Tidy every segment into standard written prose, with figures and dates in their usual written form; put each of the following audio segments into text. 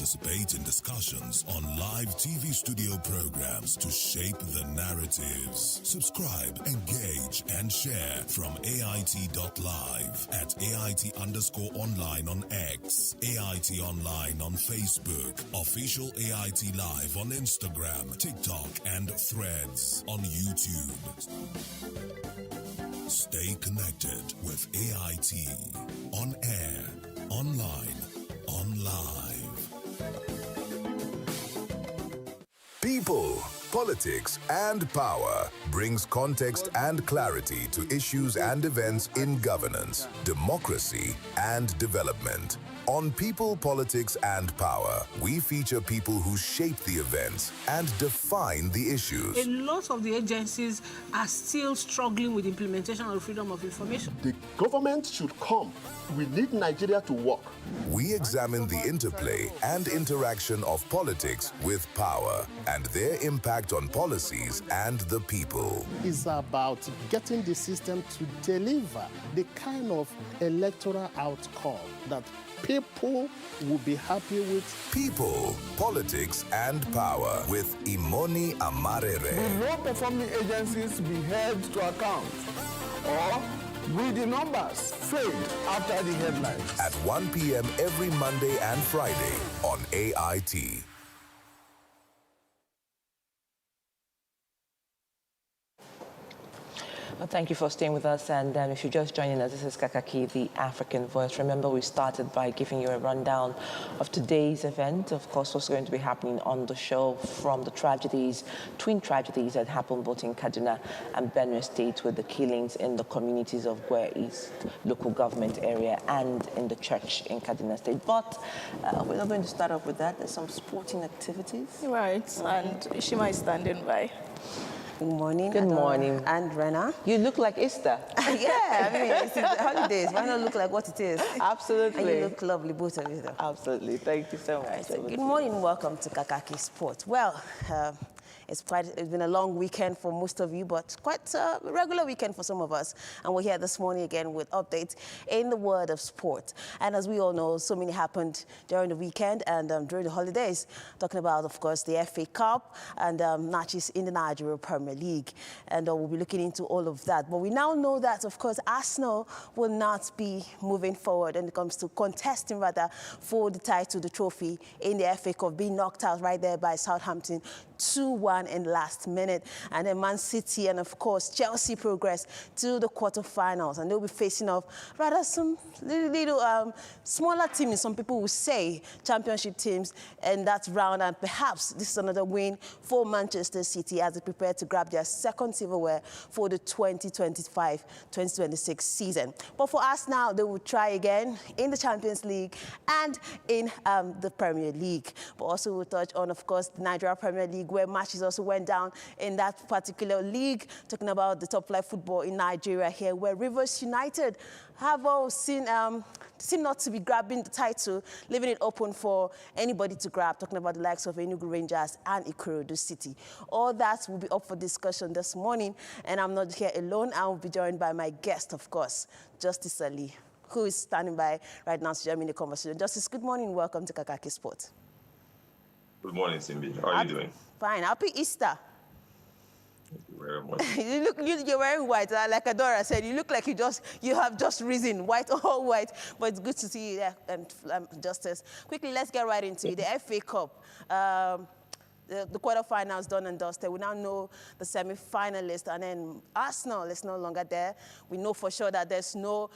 participate in discussions on live TV studio programs to shape the narratives. Subscribe, engage, and share from AIT.live at AIT_online on X, AIT Online on Facebook, Official AIT Live on Instagram, TikTok, and Threads on YouTube. Stay connected with AIT. On air, online, on live. People, politics, and power brings context and clarity to issues and events in governance, democracy, and development. On People, Politics, and Power, we feature people who shape the events and define the issues. A lot of the agencies are still struggling with implementation of freedom of information. The government should come. We need Nigeria to work. We examine the interplay and interaction of politics with power and their impact on policies and the people. It's about getting the system to deliver the kind of electoral outcome that people will be happy with. People, Politics, and Power with Imoni Amarere. Will low-performing agencies be held to account? Or will the numbers fade after the headlines? At 1 p.m. every Monday and Friday on AIT. Well, thank you for staying with us. And if you're just joining us, this is Kakaaki, the African Voice. Remember, we started by giving you a rundown of today's event. Of course, what's going to be happening on the show, from the tragedies, twin tragedies that happened both in Kaduna and Benue State, with the killings in the communities of Gwe East local government area and in the church in Kaduna State. But we're not going to start off with that. There's some sporting activities. Right, and Ishima is standing by. Good morning. Good morning. And Rena. You look like Easter. Yeah, I mean, it's the holidays. Why not look like what it is? Absolutely. And you look lovely, both of you, though. Absolutely. Thank you so much. Right, so good morning. Welcome to Kakaaki Sport. Well, it's been a long weekend for most of you, but quite a regular weekend for some of us. And we're here this morning again with updates in the world of sport. And as we all know, so many happened during the weekend and during the holidays. Talking about, of course, the FA Cup and matches in the Nigeria Premier League. And we'll be looking into all of that. But we now know that, of course, Arsenal will not be moving forward when it comes to contesting, rather, for the title, the trophy in the FA Cup, being knocked out right there by Southampton 2-1 in the last minute. And then Man City and, of course, Chelsea progress to the quarterfinals. And they'll be facing off rather some little smaller teams, some people will say, championship teams in that round. And perhaps this is another win for Manchester City as they prepare to grab their second silverware for the 2025-2026 season. But for us now, they will try again in the Champions League and in the Premier League. But also we'll touch on, of course, the Nigeria Premier League, where matches also went down in that particular league. Talking about the top flight football in Nigeria here, where Rivers United have all seem not to be grabbing the title, leaving it open for anybody to grab. Talking about the likes of Enugu Rangers and Ikorodu City. All that will be up for discussion this morning, and I'm not here alone. I will be joined by my guest, of course, Justice Ali, who is standing by right now to join me in the conversation. Justice, good morning. Welcome to Kakaaki Sport. Good morning, Simbi. How are you doing? Fine. Happy Easter. Thank you very much. You're wearing white. Like Adora said, you look like you have just risen, white, all white. But it's good to see you there, Justice. Quickly, let's get right into it. The FA Cup. The quarterfinals done and dusted. We now know the semi-finalists, and then Arsenal is no longer there. We know for sure that there's no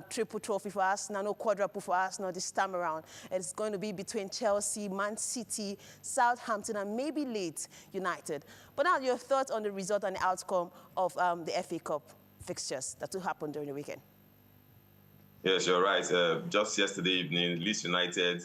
triple trophy for Arsenal, no quadruple for Arsenal this time around. It's going to be between Chelsea, Man City, Southampton, and maybe Leeds United. But now your thoughts on the result and the outcome of the FA Cup fixtures that will happen during the weekend. Yes, you're right. Just yesterday evening, Leeds United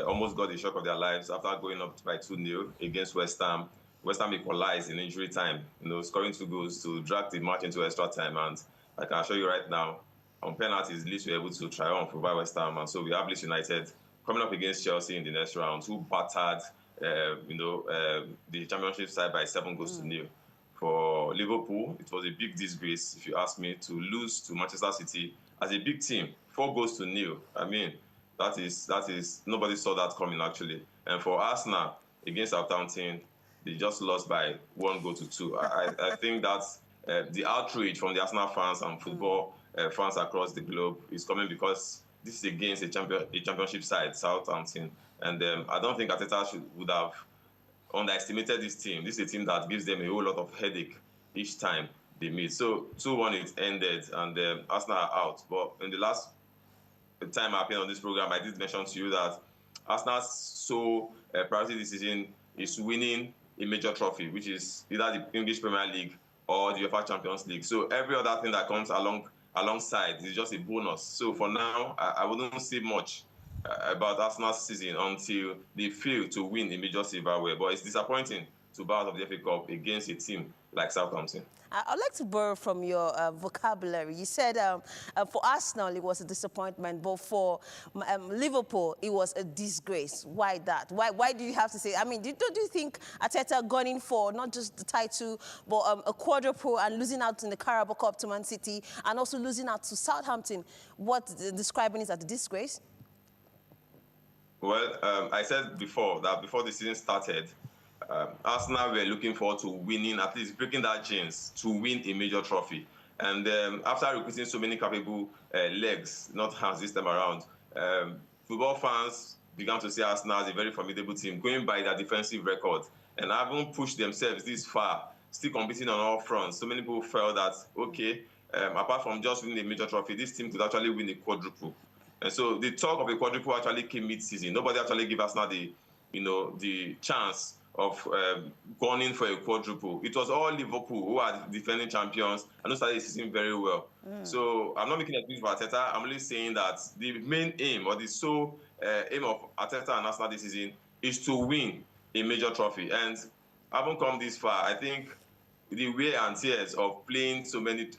almost got the shock of their lives after going up by 2-0 against West Ham. West Ham equalized in injury time, scoring 2 goals to drag the match into extra time. And I can assure you right now, on penalties, Leeds were able to triumph over West Ham. And so we have Leeds United coming up against Chelsea in the next round, who battered, the championship side by 7 goals to 0. For Liverpool, it was a big disgrace, if you ask me, to lose to Manchester City as a big team, 4 goals to 0. I mean, That is nobody saw that coming actually. And for Arsenal against Southampton, they just lost by 1-2. I think that the outrage from the Arsenal fans and football fans across the globe is coming because this is against a championship side, Southampton, and I don't think Arteta would have underestimated this team. This is a team that gives them a whole lot of headache each time they meet. So 2-1 it ended, and Arsenal are out. But in the last time I appeared on this program, I did mention to you that Arsenal's sole priority this season is winning a major trophy, which is either the English Premier League or the UEFA Champions League. So every other thing that comes alongside is just a bonus. So for now, I wouldn't see much about Arsenal's season until they fail to win a major silverware. But it's disappointing to bow out of the FA Cup against a team like Southampton. I'd like to borrow from your vocabulary. You said for Arsenal, it was a disappointment, but for Liverpool, it was a disgrace. Why that? Why do you have to say? I mean, do you think Arteta gunning for not just the title, but a quadruple and losing out in the Carabao Cup to Man City and also losing out to Southampton, what describing is as a disgrace? Well, I said before that before the season started, Arsenal were looking forward to winning, at least breaking that chance to win a major trophy. And after recruiting so many capable legs, not hands this time around, football fans began to see Arsenal as a very formidable team, going by their defensive record and haven't pushed themselves this far, still competing on all fronts. So many people felt that, okay, apart from just winning a major trophy, this team could actually win a quadruple. And so the talk of a quadruple actually came mid-season. Nobody actually gave Arsenal the chance of gunning for a quadruple. It was all Liverpool who are defending champions and who started the season very well. So I'm not making a excuse for Arteta. I'm only saying that the main aim or the sole aim of Arteta and Arsenal this season is to win a major trophy. And having come this far, I think the wear and tears of playing so many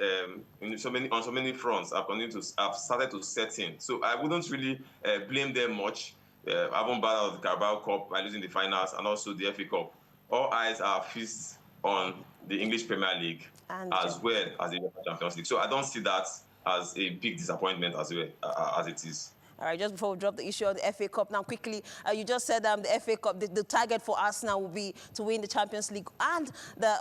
on so many fronts have started to set in. So I wouldn't really blame them much. Having bowed out of the Carabao Cup by losing the finals and also the FA Cup. All eyes are fixed on the English Premier League as well as the Champions League. So I don't see that as a big disappointment as well as it is. All right, just before we drop the issue of the FA Cup, now quickly, you just said the FA Cup, the target for Arsenal will be to win the Champions League and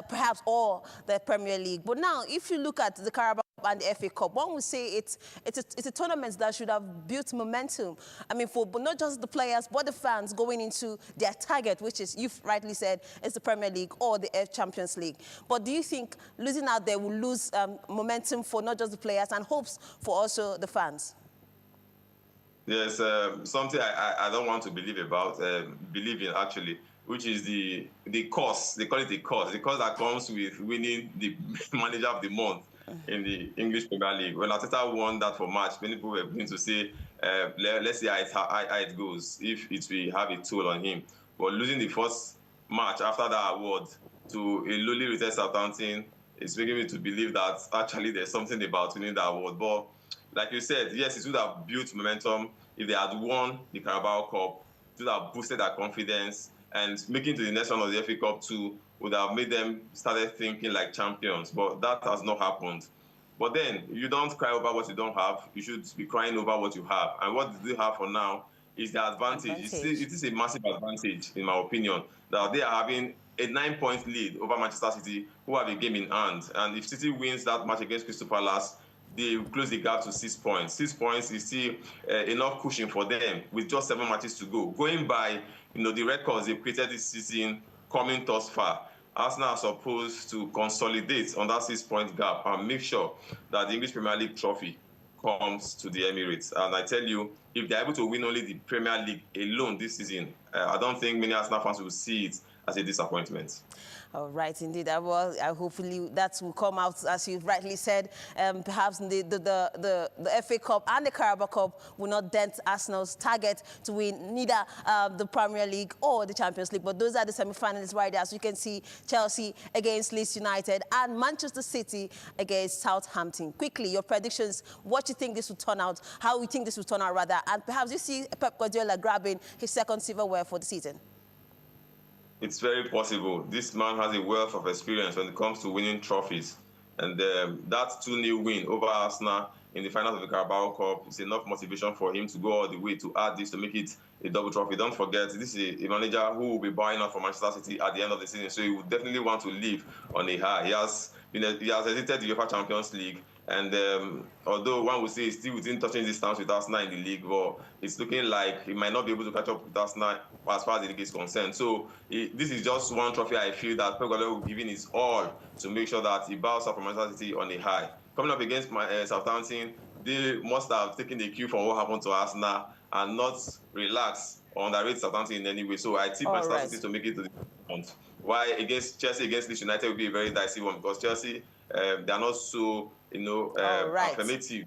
perhaps all the Premier League. But now, if you look at the Carabao and the FA Cup, one would say it's a tournament that should have built momentum. I mean, for not just the players, but the fans going into their target, which is, you've rightly said, is the Premier League or the Champions League. But do you think losing out there will lose momentum for not just the players and hopes for also the fans? Yes, something I don't want to believe in actually, which is the cost. They call it the cost that comes with winning the manager of the month in the English Premier League. When Arteta won that for March, many people were beginning to say, let's see how it goes, if it will have a toll on him. But losing the first match after that award to a lowly rated Southampton is making me to believe that actually there's something about winning that award. But like you said, yes, it would have built momentum if they had won the Carabao Cup. It would have boosted their confidence, and making to the next round of the FA Cup too would have made them started thinking like champions. But that has not happened. But then you don't cry over what you don't have. You should be crying over what you have. And what they have for now is the advantage. It is a massive advantage, in my opinion, that they are having a 9-point lead over Manchester City, who have a game in hand. And if City wins that match against Crystal Palace, they close the gap to 6 points. 6 points is still enough cushion for them with just 7 matches to go. Going by the records they've created this season coming thus far, Arsenal are supposed to consolidate on that 6-point gap and make sure that the English Premier League trophy comes to the Emirates. And I tell you, if they're able to win only the Premier League alone this season, I don't think many Arsenal fans will see it as a disappointment. All right, indeed. Well, hopefully that will come out, as you've rightly said. Perhaps the FA Cup and the Carabao Cup will not dent Arsenal's target to win neither the Premier League or the Champions League. But those are the semi-finalists right there. As you can see, Chelsea against Leeds United and Manchester City against Southampton. Quickly, your predictions, what you think this will turn out, how you think this will turn out rather, and perhaps you see Pep Guardiola grabbing his second silverware for the season. It's very possible. This man has a wealth of experience when it comes to winning trophies. And that 2-0 win over Arsenal in the finals of the Carabao Cup. It's enough motivation for him to go all the way to add this to make it a double trophy. Don't forget, this is a manager who will be buying out for Manchester City at the end of the season, so he would definitely want to leave on a high. He has edited the UEFA Champions League, and although one would say he's still within touching distance with Arsenal in the league, but it's looking like he might not be able to catch up with Arsenal as far as the league is concerned. So this is just one trophy I feel that Pep Guardiola will give in his all to make sure that he bows out for Manchester City on a high. Coming up against Southampton, they must have taken the cue from what happened to Arsenal and not relax or underrate Southampton in any way. So I tip Manchester City to make it to the round. Why against Chelsea against Leeds United will be a very dicey one, because Chelsea, they are not so, affirmative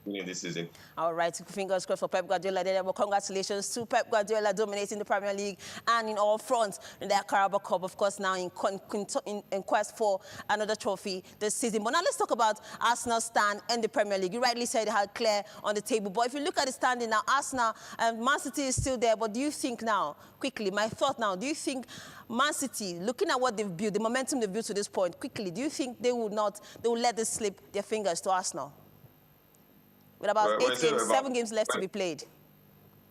in this season. All right, fingers crossed for Pep Guardiola. Well, congratulations to Pep Guardiola dominating the Premier League and in all fronts in the Carabao Cup, of course, now in quest for another trophy this season. But now let's talk about Arsenal's stand in the Premier League. You rightly said how clear on the table. But if you look at the standing now, Arsenal and Man City is still there. But do you think now, quickly, my thought now, do you think Man City, looking at what they've built, the momentum they've built to this point, quickly, do you think they will let this slip their fingers to Arsenal? With about 7 games left to be played.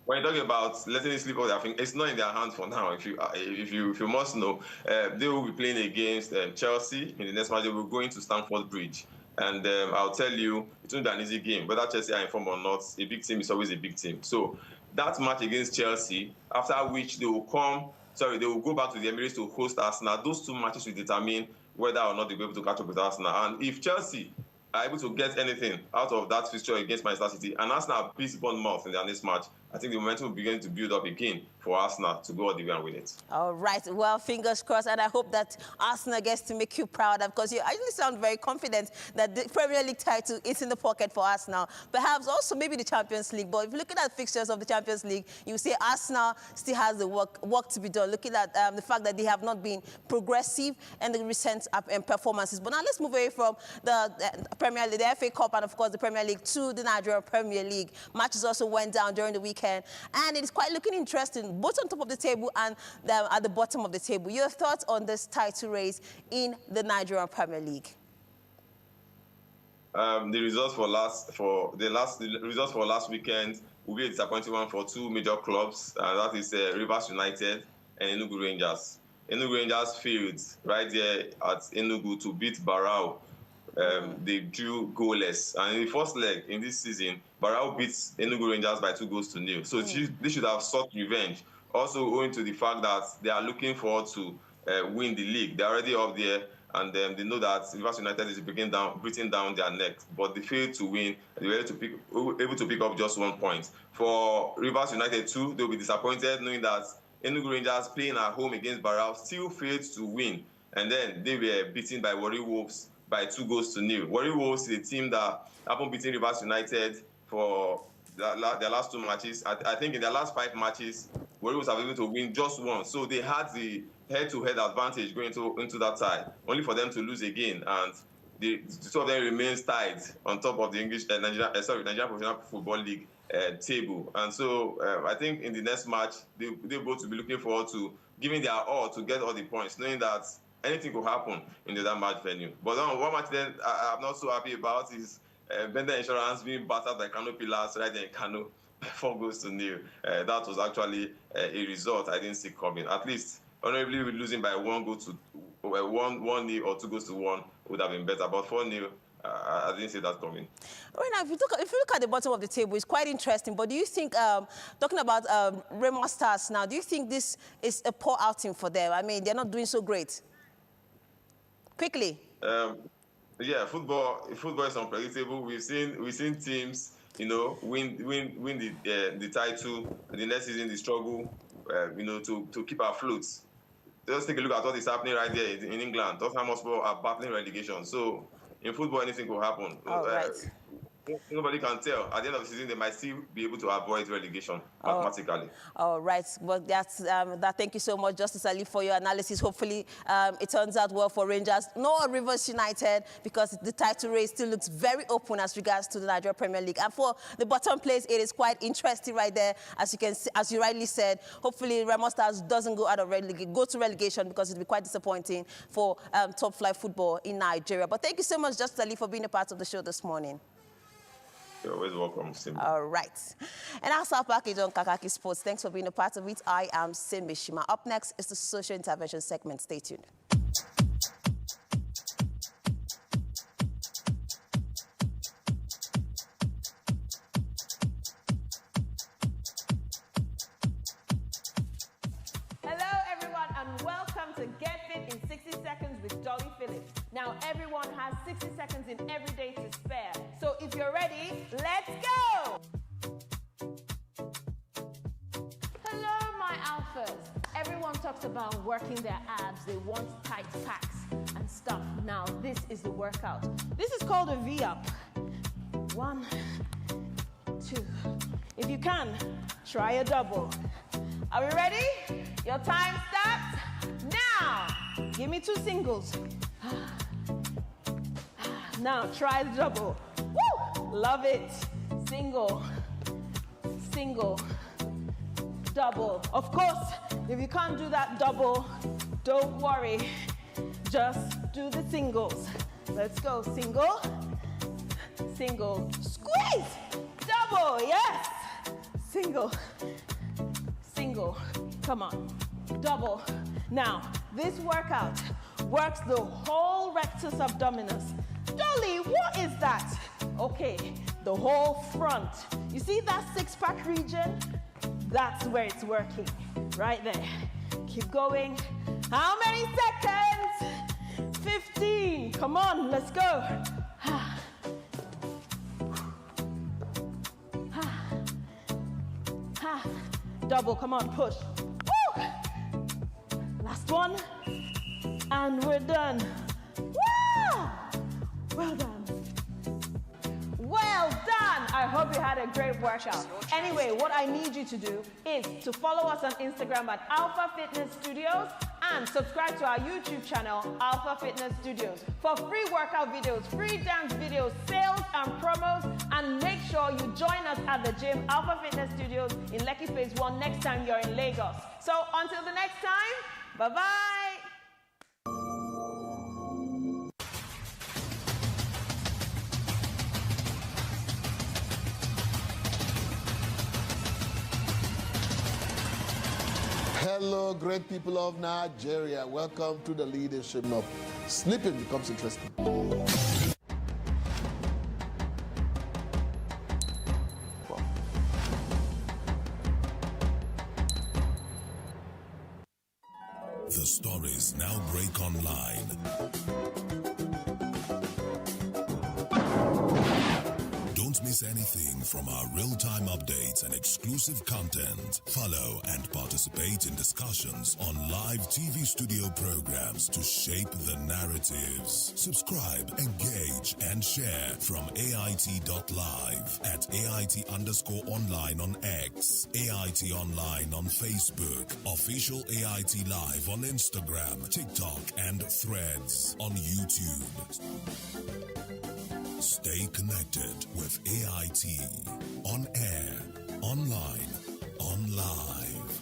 When you're talking about letting it slip out, I think it's not in their hands for now. If you must know, they will be playing against Chelsea in the next match. They will go into Stamford Bridge, and I'll tell you, it won't be an easy game. Whether Chelsea are informed or not, a big team is always a big team. So that match against Chelsea, after which they will go back to the Emirates to host Arsenal. Those 2 matches will determine whether or not they'll be able to catch up with Arsenal. And if Chelsea are able to get anything out of that fixture against Manchester City, and Arsenal beats Bournemouth in their next match, I think the momentum will begin to build up again for Arsenal to go all the way and win it. All right. Well, fingers crossed, and I hope that Arsenal gets to make you proud, because you actually sound very confident that the Premier League title is in the pocket for Arsenal. Perhaps also maybe the Champions League. But if you look at the fixtures of the Champions League, you see Arsenal still has the work to be done, looking at the fact that they have not been progressive in the recent performances. But now let's move away from the Premier League, the FA Cup, and of course the Premier League to the Nigerian Premier League. Matches also went down during the weekend, and it's quite looking interesting, both on top of the table and at the bottom of the table. Your thoughts on this title race in the Nigerian Premier League? The results for last weekend will be a disappointing one for 2 major clubs, and that is Rivers United and Enugu Rangers. Enugu Rangers failed right there at Enugu to beat Barao. They drew goalless, and in the first leg in this season, Barao beats Enugu Rangers by 2-0. So they should have sought revenge. Also, owing to the fact that they are looking forward to win the league. They're already up there, and they know that Rivers United is breathing down their neck. But they failed to win. They were able to pick up just 1 point. For Rivers United too, they'll be disappointed knowing that Enugu Rangers, playing at home against Barao, still failed to win. And then they were beaten by Warri Wolves by 2-0. Warri Wolves is a team that haven't beaten Rivers United for their last 2 matches. I think in their last 5 matches, Warri Wolves have been able to win just 1. So they had the head-to-head advantage going into that tie, only for them to lose again. And the 2 of them remain tied on top of the Nigerian Professional Football League table. And so I think in the next match, they both will be looking forward to giving their all to get all the points, knowing that anything could happen in that match venue. But one match then I'm not so happy about is Bender Insurance being battered by Kano Pillars right there in Kano, 4-0. That was actually a result I didn't see coming. At least, honorably losing by 1-0 or 2-1 would have been better. But 4-0, I didn't see that coming. Right now, if you look at the bottom of the table, it's quite interesting. But do you think, talking about Remo Stars now, do you think this is a poor outing for them? I mean, they're not doing so great. Quickly. Yeah, football is unpredictable. We've seen teams, win the title. The next season, they struggle, to keep afloat. Just take a look at what is happening right there in England. Tottenham Hotspur are battling relegation. So in football, anything could happen. All right. Nobody can tell. At the end of the season, they might still be able to avoid relegation mathematically. All right. Well, thank you so much, Justice Ali, for your analysis. Hopefully, it turns out well for Rangers. No Rivers United, because the title race still looks very open as regards to the Nigeria Premier League. And for the bottom place, it is quite interesting right there, as you can see, as you rightly said. Hopefully, Remo Stars doesn't go to relegation, because it'll be quite disappointing for top flight football in Nigeria. But thank you so much, Justice Ali, for being a part of the show this morning. You're always welcome, Simbi. All right. And that's our package on Kakaaki Sports. Thanks for being a part of it. I am Simbi Shima. Up next is the social intervention segment. Stay tuned. Now, everyone has 60 seconds in every day to spare. So if you're ready, let's go! Hello, my alphas. Everyone talks about working their abs. They want tight packs and stuff. Now, this is the workout. This is called a V-up. 1, 2. If you can, try a double. Are we ready? Your time starts now. Give me 2 singles. Now try the double. Woo! Love it. Single, single, double. Of course, if you can't do that double, don't worry. Just do the singles. Let's go. Single, single, squeeze, double, yes. Single, single, come on, double. Now, this workout works the whole rectus abdominis. Dolly, what is that? Okay, the whole front. You see that six-pack region? That's where it's working, right there. Keep going. How many seconds? 15. Come on, let's go. Double, come on, push. Woo! Last one. And we're done. Wow! Well done. Well done. I hope you had a great workout. Anyway, what I need you to do is to follow us on Instagram at Alpha Fitness Studios and subscribe to our YouTube channel, Alpha Fitness Studios, for free workout videos, free dance videos, sales and promos, and make sure you join us at the gym, Alpha Fitness Studios in Lekki Phase 1 next time you're in Lagos. So until the next time, bye-bye. Hello, great people of Nigeria. Welcome to the leadership. Now, sleeping becomes interesting. The stories now break online. Don't miss anything from our real-time updates and exclusive content. Follow and participate in discussions on live TV studio programs to shape the narratives. Subscribe, engage, and share from AIT.live at AIT_online on X, AIT Online on Facebook, Official AIT Live on Instagram, TikTok, and Threads on YouTube. Stay connected with AIT. On air, online, on live.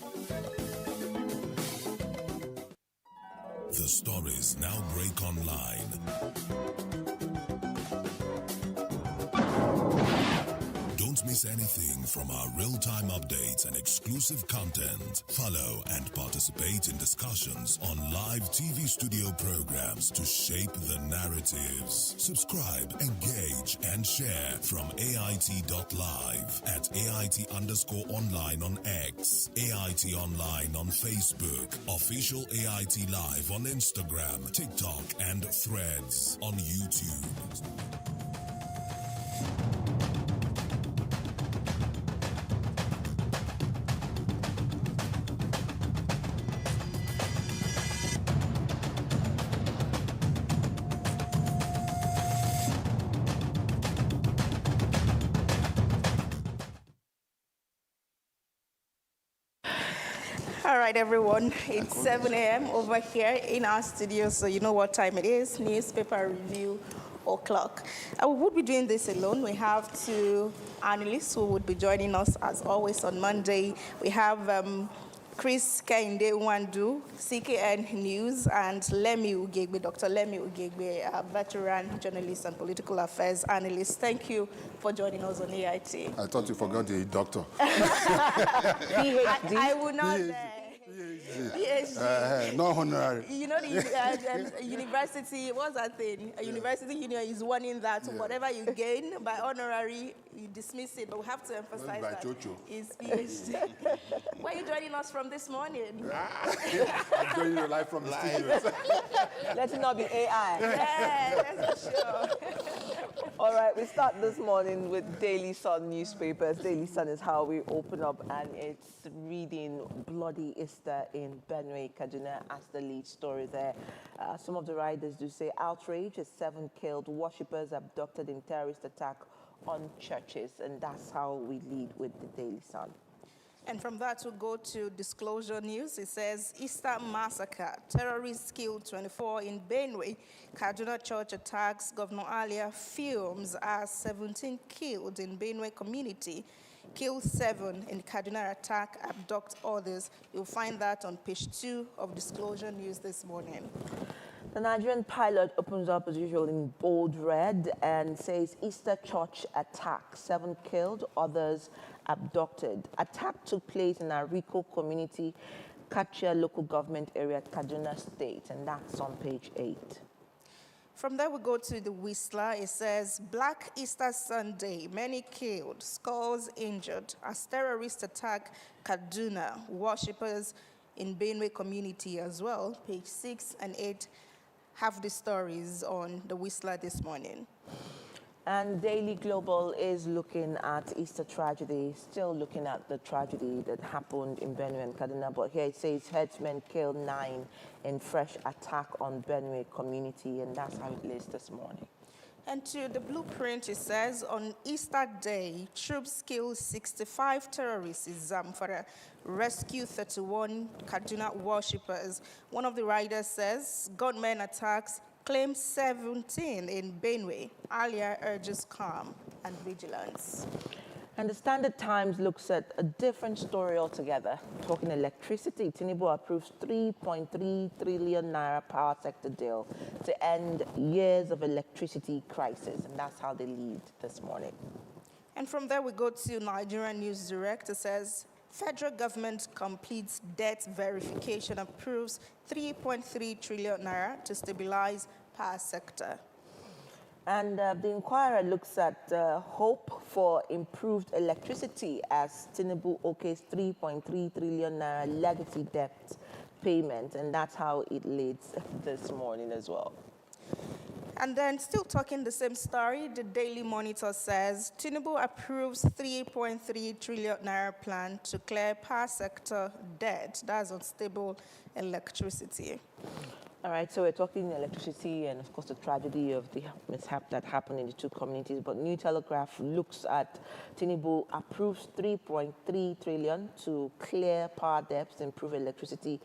The stories now break online. Don't miss anything from our real-time updates and exclusive content. Follow and participate in discussions on live TV studio programs to shape the narratives. Subscribe, engage, and share from AIT.live at AIT_online on X, AIT Online on Facebook, Official AIT Live on Instagram, TikTok, and Threads on YouTube. All right, everyone. It's 7 a.m. over here in our studio, so you know what time it is. Newspaper review o'clock. We would be doing this alone. We have 2 analysts who would be joining us as always on Monday. We have Chris Kainde Wandu, CKN News, and Lemi Ugegbe, Dr. Lemi Ugegbe, a veteran journalist and political affairs analyst. Thank you for joining us on AIT. I thought you forgot the doctor. I would not. PhD. No honorary. You know, the university, what's that thing? A university union is wanting that. Yeah. Whatever you gain by honorary, you dismiss it. But we have to emphasize that is PhD. Where are you joining us from this morning? I'm joining you live from the studios. Let it not be AI. Yeah, that's for sure. All right, we start this morning with Daily Sun newspapers. Daily Sun is how we open up, and it's reading Bloody Easter in Benue, Kaduna as the lead story there. Some of the riders do say outrage is 7 killed, worshippers abducted in terrorist attack on churches, and that's how we lead with the Daily Sun. And from that, we'll go to Disclosure News. It says, Easter massacre. Terrorists killed 24 in Benue. Kaduna church attacks. Governor Alia films as 17 killed in Benue community. Kill 7 in Kaduna attack, abduct others. You'll find that on page 2 of Disclosure News this morning. The Nigerian pilot opens up as usual in bold red and says Easter church attack, 7 killed, others abducted. Attack took place in Ariko community, Kachia local government area, Kaduna State, and that's on page 8. From there, we go to the Whistler. It says, Black Easter Sunday, many killed, scores injured as terrorists attack Kaduna. Worshippers in Benue community as well. Page 6 and 8 have the stories on the Whistler this morning. And Daily Global is looking at Easter tragedy, still looking at the tragedy that happened in Benue and Kaduna. But here it says headsmen killed 9 in fresh attack on Benue community, and that's how it is this morning. And to the blueprint, it says, on Easter Day, troops kill 65 terrorists in Zamfara, rescue 31 Kaduna worshippers. One of the riders says, gunmen attacks, claim 17 in Benue. Alia urges calm and vigilance. And the Standard Times looks at a different story altogether. Talking electricity, Tinubu approves 3.3 trillion naira power sector deal to end years of electricity crisis. And that's how they lead this morning. And from there, we go to Nigerian News Direct. It says, federal government completes debt verification, approves 3.3 trillion naira to stabilize power sector. And the Inquirer looks at hope for improved electricity as Tinubu okays 3.3 trillion naira legacy debt payment, and that's how it leads this morning as well. And then still talking the same story, the Daily Monitor says Tinubu approves 3.3 trillion naira plan to clear power sector debt. That's unstable electricity. All right, so we're talking electricity and, of course, the tragedy of the mishap that happened in the two communities. But New Telegraph looks at Tinubu approves 3.3 trillion to clear power debts, improve electricity.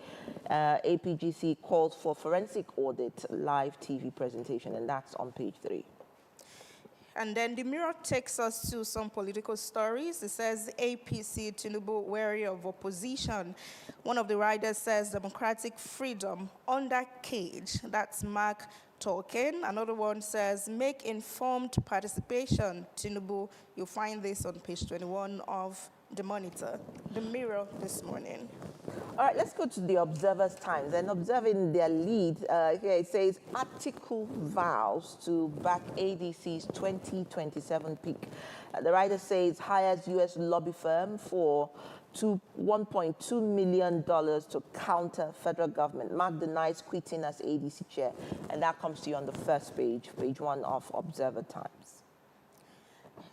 APGC calls for forensic audit, live TV presentation, and that's on page 3. And then the Mirror takes us to some political stories. It says APC Tinubu wary of opposition. One of the riders says democratic freedom under cage. That's Mark talking. Another one says make informed participation. Tinubu, you'll find this on page 21 of the Monitor, the Mirror this morning. All right, let's go to the Observer's Times. And observing their lead, here it says, Article vows to back ADC's 2027 pick. The writer says, hires U.S. lobby firm for $1.2 million to counter federal government. Mark denies quitting as ADC chair. And that comes to you on the first page, page 1 of Observer Times.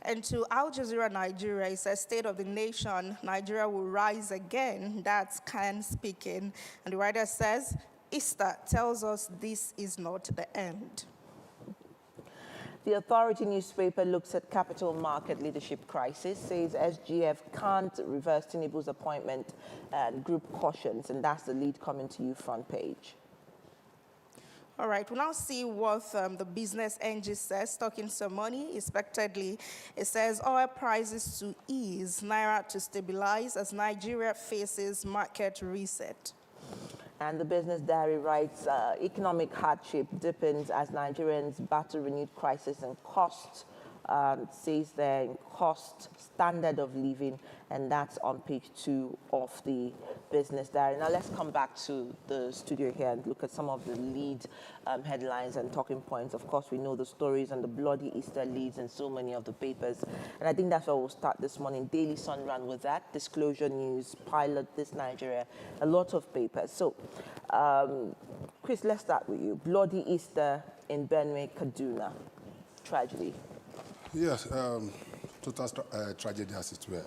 And to Al Jazeera Nigeria, it says State of the Nation, Nigeria will rise again. That's Khan speaking. And the writer says, Easter tells us this is not the end. The Authority newspaper looks at capital market leadership crisis, says SGF can't reverse Tinubu's appointment and group cautions, and that's the lead coming to you front page. All right, we'll now see what the business NG says, talking some money, expectedly. It says oil prices to ease, Naira to stabilize as Nigeria faces market reset. And the Business Diary writes, economic hardship deepens as Nigerians battle renewed crisis and cost. It says there, cost, standard of living, and that's on page 2 of the Business Diary. Now let's come back to the studio here and look at some of the lead headlines and talking points. Of course, we know the stories and the bloody Easter leads in so many of the papers. And I think that's where we'll start this morning. Daily Sun ran with that. Disclosure News, Pilot, This Nigeria, a lot of papers. So, Chris, let's start with you. Bloody Easter in Benue, Kaduna. Tragedy. Yes, total tragedy as it were.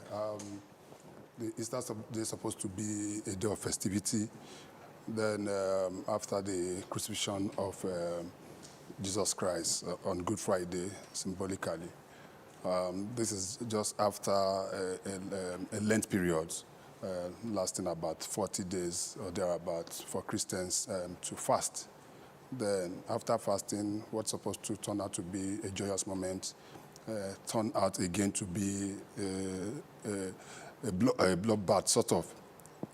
The Easter Day is supposed to be a day of festivity. Then after the crucifixion of Jesus Christ on Good Friday, symbolically, this is just after a Lent period lasting about 40 days or thereabouts for Christians to fast. Then after fasting, what's supposed to turn out to be a joyous moment turned out again to be a bloodbath, sort of,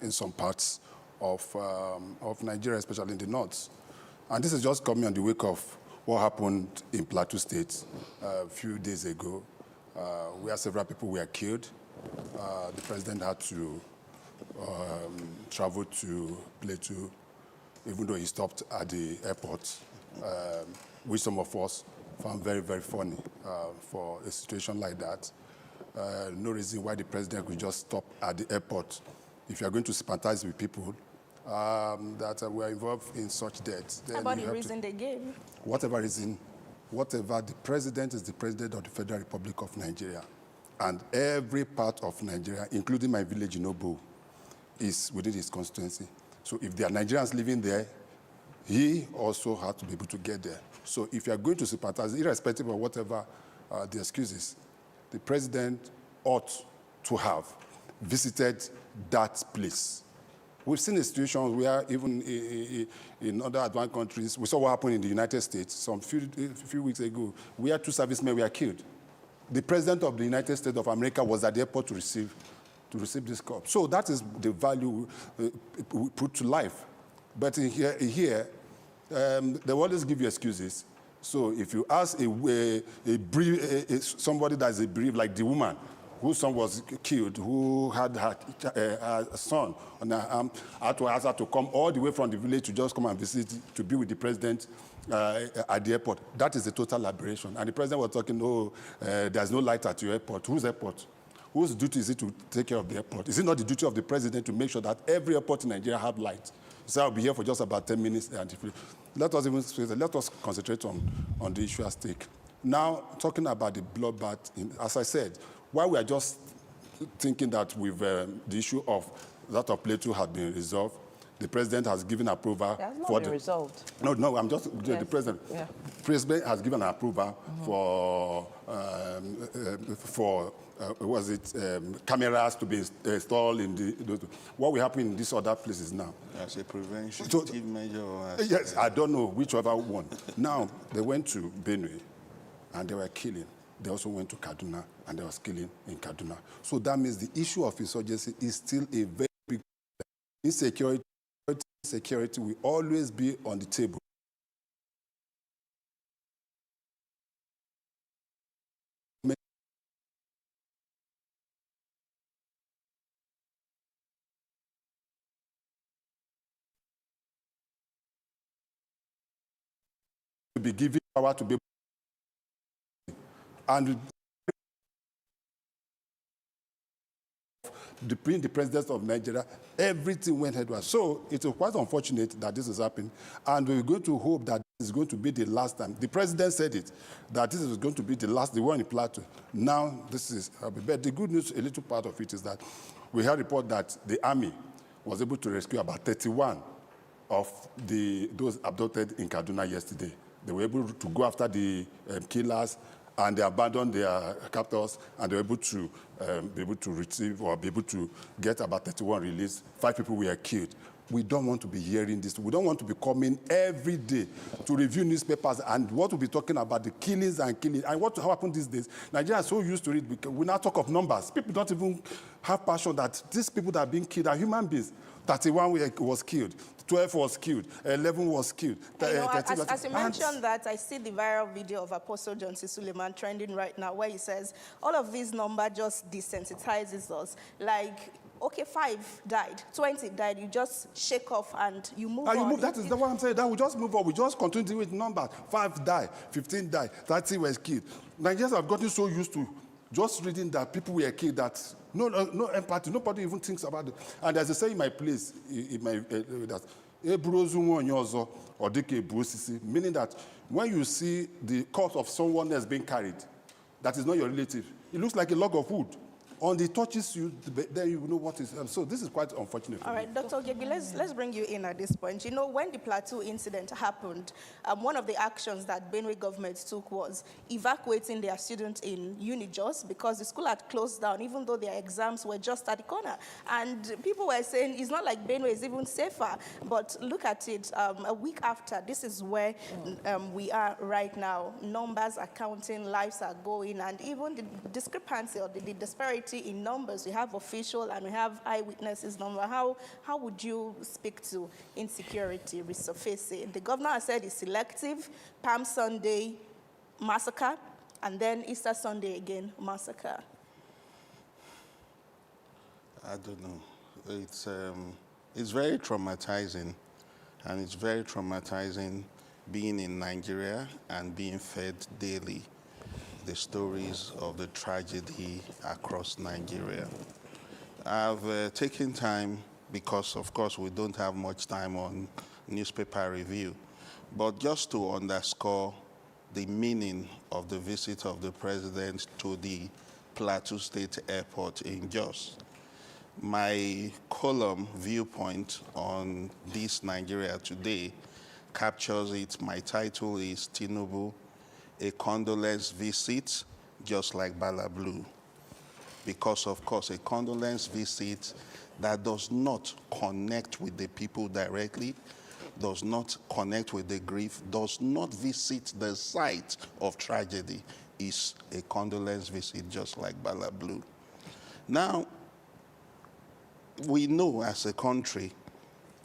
in some parts of Nigeria, especially in the north. And this is just coming on the wake of what happened in Plateau State a few days ago, where several people were killed. The president had to travel to Plateau, even though he stopped at the airport, which some of us found very, very funny for a situation like that. No reason why the president could just stop at the airport. If you are going to sympathize with people that were involved in such deaths, then how about the reason they gave? Whatever reason, whatever, the president is the president of the Federal Republic of Nigeria. And every part of Nigeria, including my village in Obo, is within his constituency. So if there are Nigerians living there, he also had to be able to get there. So if you are going to sympathize, irrespective of whatever the excuses, the president ought to have visited that place. We've seen a situation where even in other advanced countries, we saw what happened in the United States some few weeks ago, where 2 servicemen were killed. The president of the United States of America was at the airport to receive this corpse. So that is the value we put to life. But in here they always give you excuses. So if you ask somebody that is a bereaved, like the woman whose son was killed, who had her son on her arm, had to ask her to come all the way from the village to just come and visit, to be with the president at the airport. That is a total aberration. And the president was talking, there's no light at your airport. Whose airport? Whose duty is it to take care of the airport? Is it not the duty of the president to make sure that every airport in Nigeria have light? So I'll be here for just about 10 minutes. And let us concentrate on the issue at stake. Now, talking about the bloodbath, as I said, while we are just thinking that with the issue of that of Plateau had been resolved, the president has given approval for the resolved. No, I'm just the president. Yeah. President has given approval for cameras to be installed in what will happen in these other places now. As a prevention measure? Or yes, I don't know whichever one. Now, they went to Benue and they were killing. They also went to Kaduna and there was killing in Kaduna. So that means the issue of insurgency is still a very big insecurity. Security will always be on the table. To be given power to be and between the president of Nigeria, everything went headwards. So it is quite unfortunate that this is happening, and we're going to hope that this is going to be the last time. The president said it, that this is going to be the one in Plateau. Now, this is, but the good news, a little part of it is that we had a report that the army was able to rescue about 31 of those abducted in Kaduna yesterday. They were able to go after the killers, and they abandoned their captors, and they were able to retrieve or be able to get about 31 released. 5 people were killed. We don't want to be hearing this. We don't want to be coming every day to review newspapers and what we'll be talking about the killings and killings. And what happened these days, Nigeria is so used to it, because we now talk of numbers. People don't even have passion that these people that are being killed are human beings. 31 was killed, 12 was killed, 11 was killed. As you mentioned that, I see the viral video of Apostle John C. Suleiman trending right now where he says, all of these numbers just desensitizes us. Like, okay, 5 died, 20 died, you just shake off and you move on. You move, that is what I'm saying. That we just move on. We just continue with numbers. 5 died, 15 died, 30 were killed. Nigerians have gotten so used to just reading that people were killed that no empathy, nobody even thinks about it. And as I say in my place, meaning that when you see the corpse of someone else being carried, that is not your relative. It looks like a log of wood. On the touches you, then you know what is. So this is quite unfortunate. All right, Dr. Ogegi, let's bring you in at this point. You know, when the Plateau incident happened, one of the actions that Benue government took was evacuating their students in Unijos because the school had closed down, even though their exams were just at the corner. And people were saying it's not like Benue is even safer. But look at it, a week after, this is where we are right now. Numbers are counting, lives are going, and even the discrepancy or the disparity in numbers. We have official and we have eyewitnesses number. How would you speak to insecurity resurfacing? The governor has said it's selective, Palm Sunday massacre, and then Easter Sunday again massacre. I don't know. It's very traumatizing, and it's very traumatizing being in Nigeria and being fed daily the stories of the tragedy across Nigeria. I've taken time because, of course, we don't have much time on newspaper review, but just to underscore the meaning of the visit of the president to the Plateau State Airport in Jos. My column viewpoint on this Nigeria Today captures it. My title is Tinubu, a condolence visit, just like Bala Blue. Because, of course, a condolence visit that does not connect with the people directly, does not connect with the grief, does not visit the site of tragedy, is a condolence visit, just like Bala Blue. Now, we know as a country,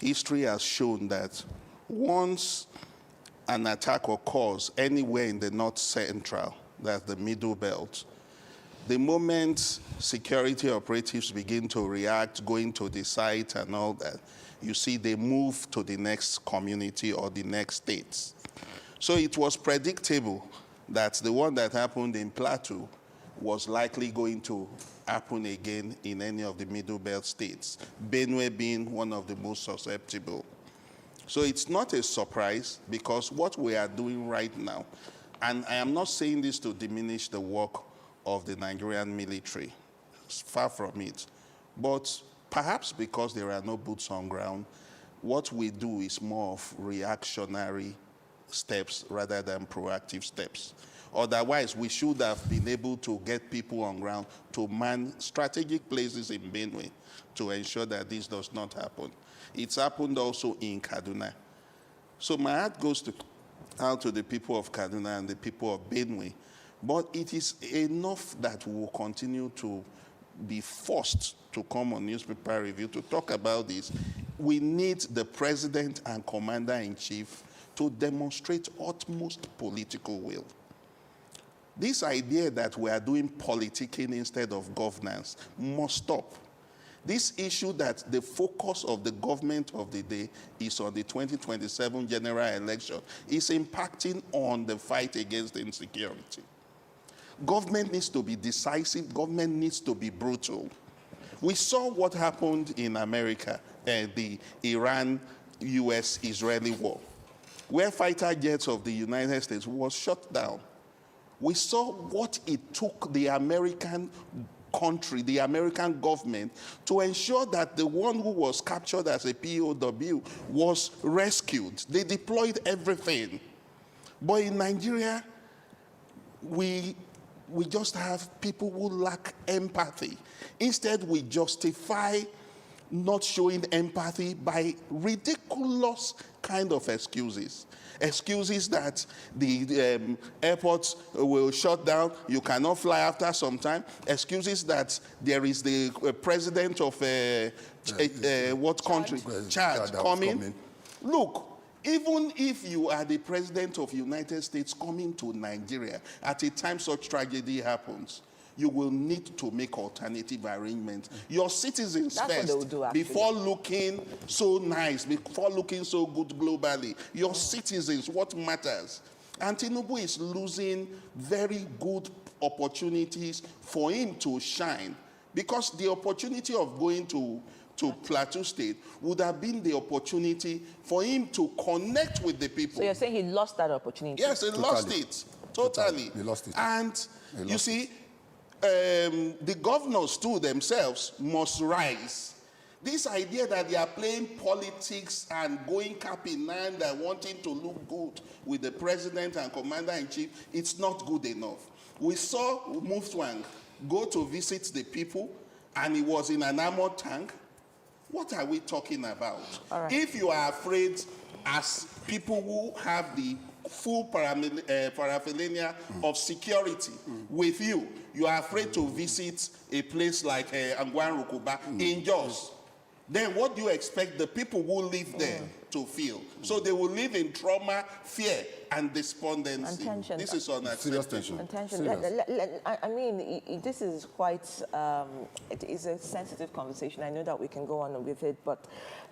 history has shown that once an attack occurs anywhere in the North Central, that's the Middle Belt, the moment security operatives begin to react, going to the site and all that, you see they move to the next community or the next states. So it was predictable that the one that happened in Plateau was likely going to happen again in any of the Middle Belt states, Benue being one of the most susceptible. So it's not a surprise, because what we are doing right now, and I am not saying this to diminish the work of the Nigerian military, far from it, but perhaps because there are no boots on ground, what we do is more of reactionary steps rather than proactive steps. Otherwise, we should have been able to get people on ground to man strategic places in Benue to ensure that this does not happen. It's happened also in Kaduna. So my heart goes out to the people of Kaduna and the people of Benue. But it is enough that we will continue to be forced to come on newspaper review to talk about this. We need the president and commander-in-chief to demonstrate utmost political will. This idea that we are doing politicking instead of governance must stop. This issue that the focus of the government of the day is on the 2027 general election is impacting on the fight against insecurity. Government needs to be decisive. Government needs to be brutal. We saw what happened in America, the Iran-US-Israeli war, where fighter jets of the United States was shut down. We saw what it took the American country, the American government, to ensure that the one who was captured as a POW was rescued. They deployed everything. But in Nigeria, we just have people who lack empathy. Instead, we justify not showing empathy by ridiculous kind of excuses. Excuses that the airports will shut down, you cannot fly after some time. Excuses that there is the president of what country? Chad coming. Look, even if you are the president of the United States coming to Nigeria at a time such tragedy happens, you will need to make alternative arrangements. Your citizens first, before looking so nice, before looking so good globally. Your citizens, what matters? And Tinubu is losing very good opportunities for him to shine, because the opportunity of going to Plateau State would have been the opportunity for him to connect with the people. So you're saying he lost that opportunity? Yes, he lost it. Totally. He lost it. And you see, the governors too themselves must rise. This idea that they are playing politics and going cap in hand and wanting to look good with the president and commander-in-chief, it's not good enough. We saw Mufwang go to visit the people, and he was in an armored tank. What are we talking about? Right. If you are afraid, as people who have the full paraphernalia of security with you, you are afraid to visit a place like Angwan Rukuba in Jos, then what do you expect the people who live there to feel? So they will live in trauma, fear, and despondency. And tension. This is unacceptable. Serious tension. And tension. I mean, this is quite, it is a sensitive conversation. I know that we can go on with it, but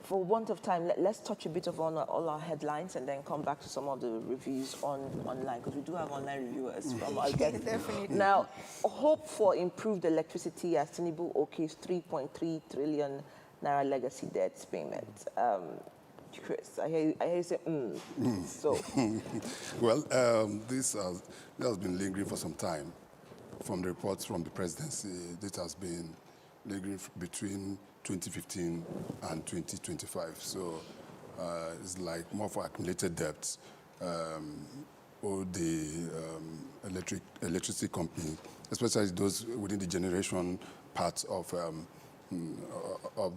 for want of time, let's touch a bit of on all our headlines and then come back to some of the reviews online, because we do have online reviewers from our guests. Definitely. Now, hope for improved electricity as Tinubu okays 3.3 trillion Naira legacy debts payment. Chris, I hear you say, So. Well, this has been lingering for some time. From the reports from the presidency, this has been lingering between 2015 and 2025. So it's like more for accumulated debts. All the electricity companies, especially those within the generation part of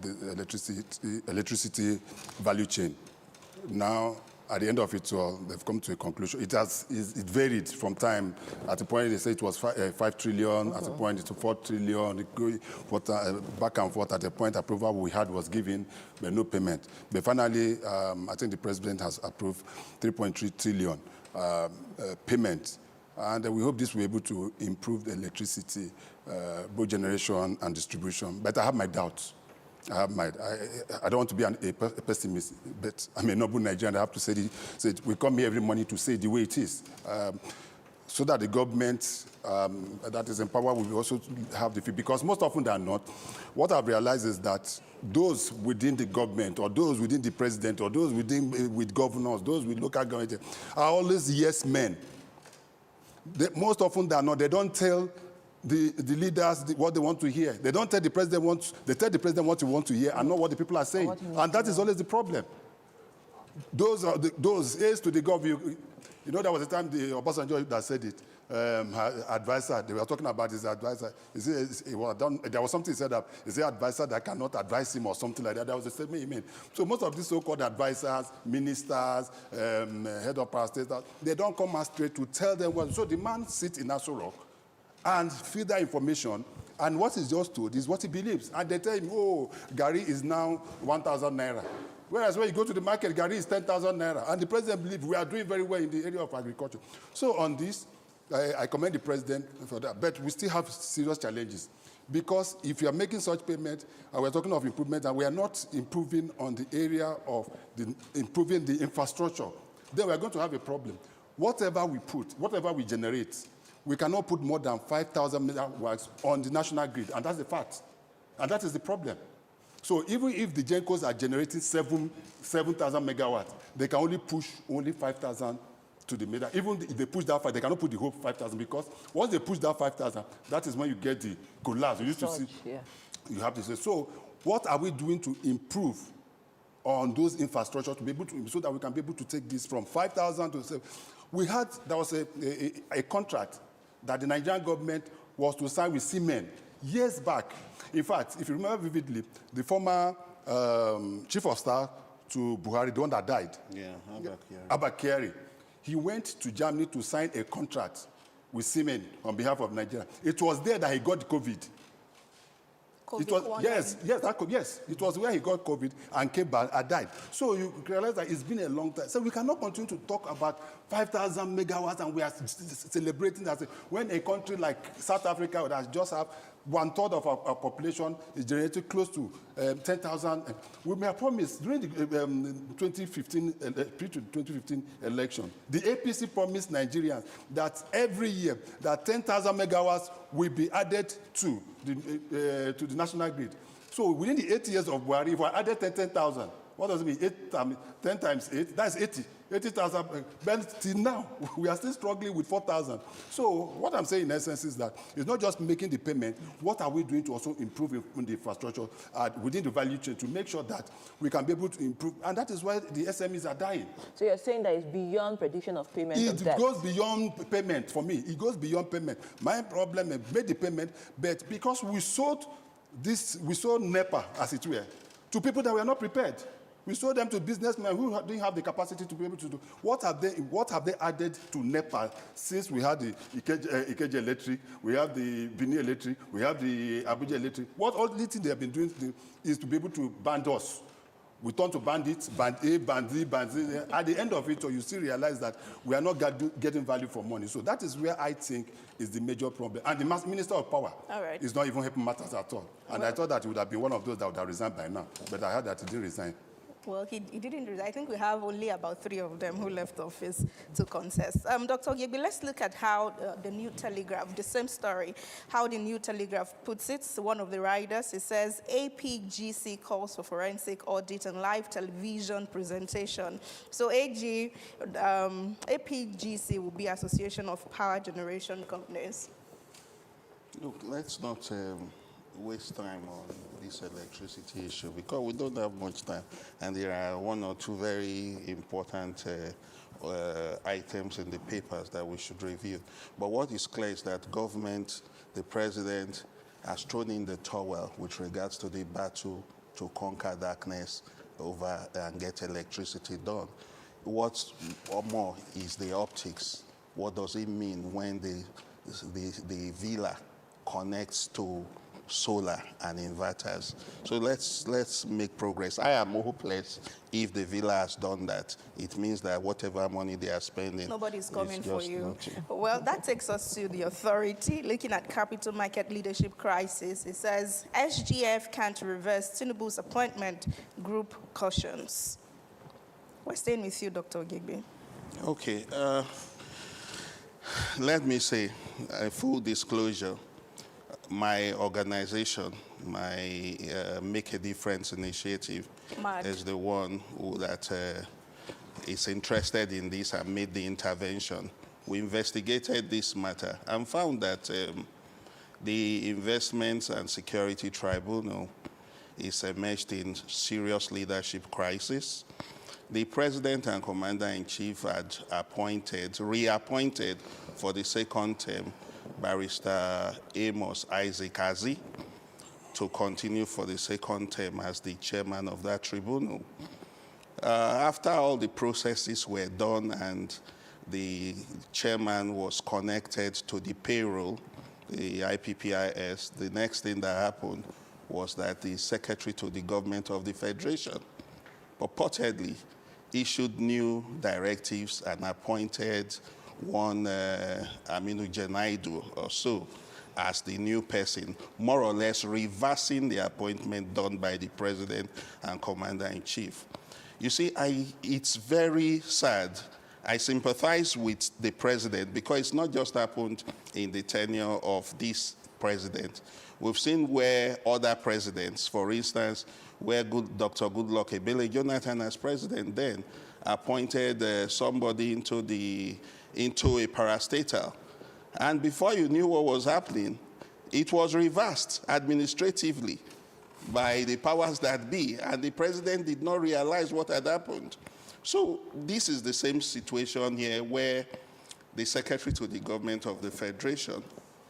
the electricity value chain. Now, at the end of it all, they've come to a conclusion. It varied from time. At a point, they say it was 5 trillion. At a point, it's 4 trillion. Back and forth. At a point, approval we had was given, but no payment. But finally, I think the president has approved 3.3 trillion payment. And we hope this will be able to improve the electricity, both generation and distribution. But I have my doubts. I don't want to be a pessimist, but I'm a noble Nigerian. I have to say we come here every morning to say the way it is, so that the government that is empowered will also have the feel. Because most often than not, what I've realized is that those within the government, or those within the president, or those with governors, those with local government, are always yes men. Most often than not, they don't tell the leaders what they want to hear. They don't tell the president they tell the president what he wants to hear and not what the people are saying. And that is always the problem. Those aides to the government, you know, there was a time the Obasanjo that said it. Advisor, they were talking about his advisor. There was something he said that is the advisor that cannot advise him or something like that. That was the statement he made. So most of these so-called advisors, ministers, head of power states, they don't come out straight to tell them what. So the man sits in Aso Rock and feed that information, and what he's just told is what he believes. And they tell him, oh, Gari is now 1,000 naira. Whereas when you go to the market, Gari is 10,000 naira. And the president believes we are doing very well in the area of agriculture. So on this, I commend the president for that. But we still have serious challenges. Because if you are making such payment, and we're talking of improvement, and we are not improving on the area of improving the infrastructure, then we're going to have a problem. Whatever we put, whatever we generate, we cannot put more than 5,000 megawatts on the national grid, and that's the fact. And that is the problem. So even if the GenCos are generating 7,000 megawatts, they can only push 5,000 to the middle. Even if they push that far, they cannot put the whole 5,000, because once they push that 5,000, that is when you get the collapse. You used to see, you have to say, so what are we doing to improve on those infrastructure to be able to, so that we can be able to take this from 5,000 to 7,000? There was a contract that the Nigerian government was to sign with Siemens years back. In fact, if you remember vividly, the former chief of staff to Buhari, the one that died. Yeah, Abakari. He went to Germany to sign a contract with Siemens on behalf of Nigeria. It was there that he got COVID. It was, yes, it was where he got COVID and came back and died. So you realize that it's been a long time. So we cannot continue to talk about 5,000 megawatts and we are celebrating that. When a country like South Africa that has just have 1/3 of our population is generating close to 10,000. We may have promised during the 2015 election, the APC promised Nigerians that every year that 10,000 megawatts will be added to the national grid. So within the 8 years of Buhari, if we added 10,000, what does it mean? 10 times 8, that's 80. 80,000, but till now, we are still struggling with 4,000. So what I'm saying in essence is that it's not just making the payment, what are we doing to also improve in the infrastructure within the value chain to make sure that we can be able to improve, and that is why the SMEs are dying. So you're saying that it's beyond prediction of payment of debt? It goes beyond payment for me. It goes beyond payment. My problem is made the payment, but because we sold NEPA, as it were, to people that were not prepared. We sold them to businessmen who didn't have the capacity to be able to do. What have they added to NEPA since we had the Ikeja Electric, we have the Benue Electric, we have the Abuja Electric? What all the thing they have been doing is to be able to band us. We turn to bandits, band A, band Z, band Z. At the end of it, you still realize that we are not getting value for money. So that is where I think is the major problem. And the Minister of Power is not even helping matters at all. And I thought that he would have been one of those that would have resigned by now. But I heard that he didn't resign. Well, he didn't resign. I think we have only about 3 of them who left office to contest. Dr. Ogyebi, let's look at how the New Telegraph, the same story, how the New Telegraph puts it. One of the writers, it says, APGC calls for forensic audit and live television presentation. So APGC will be Association of Power Generation Companies. Look, let's not waste time on this electricity issue because we don't have much time, and there are 1 or 2 very important items in the papers that we should review. But what is clear is that government, the president, has thrown in the towel with regards to the battle to conquer darkness over and get electricity done. What's more is the optics. What does it mean when the villa connects to solar and inverters? So let's make progress. I am hopeless if the villa has done that. It means that whatever money they are spending, nobody's coming for you. Nothing. Well, that takes us to the authority. Looking at capital market leadership crisis, it says SGF can't reverse Tinubu's appointment, group cautions. We're staying with you, Dr. Ogyebi. Okay. Let me say, full disclosure, my organization, my Make a Difference initiative, is the one that is interested in this and made the intervention. We investigated this matter and found that the Investments and Security Tribunal is emerged in serious leadership crisis. The President and Commander-in-Chief had reappointed for the 2nd term Barrister Amos Isaac Azi to continue for the 2nd term as the chairman of that tribunal. After all the processes were done and the chairman was connected to the payroll, the IPPIS, the next thing that happened was that the secretary to the government of the Federation purportedly issued new directives and appointed one Aminu Janaidu or so as the new person, more or less reversing the appointment done by the president and commander-in-chief. You see, it's very sad. I sympathize with the president because it's not just happened in the tenure of this president. We've seen where other presidents, for instance, where Dr. Goodluck Ebele Jonathan as president then appointed somebody into a parastatal. And before you knew what was happening, it was reversed administratively by the powers that be, and the president did not realize what had happened. So this is the same situation here where the secretary to the government of the Federation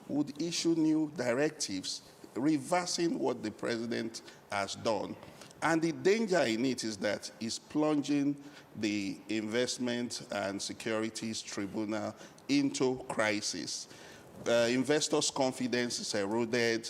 would issue new directives reversing what the president has done. And the danger in it is that it's plunging the Investment and Securities Tribunal into crisis. Investors' confidence is eroded.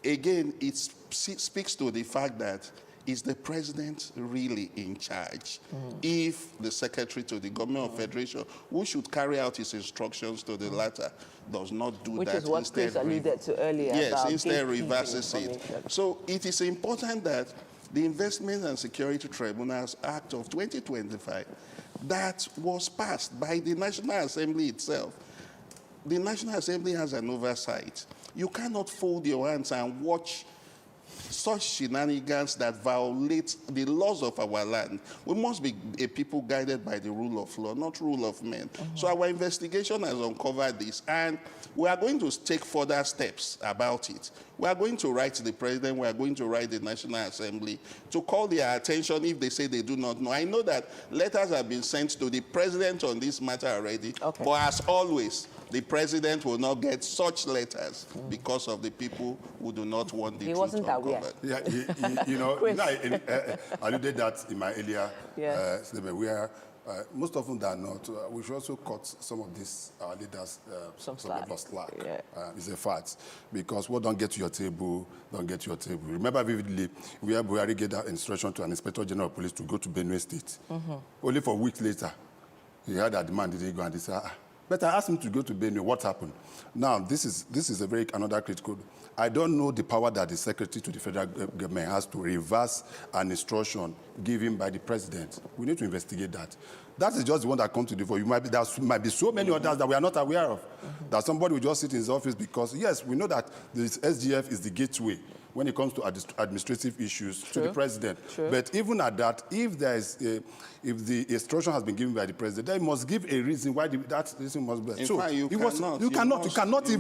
Again, it speaks to the fact that is the president really in charge? If the secretary to the government of federation, who should carry out his instructions to the latter, does not do Which that. is what instead Chris alluded to earlier. Yes, about instead gatekeeping reverses it. information. So it is important that the Investment and Security Tribunals Act of 2025 that was passed by the National Assembly itself. The National Assembly has an oversight. You cannot fold your hands and watch such shenanigans that violate the laws of our land. We must be a people guided by the rule of law, not rule of men. So our investigation has uncovered this, and we are going to take further steps about it. We are going to write to the president, we are going to write the National Assembly to call their attention if they say they do not know. I know that letters have been sent to the president on this matter already, but as always, the president will not get such letters because of the people who do not want the truth uncovered. Yeah, I alluded that in my earlier statement, where most often than not, we should also cut some of these leaders some slack. It's a fact. Because what don't get to your table, don't get to your table. Remember vividly, where Buhari gave that instruction to an Inspector General of Police to go to Benue State. Only for a week later, he had that demand, did he go and he said, but I asked him to go to Benue. What happened? Now, this is another critical. I don't know the power that the Secretary to the federal government has to reverse an instruction given by the president. We need to investigate that. That is just the one that comes to the fore. There might be so many others that we are not aware of. That somebody will just sit in his office because, yes, we know that the SGF is the gateway when it comes to administrative issues to the president. But even at that, if the instruction has been given by the president, they must give a reason why that reason must be. In fact, you cannot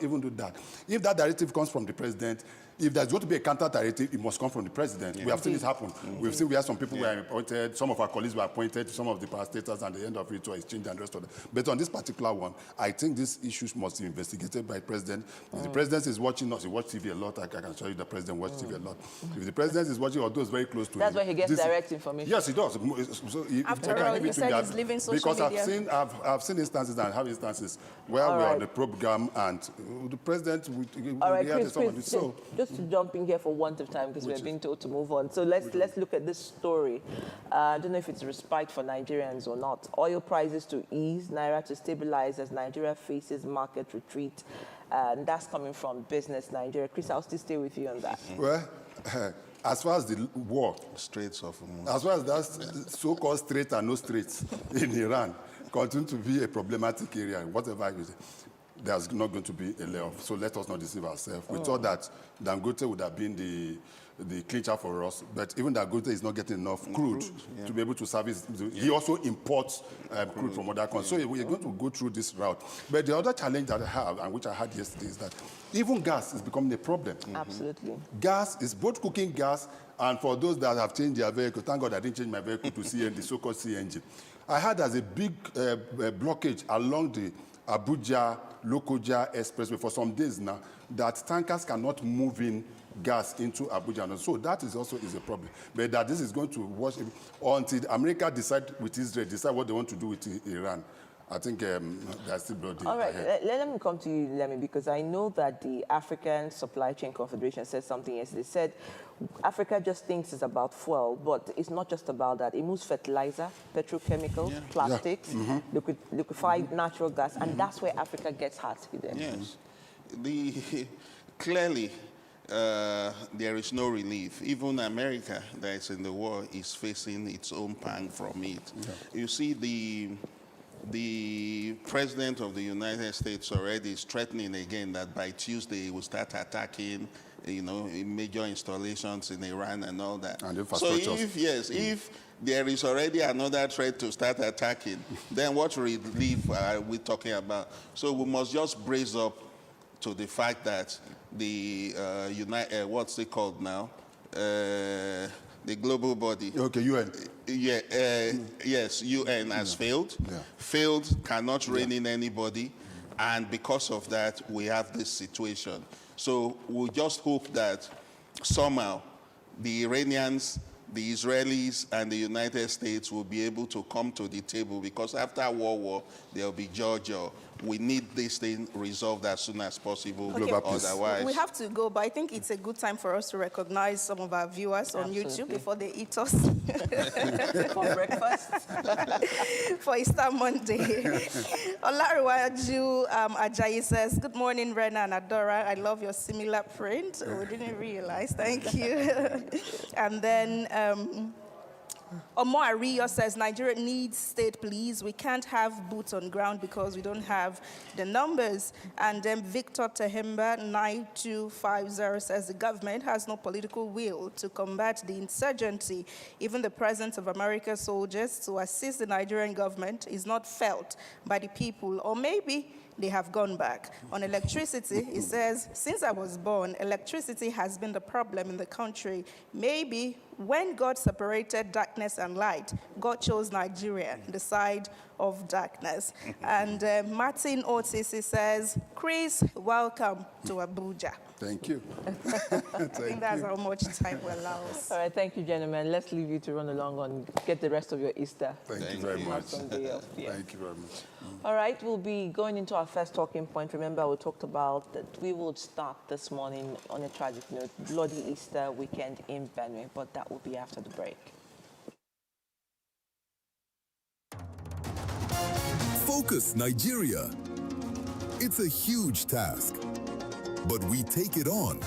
even do that. If that directive comes from the president, if there's going to be a counter directive, it must come from the president. We have seen this happen. We've seen where some people were appointed, some of our colleagues were appointed to some of the parastatals, and the end of it was changed and the rest of it. But on this particular one, I think these issues must be investigated by the president. If the president is watching us, he watches TV a lot. I can show you the president watches TV a lot. If the president is watching or those very close to him, that's why he gets direct information. Yes, he does. So after all, he said he's leaving social media. Because I've seen instances and have instances where we're on the program and the president would Chris, so just to jump in here for want of time because we're being told to move on. So let's look at this story. I don't know if it's respite for Nigerians or not. Oil prices to ease, Naira to stabilize as Nigeria faces market retreat. And that's coming from Business Nigeria. Chris, I'll still stay with you on that. Well, as far as the war, Straits of as far as that so-called strait and no straits in Iran continue to be a problematic area, whatever you say, there's not going to be a layoff. So let us not deceive ourselves. We thought that Dangote would have been the clincher for us, but even Dangote is not getting enough crude to be able to service. He also imports crude from other countries. So we're going to go through this route. But the other challenge that I have, and which I had yesterday, is that even gas is becoming a problem. Absolutely. Gas is both cooking gas, and for those that have changed their vehicle, thank God I didn't change my vehicle to CNG, the so-called CNG. I had as a big blockage along the Abuja-Lokoja expressway for some days now that tankers cannot move in gas into Abuja. So that is also a problem. But that this is going to wash until America decide with Israel, decide what they want to do with Iran. I think there's still blood. All right, let me come to you, Lemi, because I know that the African Supply Chain Confederation said something yesterday. They said Africa just thinks it's about fuel, but it's not just about that. It moves fertilizer, petrochemicals, plastics, liquefied natural gas, and that's where Africa gets hurt. Yes. Clearly, there is no relief. Even America, that is in the war, is facing its own pang from it. You see, the president of the United States already is threatening again that by Tuesday he will start attacking, major installations in Iran and all that. And so if there is already another threat to start attacking, then what relief are we talking about? So we must just brace up to the fact that the what's it called now? The global body. Okay, UN. Yes, UN has failed. Failed, cannot rein in anybody. And because of that, we have this situation. So we'll just hope that somehow the Iranians, the Israelis, and the United States will be able to come to the table, because after World War, there'll be Georgia. We need this thing resolved as soon as possible. Okay, Otherwise, we have to go, but I think it's a good time for us to recognize some of our viewers on YouTube before they eat us. For breakfast. For Easter Monday. Olariwaju Ajayi says, good morning, Rena and Adora. I love your similar print. We didn't realize. Thank you. And then Omo Ariyo says, Nigeria needs state police. We can't have boots on ground because we don't have the numbers. And then Victor Tehemba 9250 says, the government has no political will to combat the insurgency. Even the presence of American soldiers to assist the Nigerian government is not felt by the people, or maybe they have gone back. On electricity, it says, since I was born, electricity has been the problem in the country. Maybe when God separated darkness and light, God chose Nigeria, the side of darkness. And Martin Otis, he says, Chris, welcome to Abuja. Thank you. I think that's how much time will allow us. All right, thank you, gentlemen. Let's leave you to run along and get the rest of your Easter. Thank you very much. Thank you very much. All right, we'll be going into our first talking point. Remember, we talked about that we would start this morning on a tragic note, bloody Easter weekend in Benue, but that will be after the break. Focus Nigeria. It's a huge task, but we take it on.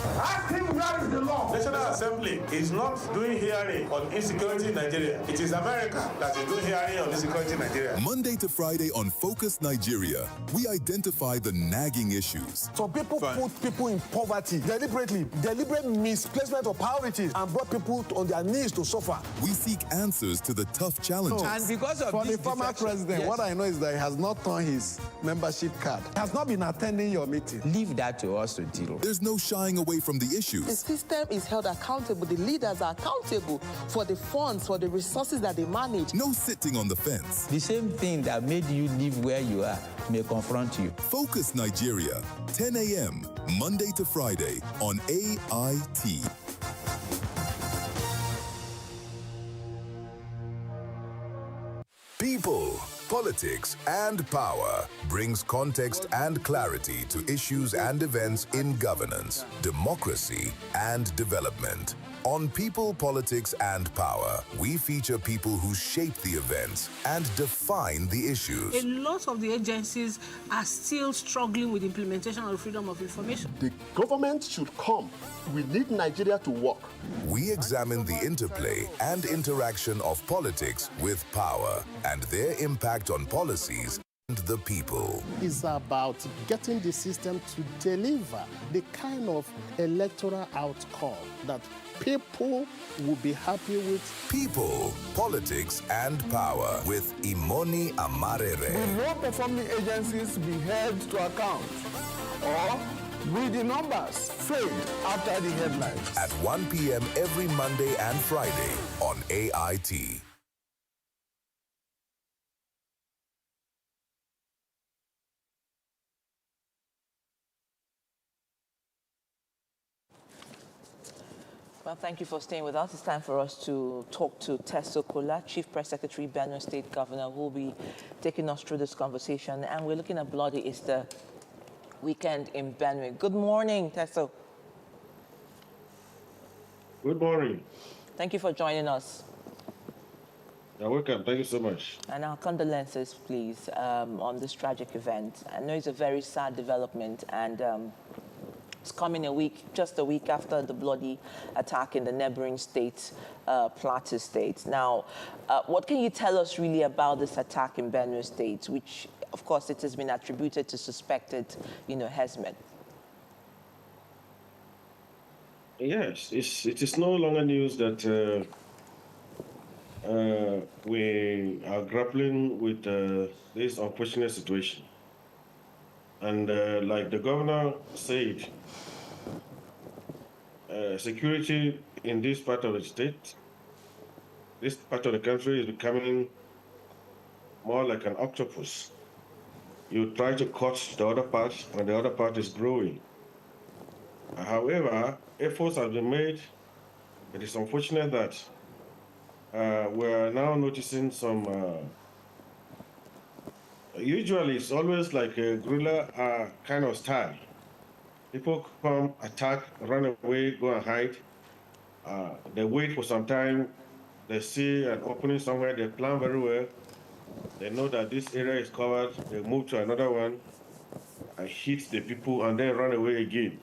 Ask him where is the law. National Assembly is not doing hearing on insecurity in Nigeria. It is America that is doing hearing on insecurity in Nigeria. Monday to Friday on Focus Nigeria, we identify the nagging issues. So people put people in poverty deliberately, deliberate misplacement of priorities, and brought people on their knees to suffer. We seek answers to the tough challenges. And because of for the former president, yes, what I know is that he has not turned his membership card. He has not been attending your meeting. Leave that to us to deal. There's no shying away from the issues. The system is held accountable. The leaders are accountable for the funds, for the resources that they manage. No sitting on the fence. The same thing that made you live where you are may confront you. Focus Nigeria, 10 a.m., Monday to Friday on AIT. People, politics, and power brings context and clarity to issues and events in governance, democracy, and development. On People, Politics, and Power, we feature people who shape the events and define the issues. A lot of the agencies are still struggling with implementation of freedom of information. The government should come. We need Nigeria to work. We examine the interplay and interaction of politics with power and their impact on policies and the people. It's about getting the system to deliver the kind of electoral outcome that people will be happy with. People, Politics, and Power with Imoni Amarere. Will low-performing agencies be held to account, or will the numbers fade after the headlines? At 1 p.m. every Monday and Friday on AIT. Well, thank you for staying with us. It's time for us to talk to Teso Kola, Chief Press Secretary, Benue State Governor, who will be taking us through this conversation. And we're looking at bloody Easter weekend in Benue. Good morning, Teso. Good morning. Thank you for joining us. You're welcome. Thank you so much. And our condolences, please, on this tragic event. I know it's a very sad development, and it's coming just a week after the bloody attack in the neighboring state, Plateau State. Now, what can you tell us really about this attack in Benue State, which, of course, it has been attributed to suspected, herdsmen? Yes, it is no longer news that we are grappling with this unfortunate situation. And like the governor said, security in this part of the state, this part of the country is becoming more like an octopus. You try to cut the other part, and the other part is growing. However, efforts have been made. It is unfortunate that we're now noticing some. Usually, it's always like a guerrilla kind of style. People come, attack, run away, go and hide. They wait for some time. They see an opening somewhere. They plan very well. They know that this area is covered. They move to another one and hit the people and then run away again.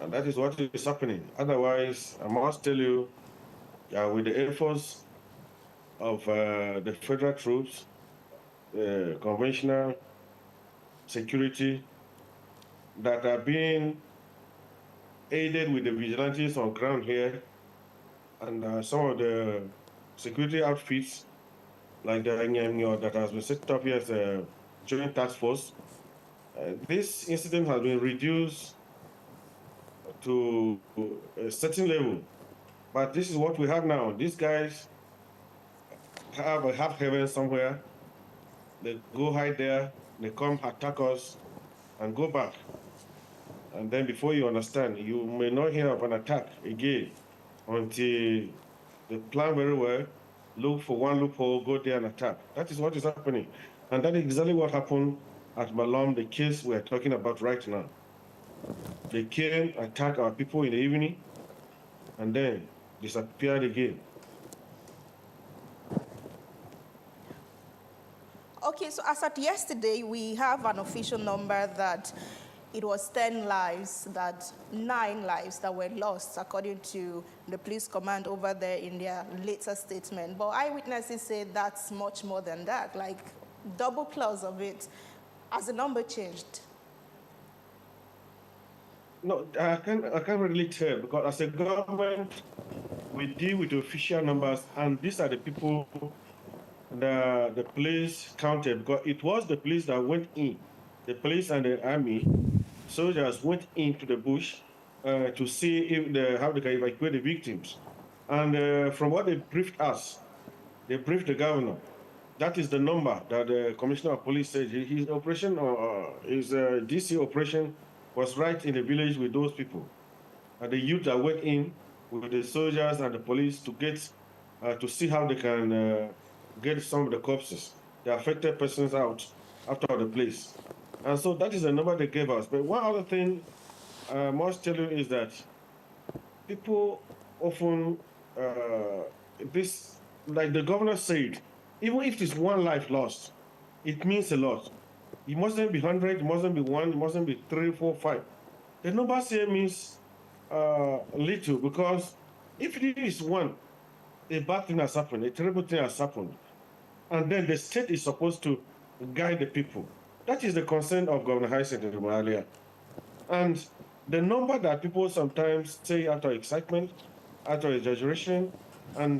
And that is what is happening. Otherwise, I must tell you, with the efforts of the federal troops, conventional security that are being aided with the vigilantes on ground here, and some of the security outfits, like the Nyamnyo that has been set up here as a joint task force, this incident has been reduced to a certain level. But this is what we have now. These guys have a half heaven somewhere. They go hide there, they come attack us and go back. And then before you understand, you may not hear of an attack again until they plan very well, look for one loophole, go there and attack. That is what is happening. And that is exactly what happened at Malom, the case we're talking about right now. They came, attack our people in the evening, and then disappeared again. Okay, so as at yesterday, we have an official number that it was 10 lives, that 9 lives that were lost, according to the police command over there in their later statement. But eyewitnesses say that's much more than that, like double plus of it. Has the number changed? No, I can't really tell, because as a government, we deal with the official numbers, and these are the people the police counted, because it was the police that went in. The police and the army soldiers went into the bush to see if how they can evacuate the victims. And from what they briefed us, they briefed the governor. That is the number that the commissioner of police said. His operation, his DC operation, was right in the village with those people. And the youth that went in with the soldiers and the police to get to see how they can get some of the corpses, the affected persons out of the place. And so that is the number they gave us. But one other thing I must tell you is that people often, like the governor said, even if it's one life lost, it means a lot. It mustn't be 100, it mustn't be 1, it mustn't be 3, 4, 5. The number here means little, because if it is 1, a bad thing has happened, a terrible thing has happened, and then the state is supposed to guide the people. That is the concern of Governor Hyacinth earlier. And the number that people sometimes say after excitement, after exaggeration, and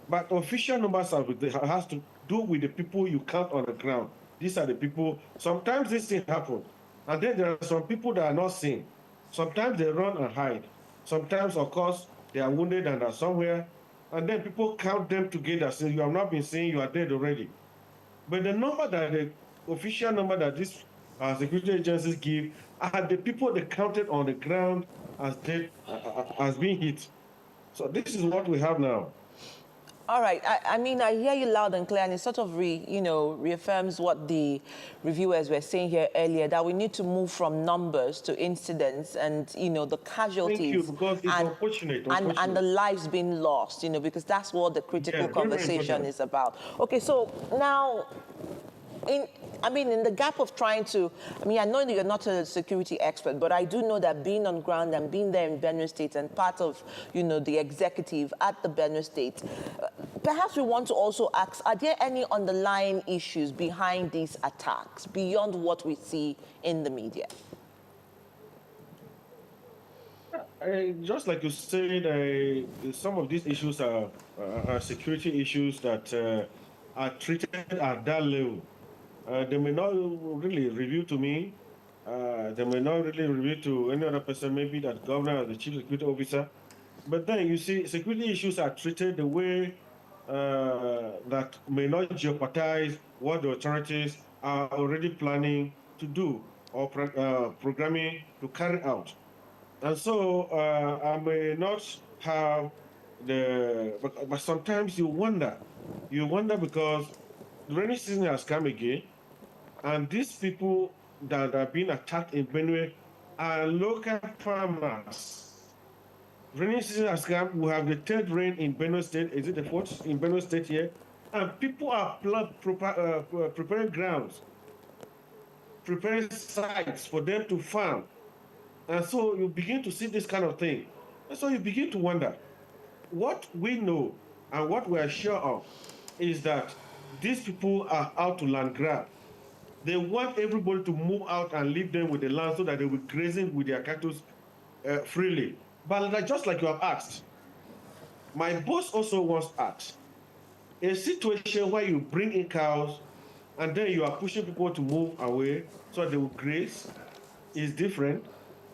but official numbers has to do with the people you count on the ground. These are the people. Sometimes this thing happens, and then there are some people that are not seen. Sometimes they run and hide. Sometimes, of course, they are wounded and are somewhere, and then people count them together, saying, you have not been seen, you are dead already. But the number that the official number that these security agencies give are the people they counted on the ground as dead, as being hit. So this is what we have now. All right. I mean, I hear you loud and clear, and it sort of reaffirms what the reviewers were saying here earlier, that we need to move from numbers to incidents and, the casualties. Thank you, because it's unfortunate. And the lives being lost, because that's what the critical conversation is about. Okay, so now, in the gap of trying to, I know that you're not a security expert, but I do know that being on ground and being there in Benue State and part of, the executive at the Benue State, perhaps we want to also ask, are there any underlying issues behind these attacks beyond what we see in the media? Just like you said, some of these issues are security issues that are treated at that level. They may not really review to me. They may not really review to any other person, maybe that governor or the chief security officer. But then you see, security issues are treated the way that may not jeopardize what the authorities are already planning to do. or programming to carry out. And so I may not have but sometimes you wonder because the rainy season has come again, and these people that are being attacked in Benue are local farmers. Rainy season has come. We have the third rain in Benue State. Is it the fourth in Benue State here? And people are preparing grounds, preparing sites for them to farm. And so you begin to see this kind of thing. And so you begin to wonder, what we know and what we are sure of is that these people are out to land grab. They want everybody to move out and leave them with the land so that they will be grazing with their cattle freely. But just like you have asked, my boss also once asked, a situation where you bring in cows and then you are pushing people to move away so that they will graze is different,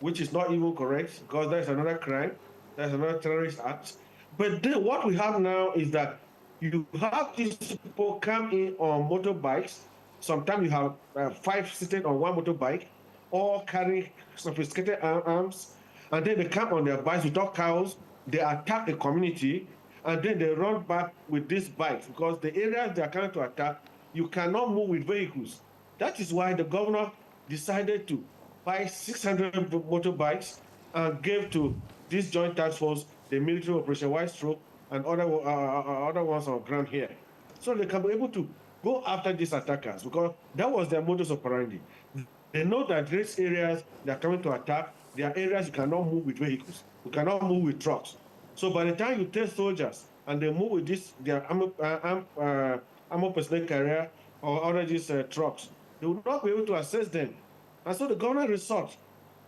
which is not even correct because that's another crime, that's another terrorist act. But then what we have now is that you have these people come in on motorbikes. Sometimes you have 5 sitting on one motorbike, all carrying sophisticated arms, and then they come on their bikes without cows, they attack the community, and then they run back with these bikes because the areas they are coming to attack, you cannot move with vehicles. That is why the governor decided to buy 600 motorbikes and gave to this joint task force the military operation White Stroke and other ones on ground here. So they can be able to go after these attackers because that was their modus operandi. They know that these areas they are coming to attack, they are areas you cannot move with vehicles, you cannot move with trucks. So by the time you take soldiers and they move with this, their armor personnel carrier or other these trucks, they will not be able to access them. And so the government resorts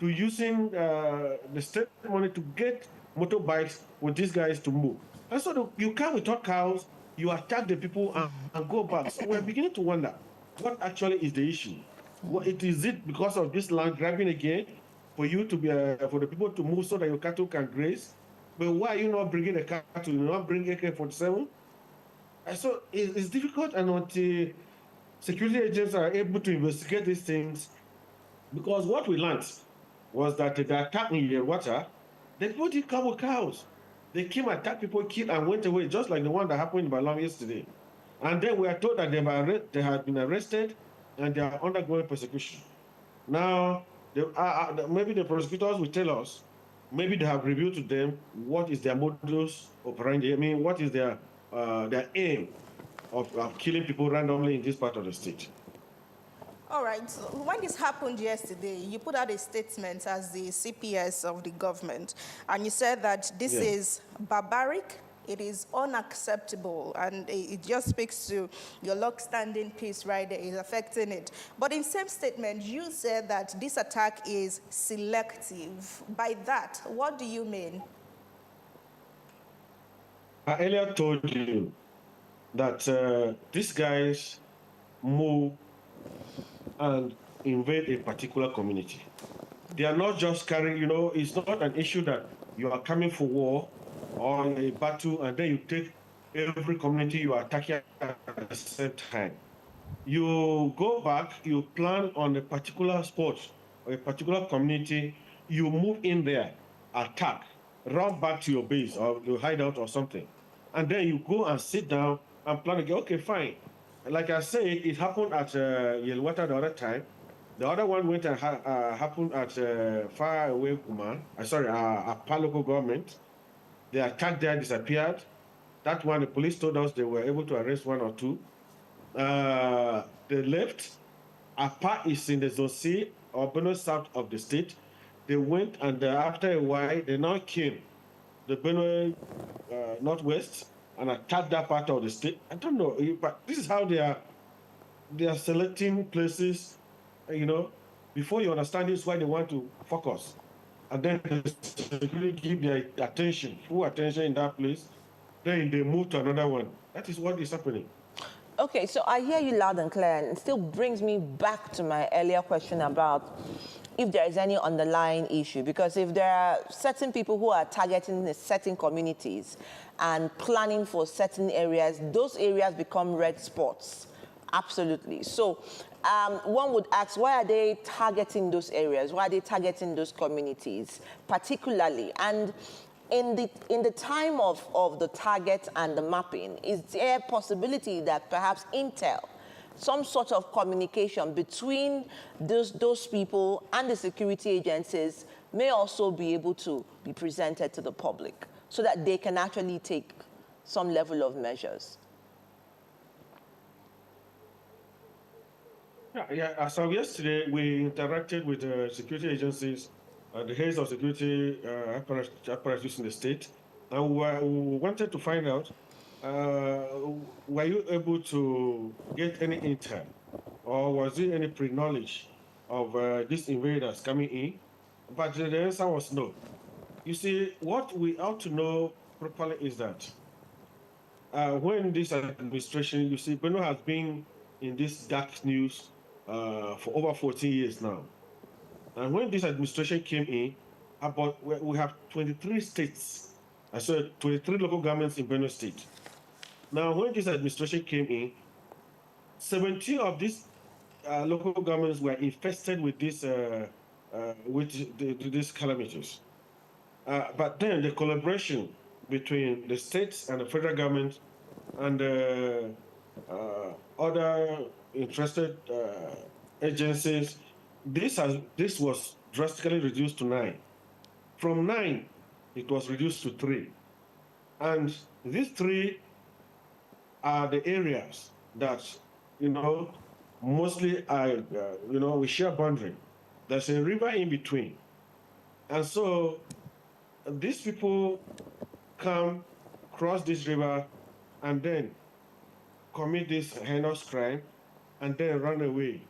to using the state money to get motorbikes with these guys to move. And so you come without cows, you attack the people and go back. So we're beginning to wonder, what actually is the issue? What is it because of this land grabbing again, for you to be for the people to move so that your cattle can graze? But why are you not bringing the cattle? You not bring AK-47? And so it's difficult, and until security agents are able to investigate these things, because what we learned was that the attack in Yelwata, the people didn't come with cows. They came, attacked people, killed, and went away, just like the one that happened in Balam yesterday. And then we are told that they had been arrested and they are undergoing persecution. Now, maybe the prosecutors will tell us, maybe they have revealed to them what is their modus operandi. I mean, what is their aim of killing people randomly in this part of the state. All right. So when this happened yesterday, you put out a statement as the CPS of the government, and you said that this is barbaric, it is unacceptable, and it just speaks to your long-standing peace right there, is affecting it. But in the same statement, you said that this attack is selective. By that, what do you mean? I earlier told you that these guys move and invade a particular community. They are not just carrying, it's not an issue that you are coming for war or a battle and then you take every community you are attacking at the same time. You go back, you plan on a particular spot or a particular community, you move in there, attack, run back to your base or your hideout or something. And then you go and sit down and plan again, okay, fine. Like I said, it happened at Yelwata the other time. The other one went and happened at far away Kuman. Apa local government. They attacked there, disappeared. That one, the police told us they were able to arrest 1 or 2. They left. Apa is in the Zone C, or Benue south of the state. They went, and after a while, they now came the Benue northwest and attack that part of the state. I don't know, but this is how they are selecting places, before you understand this, why they want to focus. And then they really give their attention, full attention in that place, then they move to another one. That is what is happening. Okay, so I hear you loud and clear, and it still brings me back to my earlier question about if there is any underlying issue. Because if there are certain people who are targeting certain communities and planning for certain areas, those areas become red spots. Absolutely. So one would ask, why are they targeting those areas? Why are they targeting those communities particularly? And in the time of the target and the mapping, is there a possibility that perhaps intel, some sort of communication between those people and the security agencies may also be able to be presented to the public so that they can actually take some level of measures? Yeah, as of yesterday, we interacted with security agencies, the heads of security apparatus in the state, and we wanted to find out, were you able to get any intel, or was there any pre-knowledge of these invaders coming in? But the answer was no. You see, what we ought to know properly is that when this administration, you see, Benue has been in this dark news for over 14 years now. And when this administration came in, we have 23 states, I said 23 local governments in Benue State. Now, when this administration came in, 17 of these local governments were infested with these calamities. But then the collaboration between the states and the federal government and other interested agencies, this was drastically reduced to 9. From 9, it was reduced to 3. And these 3 are the areas that, mostly are, we share boundary. There's a river in between. And so these people come, cross this river, and then commit this heinous crime, and then run away.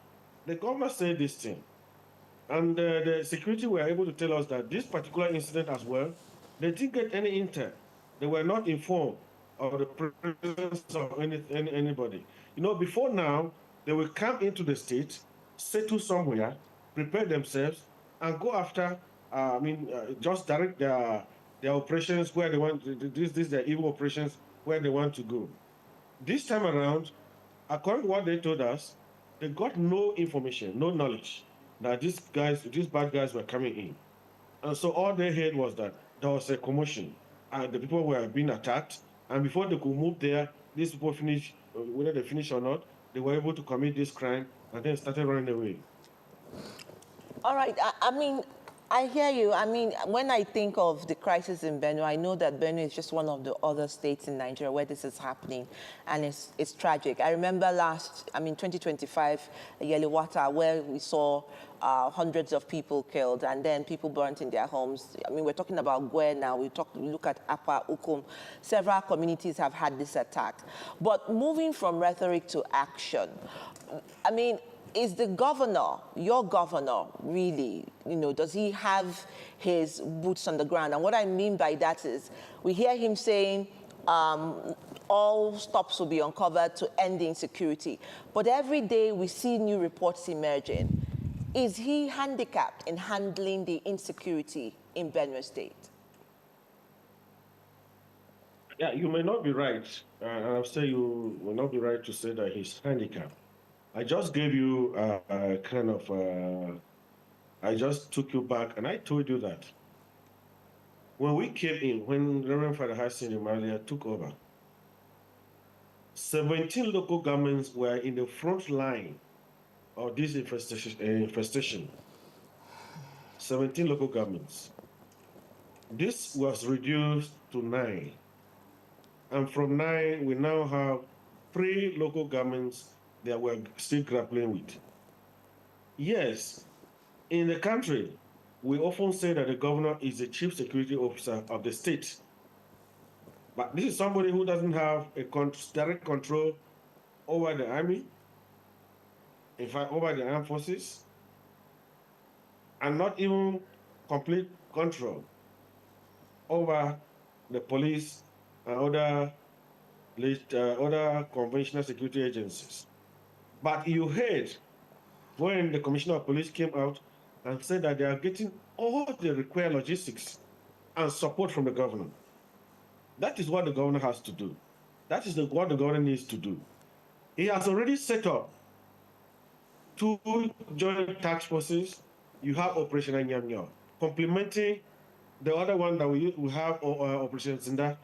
The government said this thing. And the security were able to tell us that this particular incident as well, they didn't get any intel. They were not informed of the presence of anybody. Before now, they will come into the state, settle somewhere, prepare themselves, and go after, just direct their operations where they want, their evil operations where they want to go. This time around, according to what they told us, they got no information, no knowledge that these bad guys were coming in. And so all they heard was that there was a commotion and the people were being attacked. And before they could move there, these people finished, whether they finished or not, they were able to commit this crime and then started running away. All right. I hear you. When I think of the crisis in Benue, I know that Benue is just one of the other states in Nigeria where this is happening, and it's tragic. I remember 2025, Yelewata, where we saw hundreds of people killed and then people burnt in their homes. We're talking about Gwe now. We look at Apa, Ukum. Several communities have had this attack. But moving from rhetoric to action, is the governor, your governor, really, does he have his boots on the ground? And what I mean by that is, we hear him saying all stops will be uncovered to end the insecurity. But every day we see new reports emerging. Is he handicapped in handling the insecurity in Benue State? Yeah, you may not be right. And I'll say you will not be right to say that he's handicapped. I just gave you I just took you back and I told you that when we came in, when Reverend Father Hassan Emalia took over, 17 local governments were in the front line of this infestation. 17 local governments. This was reduced to 9. And from 9, we now have 3 local governments that we're still grappling with. Yes, in the country, we often say that the governor is the chief security officer of the state. But this is somebody who doesn't have a direct control over the army, in fact, over the armed forces, and not even complete control over the police and other conventional security agencies. But you heard when the Commissioner of Police came out and said that they are getting all the required logistics and support from the governor. That is what the governor has to do. That is what the governor needs to do. He has already set up two joint task forces. You have Operation Anyamyo, complementing the other one that we have Operation Zinda.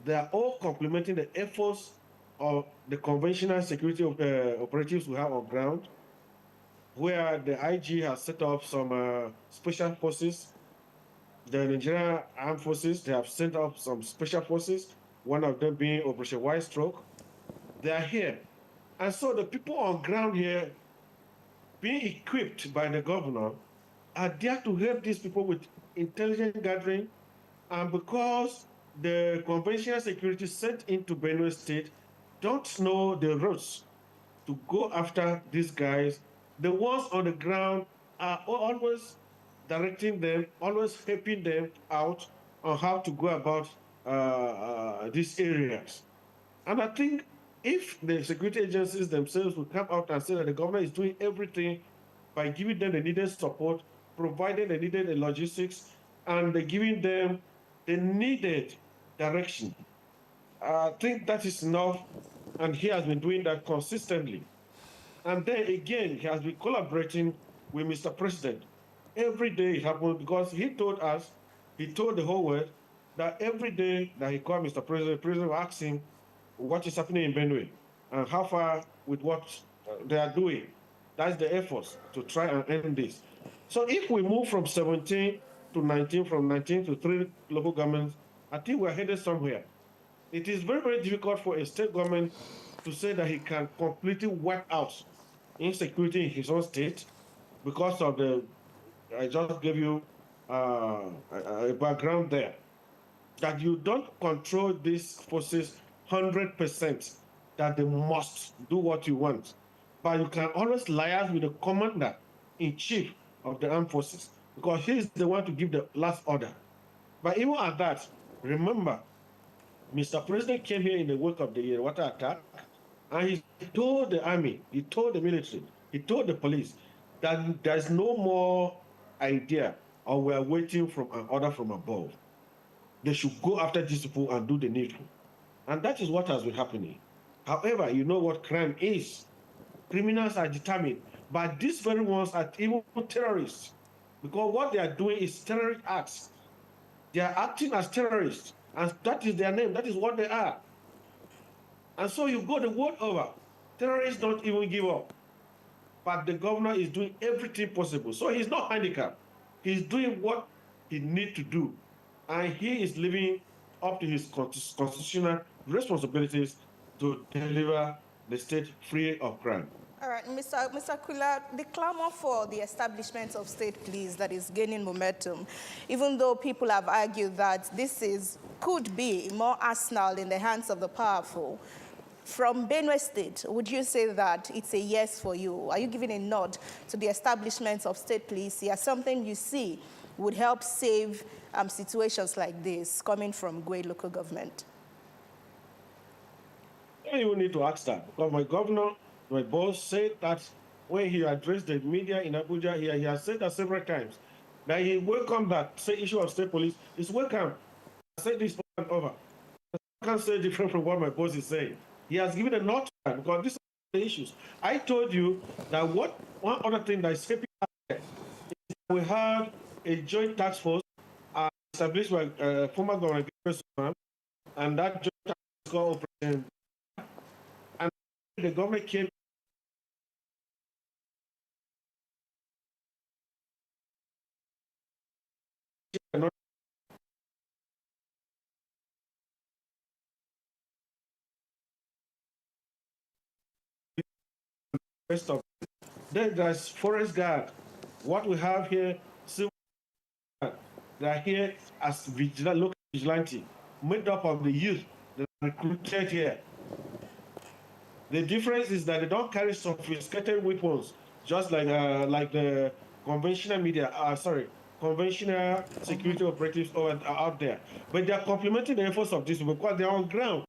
They are all complementing the efforts of the conventional security operatives we have on ground, where the IG has set up some special forces. The Nigerian Armed Forces, they have sent up some special forces, one of them being Operation White Stroke. They are here. And so the people on ground here, being equipped by the governor, are there to help these people with intelligence gathering. And because the conventional security sent into Benue State don't know the routes to go after these guys, the ones on the ground are always directing them, always helping them out on how to go about these areas. And I think if the security agencies themselves will come out and say that the government is doing everything by giving them the needed support, providing the needed logistics, and giving them the needed direction, I think that is enough, and he has been doing that consistently. And then again, he has been collaborating with Mr. President. Every day it happens because he told us, he told the whole world that every day that he called Mr. President, the President will ask him what is happening in Benue and how far with what they are doing. That's the efforts to try and end this. So if we move from 17 to 19, from 19 to 3 local governments, I think we're headed somewhere. It is very, very difficult for a state government to say that he can completely wipe out insecurity in his own state because of the, I just gave you a background there, that you don't control these forces 100%, that they must do what you want. But you can always liaise with the commander-in-chief of the armed forces because he's the one to give the last order. But even at that, remember, Mr. President came here in the wake of the water attack, and he told the army, he told the military, he told the police that there's no more idea or we're waiting for an order from above. They should go after these people and do the needful. And that is what has been happening. However, you know what crime is. Criminals are determined, but these very ones are even terrorists, because what they are doing is terrorist acts. They are acting as terrorists, and that is their name, that is what they are. And so you go the world over, terrorists don't even give up. But the governor is doing everything possible. So he's not handicapped. He's doing what he needs to do. And he is living up to his constitutional responsibilities to deliver the state free of crime. All right, Mr. Kula, the clamor for the establishment of state police that is gaining momentum, even though people have argued that could be more arsenal in the hands of the powerful, from Benue State, would you say that it's a yes for you? Are you giving a nod to the establishment of state police as something you see would help save situations like this coming from great local government? I don't even need to ask that, because my governor, my boss, said that when he addressed the media in Abuja, he has said that several times, that he welcomed that issue of state police. It's welcome. I said this over and over. I can't say different from what my boss is saying. He has given a nod because these are the issues. I told you that one other thing that is helping us here is that we have a joint task force established by former governor, and that joint task force is called Operation. And the government came rest of it. Then there's forest guard. What we have here, civil guard. They are here as local vigilante, made up of the youth that are recruited here. The difference is that they don't carry sophisticated weapons, just like the conventional conventional security operatives out there. But they are complementing the efforts of these people because they are on ground.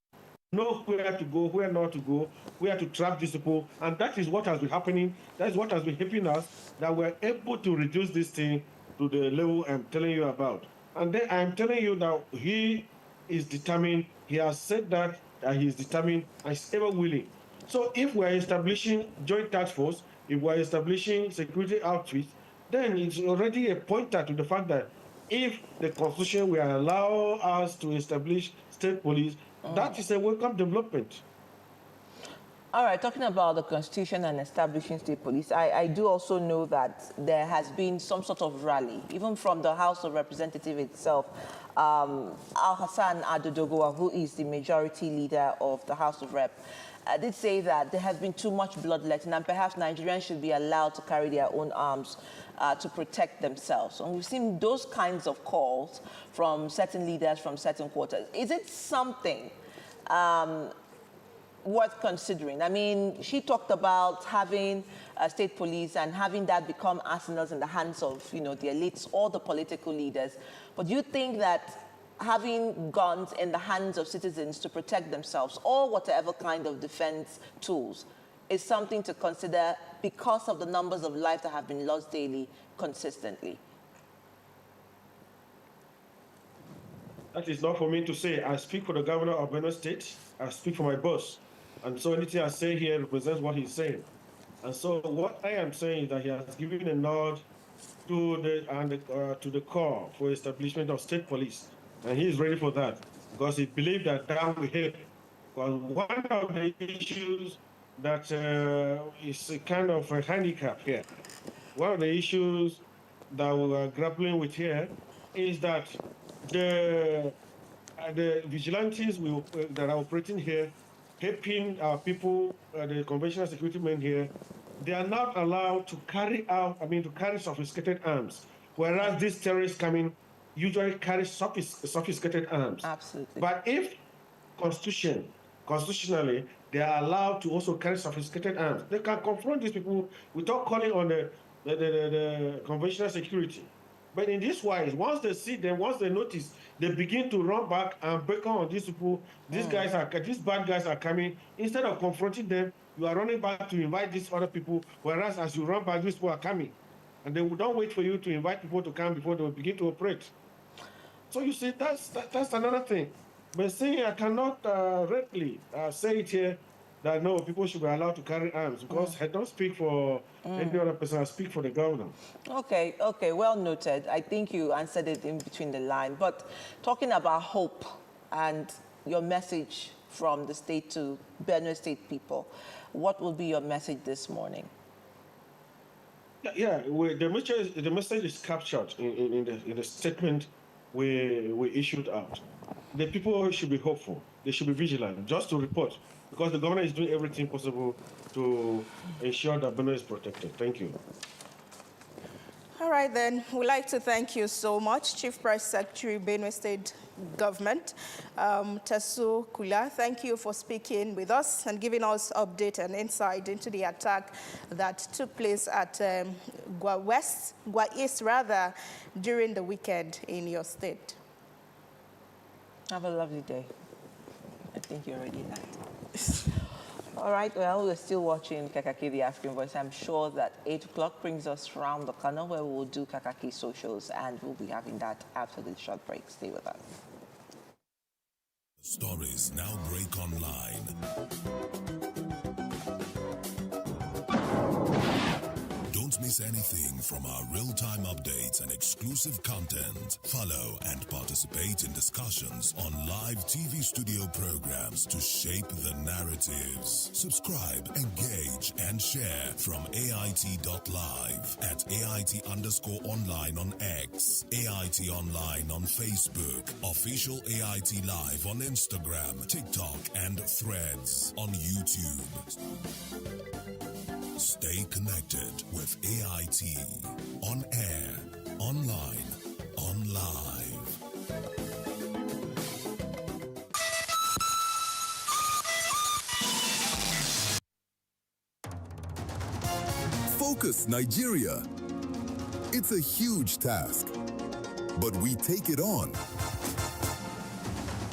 Know where to go, where not to go, where to trap these people, and that is what has been happening. That is what has been helping us, that we're able to reduce this thing to the level I'm telling you about. And then I'm telling you that he is determined. He has said that he is determined and is ever willing So if we're establishing joint task force, if we're establishing security outfits, then it's already a pointer to the fact that if the Constitution will allow us to establish state police, that is a welcome development. All right, talking about the Constitution and establishing state police, I do also know that there has been some sort of rally, even from the House of Representatives itself. Al-Hassan Adodogowa, who is the majority leader of the House of Rep, did say that there has been too much bloodletting and perhaps Nigerians should be allowed to carry their own arms to protect themselves. And we've seen those kinds of calls from certain leaders from certain quarters. Is it something worth considering? I mean, she talked about having state police and having that become arsenals in the hands of, the elites or the political leaders. But do you think that having guns in the hands of citizens to protect themselves or whatever kind of defense tools is something to consider because of the numbers of lives that have been lost daily consistently? That is not for me to say. I speak for the governor of Benue State. I speak for my boss. And so anything I say here represents what he's saying. And so what I am saying is that he has given a nod to the call for establishment of state police. And he is ready for that because he believes that that will help. Because one of the issues that is a kind of a handicap here, one of the issues that we are grappling with here is that the vigilantes that are operating here, helping our people, the conventional security men here, they are not allowed to carry sophisticated arms. Whereas these terrorists coming usually carry sophisticated arms. Absolutely. But if constitutionally, they are allowed to also carry sophisticated arms, they can confront these people without calling on the conventional security. But in this wise, once they see them, once they notice, they begin to run back and beckon on these people. These bad guys are coming. Instead of confronting them, you are running back to invite these other people. Whereas as you run back, these people are coming, and they don't wait for you to invite people to come before they will begin to operate. So you see, that's another thing. But saying I cannot readily say it here that no, people should be allowed to carry arms because I don't speak for any other person. I speak for the governor. Okay, well noted. I think you answered it in between the line. But talking about hope and your message from the state to Benue State people, what will be your message this morning? Yeah, the message is captured in the statement we issued out. The people should be hopeful. They should be vigilant, just to report, because the government is doing everything possible to ensure that Benue is protected. Thank you. All right, then. We'd like to thank you so much, Chief Press Secretary, Benue State Government, Tasu Kula. Thank you for speaking with us and giving us update and insight into the attack that took place at Gwa East, during the weekend in your state. Have a lovely day. I think you're already that. All right, well, we're still watching Kakaaki, the African Voice. I'm sure that 8 o'clock brings us around the corner where we will do Kakaaki socials, and we'll be having that after this short break. Stay with us. Stories now break online. Don't miss anything from our real-time updates and exclusive content. Follow and participate in discussions on live TV studio programs to shape the narratives. Subscribe, engage, and share from AIT.live at AIT_online on X, AIT Online on Facebook, Official AIT Live on Instagram, TikTok, and Threads on YouTube. Stay connected with AIT. On air, online, on live. Focus, Nigeria. It's a huge task, but we take it on.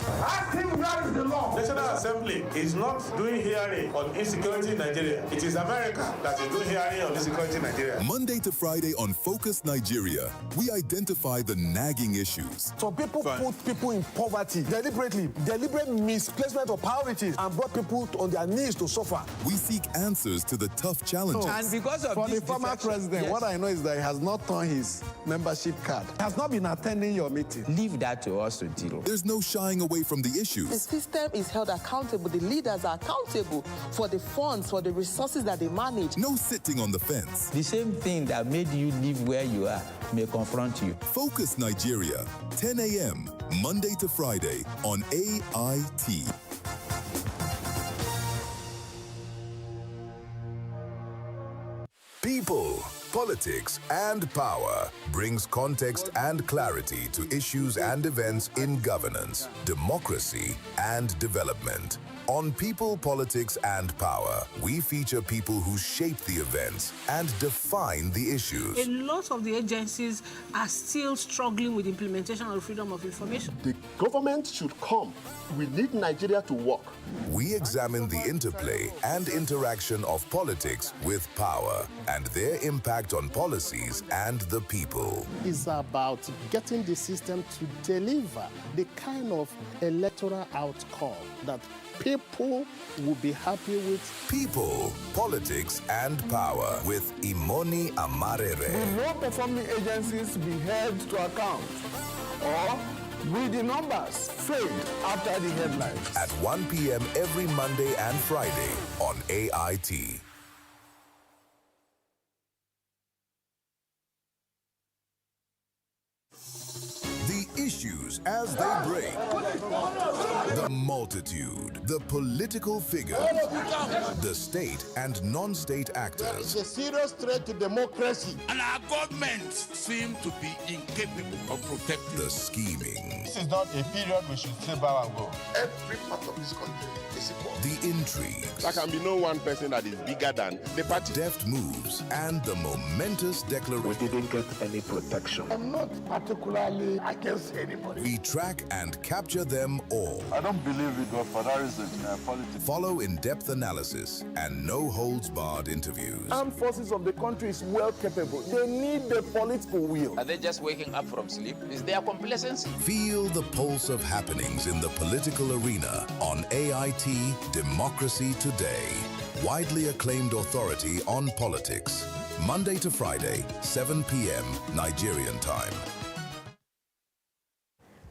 I think that is the law. Assembly is not doing hearing on insecurity in Nigeria. It is America that is doing hearing on insecurity in Nigeria. Monday to Friday on Focus Nigeria, we identify the nagging issues. Some people put people in poverty deliberately, deliberate misplacement of priorities, and brought people on their knees to suffer. We seek answers to the tough challenges. And because of For this the former president, yes. what I know is that he has not turned his membership card. He has not been attending your meeting. Leave that to us to deal. There's no shying away from the The issues. system is held accountable. The leaders are accountable for the funds, for the resources that they manage. No sitting on the fence. The same thing that made you live where you are may confront you. Focus Nigeria, 10 a.m., Monday to Friday on AIT. People, politics, and power brings context and clarity to issues and events in governance, democracy, and development. On People, Politics, and Power, we feature people who shape the events and define the issues. A lot of the agencies are still struggling with implementation of freedom of information. The government should come. We need Nigeria to work. We examine the interplay and interaction of politics with power and their impact on policies and the people. It's about getting the system to deliver the kind of electoral outcome that people will be happy with. People, Politics, and Power with Imoni Amarere. Will low-performing agencies be held to account? Or will the numbers fade after the headlines? At 1 p.m. every Monday and Friday on AIT. The issues as they break. The multitude, the political figures, the state and non-state actors. It's a serious threat to democracy. And our governments seem to be incapable of protecting. The scheming. This is not a period we should sit back and go. Every part of this country is equal. The intrigues. There can be no one person that is bigger than the party. Deft moves and the momentous declaration. We didn't get any protection. I'm not particularly against anybody. We track and capture them all. I don't believe it was for that reason politics. Follow in-depth analysis and no-holds-barred interviews. Armed forces of the country is well capable. They need the political will. Are they just waking up from sleep? Is there complacency? Feel the pulse of happenings in the political arena on AIT Democracy Today. Widely acclaimed authority on politics. Monday to Friday, 7 p.m. Nigerian time.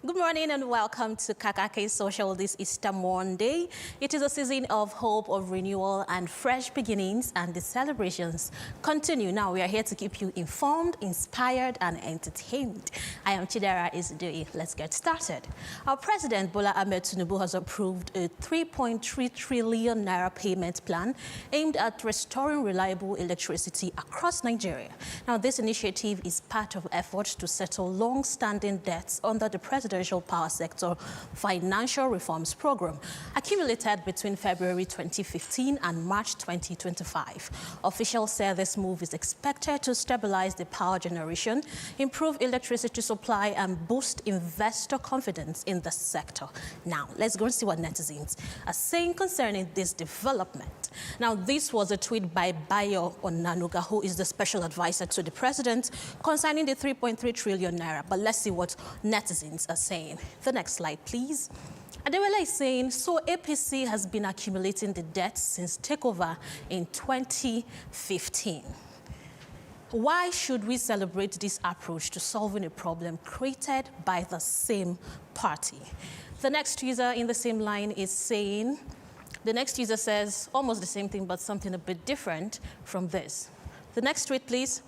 Good morning and welcome to Kakaaki Social this Easter Monday. It is a season of hope, of renewal and fresh beginnings, and the celebrations continue. Now we are here to keep you informed, inspired and entertained. I am Chidera Isdui. Let's get started. Our President Bola Ahmed Tinubu has approved a 3.3 trillion naira payment plan aimed at restoring reliable electricity across Nigeria. Now this initiative is part of efforts to settle long-standing debts under the Presidential Power Sector Financial Reforms Program, accumulated between February 2015 and March 2025. Officials say this move is expected to stabilize the power generation, improve electricity supply, and boost investor confidence in the sector. Now, let's go and see what netizens are saying concerning this development. Now, this was a tweet by Bayo Onanuga, who is the special advisor to the president, concerning the 3.3 trillion naira. But let's see what netizens are saying. The next slide, please. Adewale is saying, so APC has been accumulating the debt since takeover in 2015. Why should we celebrate this approach to solving a problem created by the same party? The next user in the same line is saying, the next user says almost the same thing, but something a bit different from this. The next tweet, please.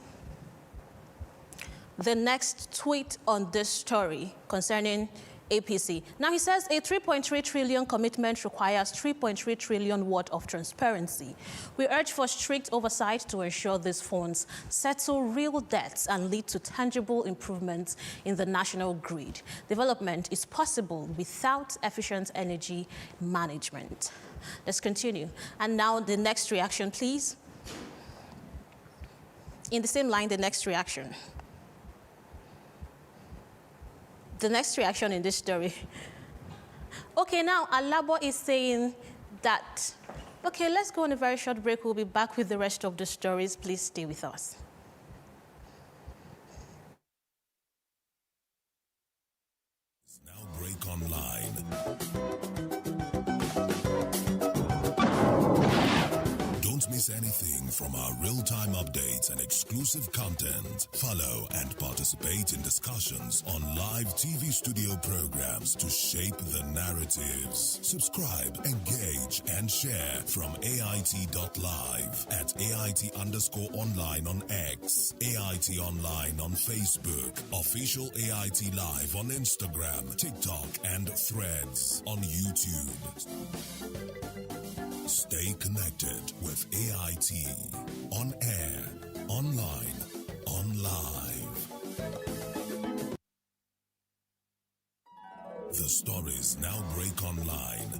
The next tweet on this story concerning APC. Now he says a 3.3 trillion commitment requires 3.3 trillion worth of transparency. We urge for strict oversight to ensure these funds settle real debts and lead to tangible improvements in the national grid. Development is possible without efficient energy management. Let's continue. And now the next reaction, please. In the same line, the next reaction. The next reaction in this story. Okay, now Alabo is saying that, okay, let's go on a very short break. We'll be back with the rest of the stories. Please stay with us. Now break online. Don't miss anything from our real-time updates and exclusive content. Follow and participate in discussions on live TV studio programs to shape the narratives. Subscribe, engage, and share from AIT.live at AIT_online on X, AIT Online on Facebook, Official AIT Live on Instagram, TikTok, and Threads on YouTube. Stay connected with AIT. On air, online, on live. The stories now break online.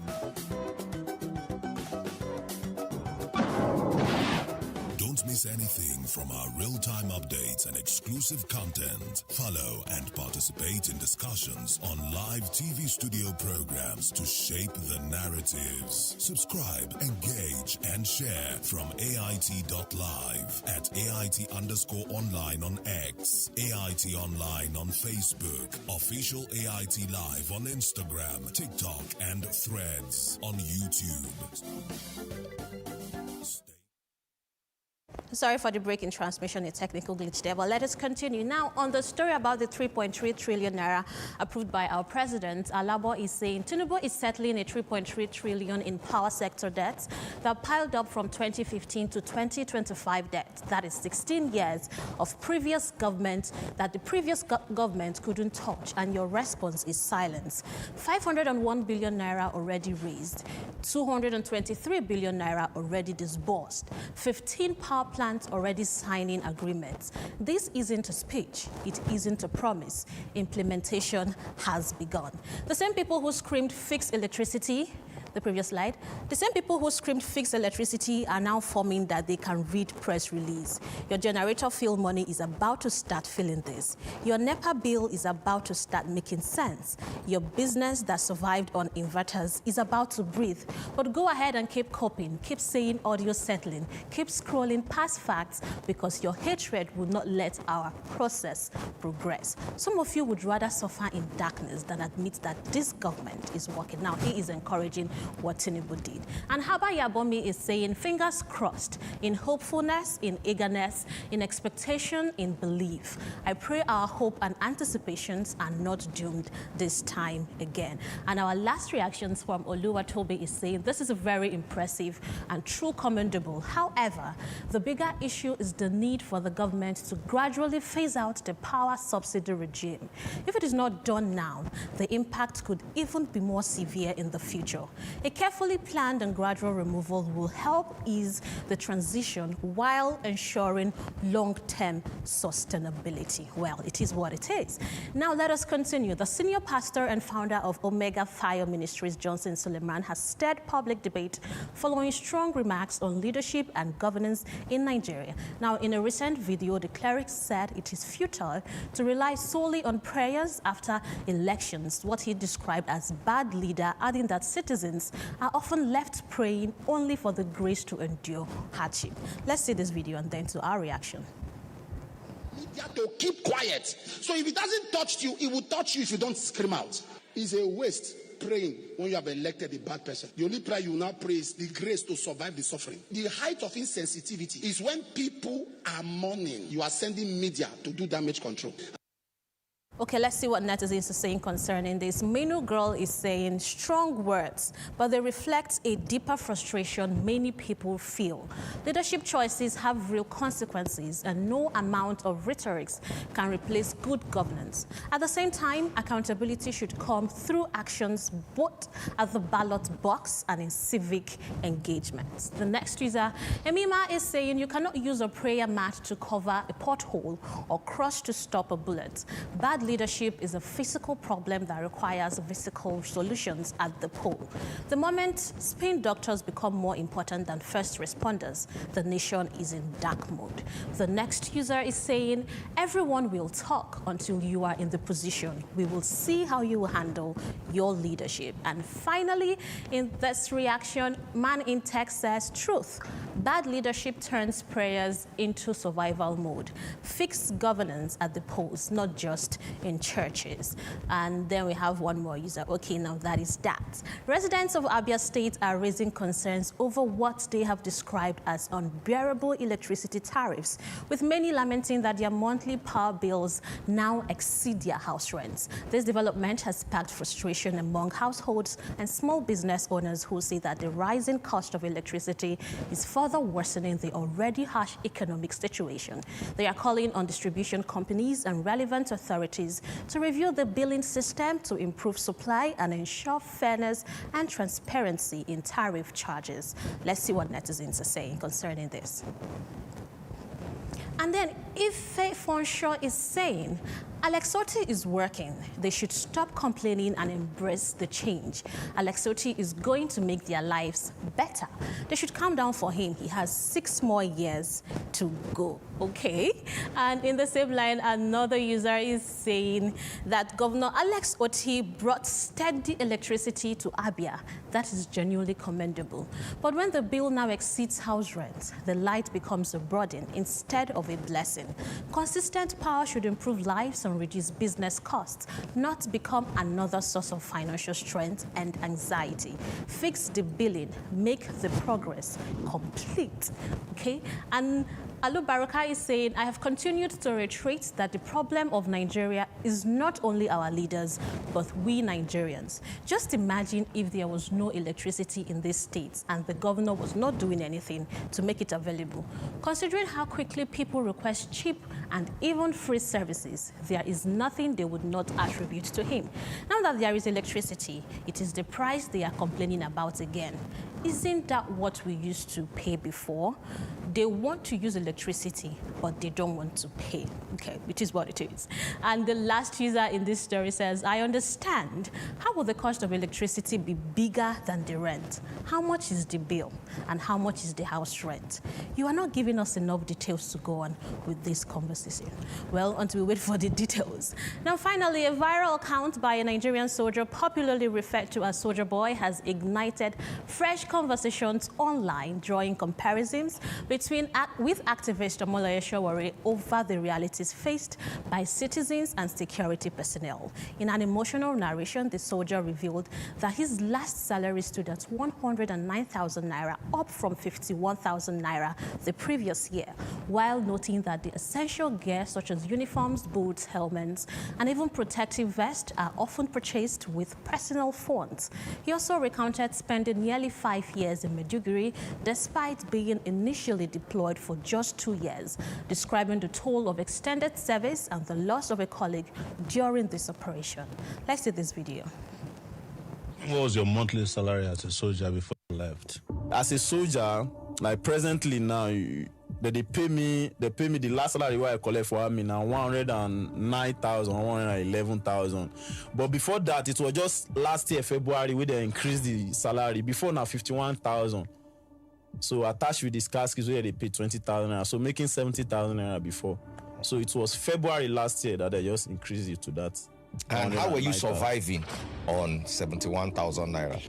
Don't miss anything from our real-time updates and exclusive content. Follow and participate in discussions on live TV studio programs to shape the narratives. Subscribe, engage, and share from AIT.live at AIT_online on X, AIT Online on Facebook, Official AIT Live on Instagram, TikTok, and Threads on YouTube. Sorry for the break in transmission, a technical glitch there, but let us continue. Now, on the story about the 3.3 trillion naira approved by our president, Alabo is saying Tinubu is settling a 3.3 trillion in power sector debts that piled up from 2015 to 2025 debt. That is 16 years of previous government that the previous government couldn't touch, and your response is silence. 501 billion naira already raised, 223 billion naira already disbursed, 15 power plants already signing agreements. This isn't a speech. It isn't a promise. Implementation has begun. The same people who screamed fix electricity, the previous slide, the same people who screamed fix electricity are now forming that they can read press release. Your generator fill money is about to start feeling this. Your NEPA bill is about to start making sense. Your business that survived on inverters is about to breathe. But go ahead and keep coping, keep saying audio settling, keep scrolling past facts, because your hatred will not let our process progress. Some of you would rather suffer in darkness than admit that this government is working. Now, he is encouraging what Tinubu did. And Haba Yabomi is saying, fingers crossed, in hopefulness, in eagerness, in expectation, in belief. I pray our hope and anticipations are not doomed this time again. And our last reactions from Oluwatobi is saying, this is very impressive and true commendable. However, the bigger issue is the need for the government to gradually phase out the power subsidy regime. If it is not done now, the impact could even be more severe in the future. A carefully planned and gradual removal will help ease the transition while ensuring long-term sustainability. Well, it is what it is. Now let us continue. The senior pastor and founder of Omega Fire Ministries, Johnson Suleiman, has stirred public debate following strong remarks on leadership and governance in Nigeria. Now, in a recent video, the cleric said it is futile to rely solely on prayers after elections, what he described as bad leader, adding that citizens are often left praying only for the grace to endure hardship. Let's see this video and then to our reaction. Media to keep quiet. So if it doesn't touch you, it will touch you if you don't scream out. It's a waste praying when you have elected a bad person. The only prayer you now pray is the grace to survive the suffering. The height of insensitivity is when people are mourning. You are sending media to do damage control. Okay, let's see what netizens are saying concerning this. Benue girl is saying strong words, but they reflect a deeper frustration many people feel. Leadership choices have real consequences, and no amount of rhetorics can replace good governance. At the same time, accountability should come through actions both at the ballot box and in civic engagements. The next user, Emima, is saying you cannot use a prayer mat to cover a pothole or crush to stop a bullet. Bad leadership is a physical problem that requires physical solutions at the pole. The moment spin doctors become more important than first responders, the nation is in dark mode. The next user is saying, everyone will talk until you are in the position. We will see how you will handle your leadership. And finally, in this reaction, Man in Tech says, truth. Bad leadership turns prayers into survival mode. Fix governance at the polls, not just in churches. And then we have one more user. Okay, now that is that. Residents of Abia State are raising concerns over what they have described as unbearable electricity tariffs, with many lamenting that their monthly power bills now exceed their house rents. This development has sparked frustration among households and small business owners who say that the rising cost of electricity is further worsening the already harsh economic situation. They are calling on distribution companies and relevant authorities to review the billing system to improve supply and ensure fairness and transparency in tariff charges. Let's see what netizens are saying concerning this. And then Ife Fonshaw is saying, Alex Otti is working. They should stop complaining and embrace the change. Alex Otti is going to make their lives better. They should calm down for him. He has 6 more years to go. Okay? And in the same line, another user is saying that Governor Alex Otti brought steady electricity to Abia. That is genuinely commendable. But when the bill now exceeds house rent, the light becomes a burden instead of a blessing. Consistent power should improve lives and reduce business costs, not become another source of financial strength and anxiety. Fix the billing, make the progress complete. Okay? And Alu Baraka is saying, I have continued to reiterate that the problem of Nigeria is not only our leaders, but we Nigerians. Just imagine if there was no electricity in these states and the governor was not doing anything to make it available. Considering how quickly people request cheap and even free services, there is nothing they would not attribute to him. Now that there is electricity, it is the price they are complaining about again. Isn't that what we used to pay before? They want to use electricity, but they don't want to pay. Okay, which is what it is. And the last user in this story says, I understand. How will the cost of electricity be bigger than the rent? How much is the bill? And how much is the house rent? You are not giving us enough details to go on with this conversation. Well, until we wait for the details. Now, finally, a viral account by a Nigerian soldier, popularly referred to as Soldier Boy, has ignited fresh conversations online, drawing comparisons with activist Omolaye Sowore over the realities faced by citizens and security personnel. In an emotional narration, the soldier revealed that his last salary stood at 109,000 naira, up from 51,000 naira the previous year, while noting that the essential gear such as uniforms, boots, helmets, and even protective vests are often purchased with personal funds. He also recounted spending nearly 5 years in Maiduguri, despite being initially deployed for just 2 years, describing the toll of extended service and the loss of a colleague during this operation. Let's see this video. What was your monthly salary as a soldier before you left? As a soldier, like presently now, they pay me the last salary where I collect for army now 109,000, 111,000. But before that, it was just last year February where they increased the salary. Before now 51,000. So attached with this cask is where they pay 20,000 naira. So making 70,000 naira before. So it was February last year that they just increased it to that. And how were you surviving on 71,000 naira?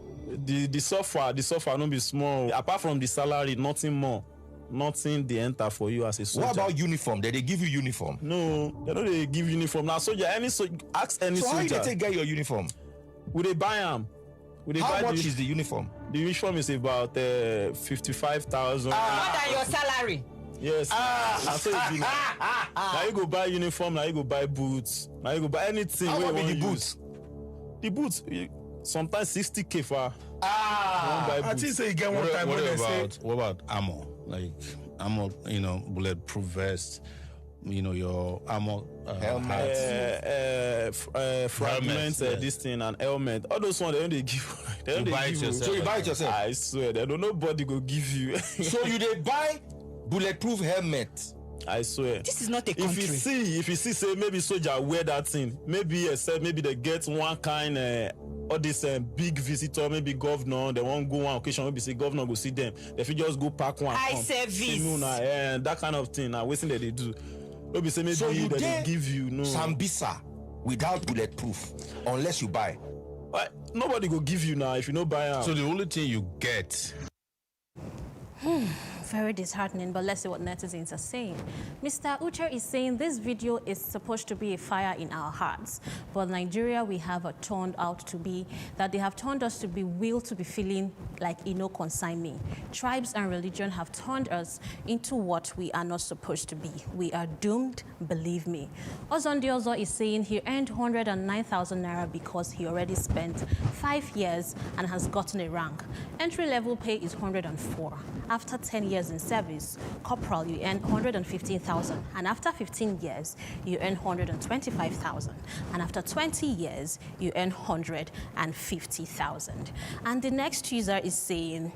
The software no be small. Apart from the salary, nothing more. Nothing they enter for you as a soldier. What about uniform? Did they give you uniform? No, they don't they give uniform. Now soldier, ask any soldier. So how you they get your uniform? Will they buy them? How much is the uniform? The uniform is about 55,000. More than your salary. Yes. And so it be now you go buy uniform, now you go buy boots, now you go buy anything. How much be the boots? The boots, sometimes 60K for. I think so you get one time when they say. What about ammo? Like ammo, bulletproof vest, your ammo, helmet, fragments, this thing, and helmet. All those ones they don't give. They don't buy it yourself. So you buy it yourself? I swear, nobody go give you. So you they buy bulletproof helmet I swear. This is not a country. If you see, say maybe soldier wear that thing, maybe they get one kind all this big visitor, maybe governor, they won't go one occasion, maybe say governor go see them. If you just go pack one, high service, that kind of thing. Now, waiting that they do. Maybe say maybe so you that they give you no Sambisa without bulletproof unless you buy. Nobody go give you now if you no buy out. So the only thing you get. Very disheartening, but let's see what netizens are saying. Mr. Uche is saying this video is supposed to be a fire in our hearts, but Nigeria we have turned out to be, that they have turned us to be will to be feeling like concern me. Tribes and religion have turned us into what we are not supposed to be. We are doomed, believe me. Ozondiozo is saying he earned 109,000 naira because he already spent 5 years and has gotten a rank. Entry-level pay is 104. After 10 years in service, corporal, you earn 115,000, and after 15 years, you earn 125,000, and after 20 years, you earn 150,000. And the next user is saying,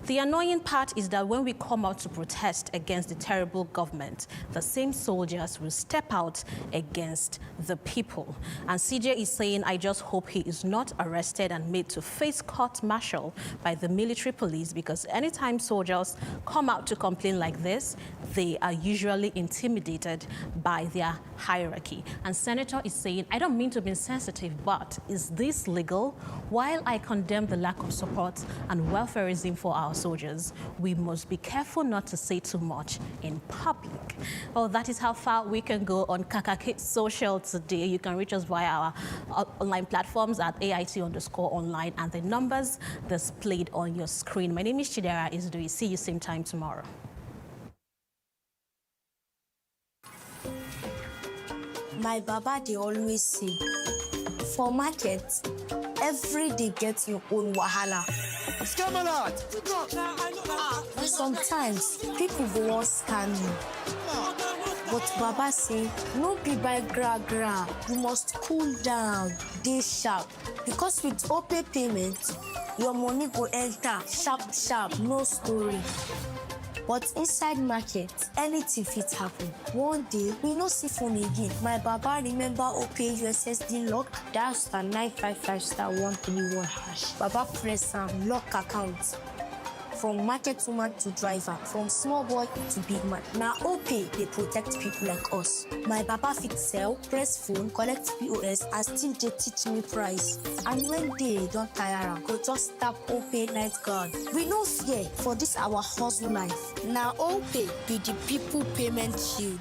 the annoying part is that when we come out to protest against the terrible government, the same soldiers will step out against the people. And CJ is saying, I just hope he is not arrested and made to face court-martial by the military police, because anytime soldiers come out to complain like this, they are usually intimidated by their hierarchy. And Senator is saying, I don't mean to be insensitive, but is this legal? While I condemn the lack of support and welfareism for our soldiers, we must be careful not to say too much in public. Well, that is how far we can go on Kakaaki Social today. You can reach us via our online platforms at AIT_online and the numbers displayed on your screen. My name is Chidera Isdui. See you same time tomorrow. My baba, they always say, for market, every day gets your own wahala. Sometimes people go on scam you. But Baba say, no be by gra. You must cool down, dey sharp. Because with OPay payment, your money go enter sharp, no story. But inside market, anything fit happen. One day, we no see phone again. My baba remember OPay USSD lock, dial *955*131#. Baba press am, lock account. From market woman to driver, from small boy to big man. Now OPay, they protect people like us. My baba fit sell, press phone, collect POS, and still they teach me price. And when they don't tire, go just tap OPay night guard. We no fear for this our hustle life. Now OPay be the people payment shield.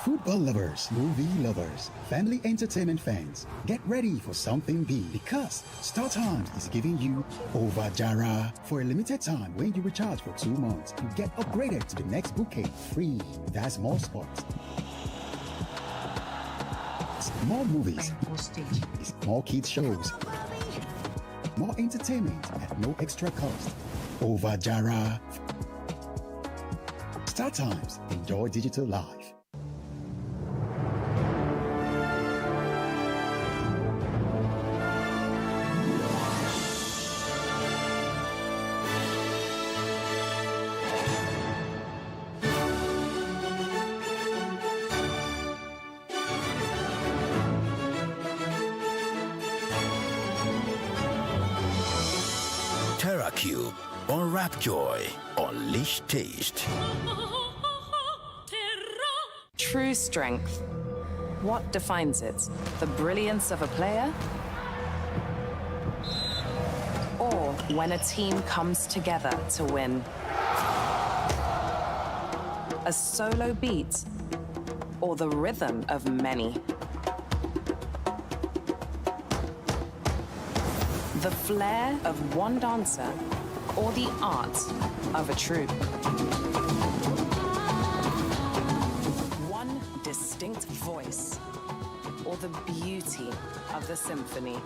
Football lovers, movie lovers, family entertainment fans, get ready for something big because StarTimes is giving you Ovajara. For a limited time, when you recharge for 2 months, you get upgraded to the next bouquet free. That's more sports, more movies, more kids shows, more entertainment at no extra cost. Ovajara. StarTimes. Enjoy digital life. Cube, unwrap joy, unleash taste. True strength. What defines it? The brilliance of a player? Or when a team comes together to win? A solo beat? Or the rhythm of many? The flair of one dancer or the art of a troupe? One distinct voice or the beauty of the symphony?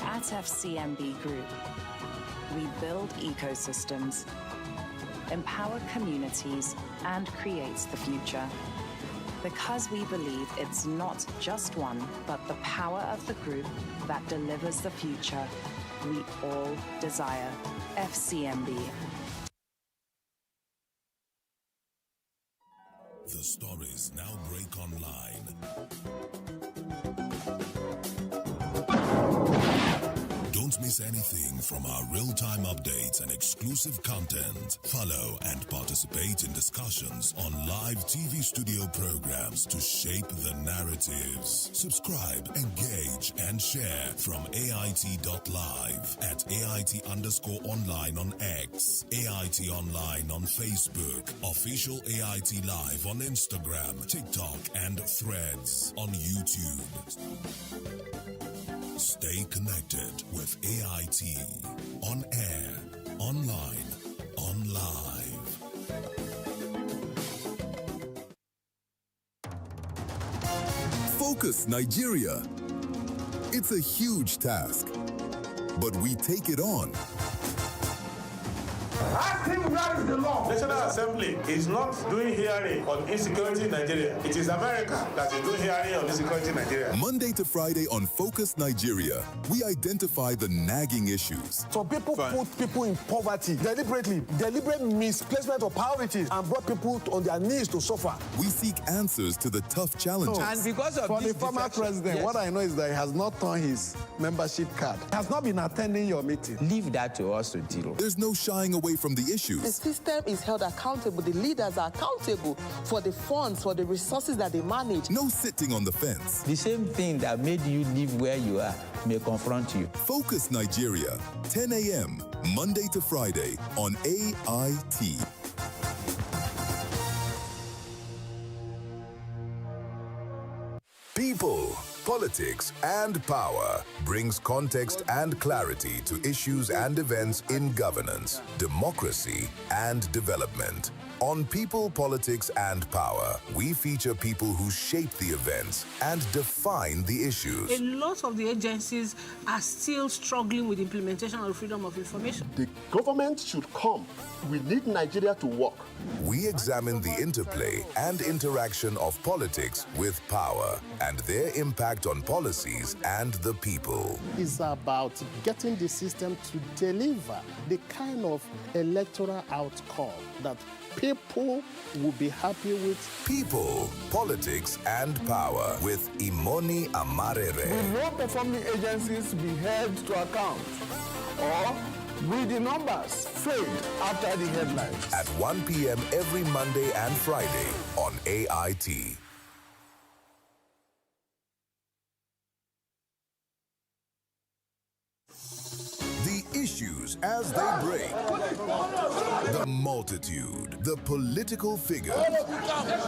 At FCMB Group, we build ecosystems, empower communities, and create the future. Because we believe it's not just one, but the power of the group that delivers the future we all desire. FCMB. The stories now break online. Don't miss anything from our real-time updates and exclusive content. Follow and participate in discussions on live TV studio programs to shape the narratives. Subscribe, engage, and share from AIT.live at AIT_online on X, AIT Online on Facebook, Official AIT Live on Instagram, TikTok, and Threads on YouTube. Stay connected with AIT. On air, online, on live. Focus Nigeria. It's a huge task, but we take it on. I think that is the law. National Assembly is not doing hearing on insecurity in Nigeria. It is America that is doing hearing on insecurity in Nigeria. Monday to Friday on Focus Nigeria, we identify the nagging issues. Some people put people in poverty deliberately, deliberate misplacement of priorities, and brought people on their knees to suffer. We seek answers to the tough challenges. And because of for the former president, yes, what I know is that he has not turned his membership card. He has not been attending your meeting. Leave that to us to deal. There's no shying away from the issues. The system is held accountable. The leaders are accountable for the funds, for the resources that they manage. No sitting on the fence. The same thing that made you live where you are may confront you. Focus Nigeria, 10 a.m., Monday to Friday on AIT. People, politics, and power brings context and clarity to issues and events in governance, democracy, and development. On People, Politics, and Power, we feature people who shape the events and define the issues. A lot of the agencies are still struggling with implementation of freedom of information. The government should come. We need Nigeria to work. We examine the interplay and interaction of politics with power and their impact on policies and the people. It's about getting the system to deliver the kind of electoral outcome that people will be happy with. People, Politics, and Power with Imoni Amarere. Will low-performing agencies be held to account? Or will the numbers fade after the headlines? At 1 p.m. every Monday and Friday on AIT. The issues as they break. The multitude, the political figures,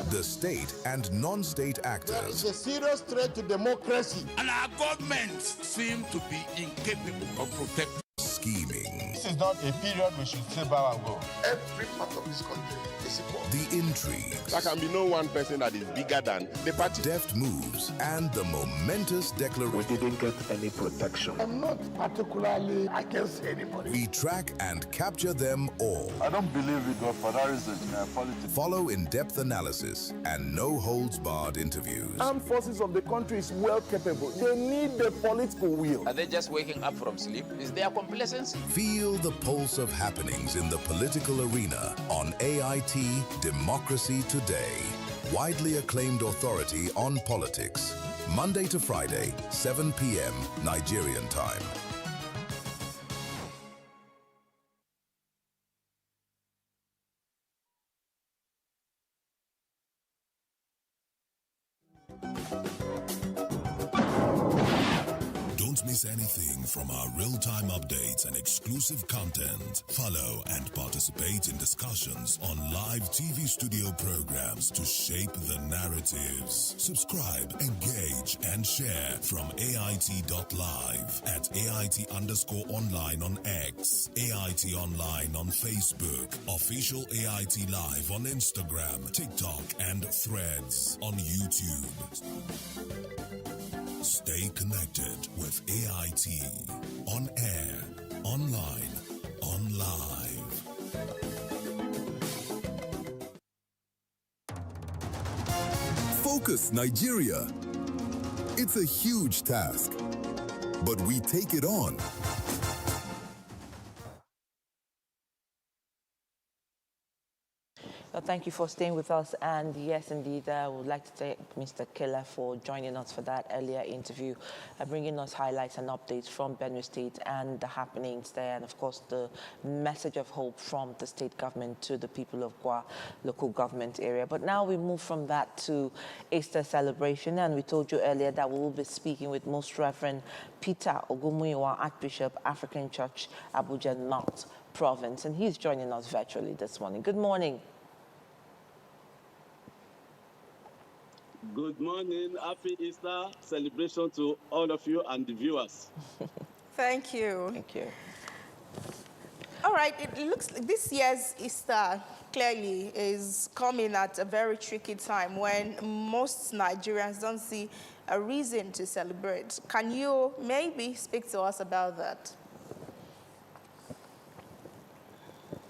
the state and non-state actors. It's a serious threat to democracy. And our government seem to be incapable of protecting. Scheming. This is not a period we should sit back and go. Every part of this country is equal. The intrigues. There can be no one person that is bigger than the party. Deft moves and the momentous declaration. We didn't get any protection. I'm not particularly against anybody. We track and capture them all. I don't believe we go for that reason in politics. Follow in-depth analysis and no-holds-barred interviews. Armed forces of the country is well capable. They need the political will. Are they just waking up from sleep? Is there complacency? Feel the pulse of happenings in the political arena on AIT Democracy Today. Widely acclaimed authority on politics. Monday to Friday, 7 p.m. Nigerian time. Don't miss anything from our real-time updates and exclusive content. Follow and participate in discussions on live TV studio programs to shape the narratives. Subscribe, engage, and share from AIT.live at AIT_online on X, AIT Online on Facebook, Official AIT Live on Instagram, TikTok, and Threads on YouTube. Stay connected with AIT. On air, online, on live. Focus Nigeria. It's a huge task, but we take it on. Thank you for staying with us. And yes, indeed, I would like to thank Mr. Keller for joining us for that earlier interview, bringing us highlights and updates from Benue State and the happenings there, and of course the message of hope from the state government to the people of Gwa local government area. But now we move from that to Easter celebration, and we told you earlier that we will be speaking with Most Reverend Peter Ogumuyiwa, Archbishop, African Church, Abuja North Province, and he's joining us virtually this morning. Good morning. Good morning. Happy Easter celebration to all of you and the viewers. Thank you. Thank you. All right, it looks like this year's Easter clearly is coming at a very tricky time when most Nigerians don't see a reason to celebrate. Can you maybe speak to us about that?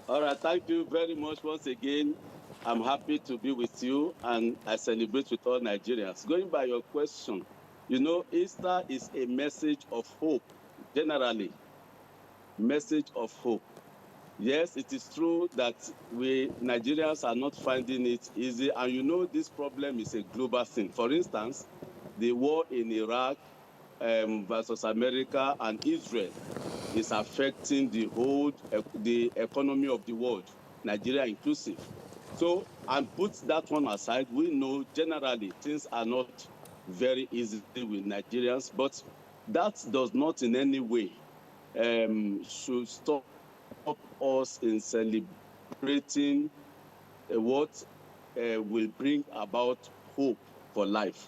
All right, thank you very much once again. I'm happy to be with you, and I celebrate with all Nigerians. Going by your question, you know, Easter is a message of hope, generally. Message of hope. Yes, it is true that we Nigerians are not finding it easy, and you know this problem is a global thing. For instance, the war in Iraq versus America and Israel is affecting the economy of the world, Nigeria inclusive. So, and put that one aside, we know generally things are not very easy with Nigerians, but that does not in any way should stop us in celebrating what will bring about hope for life.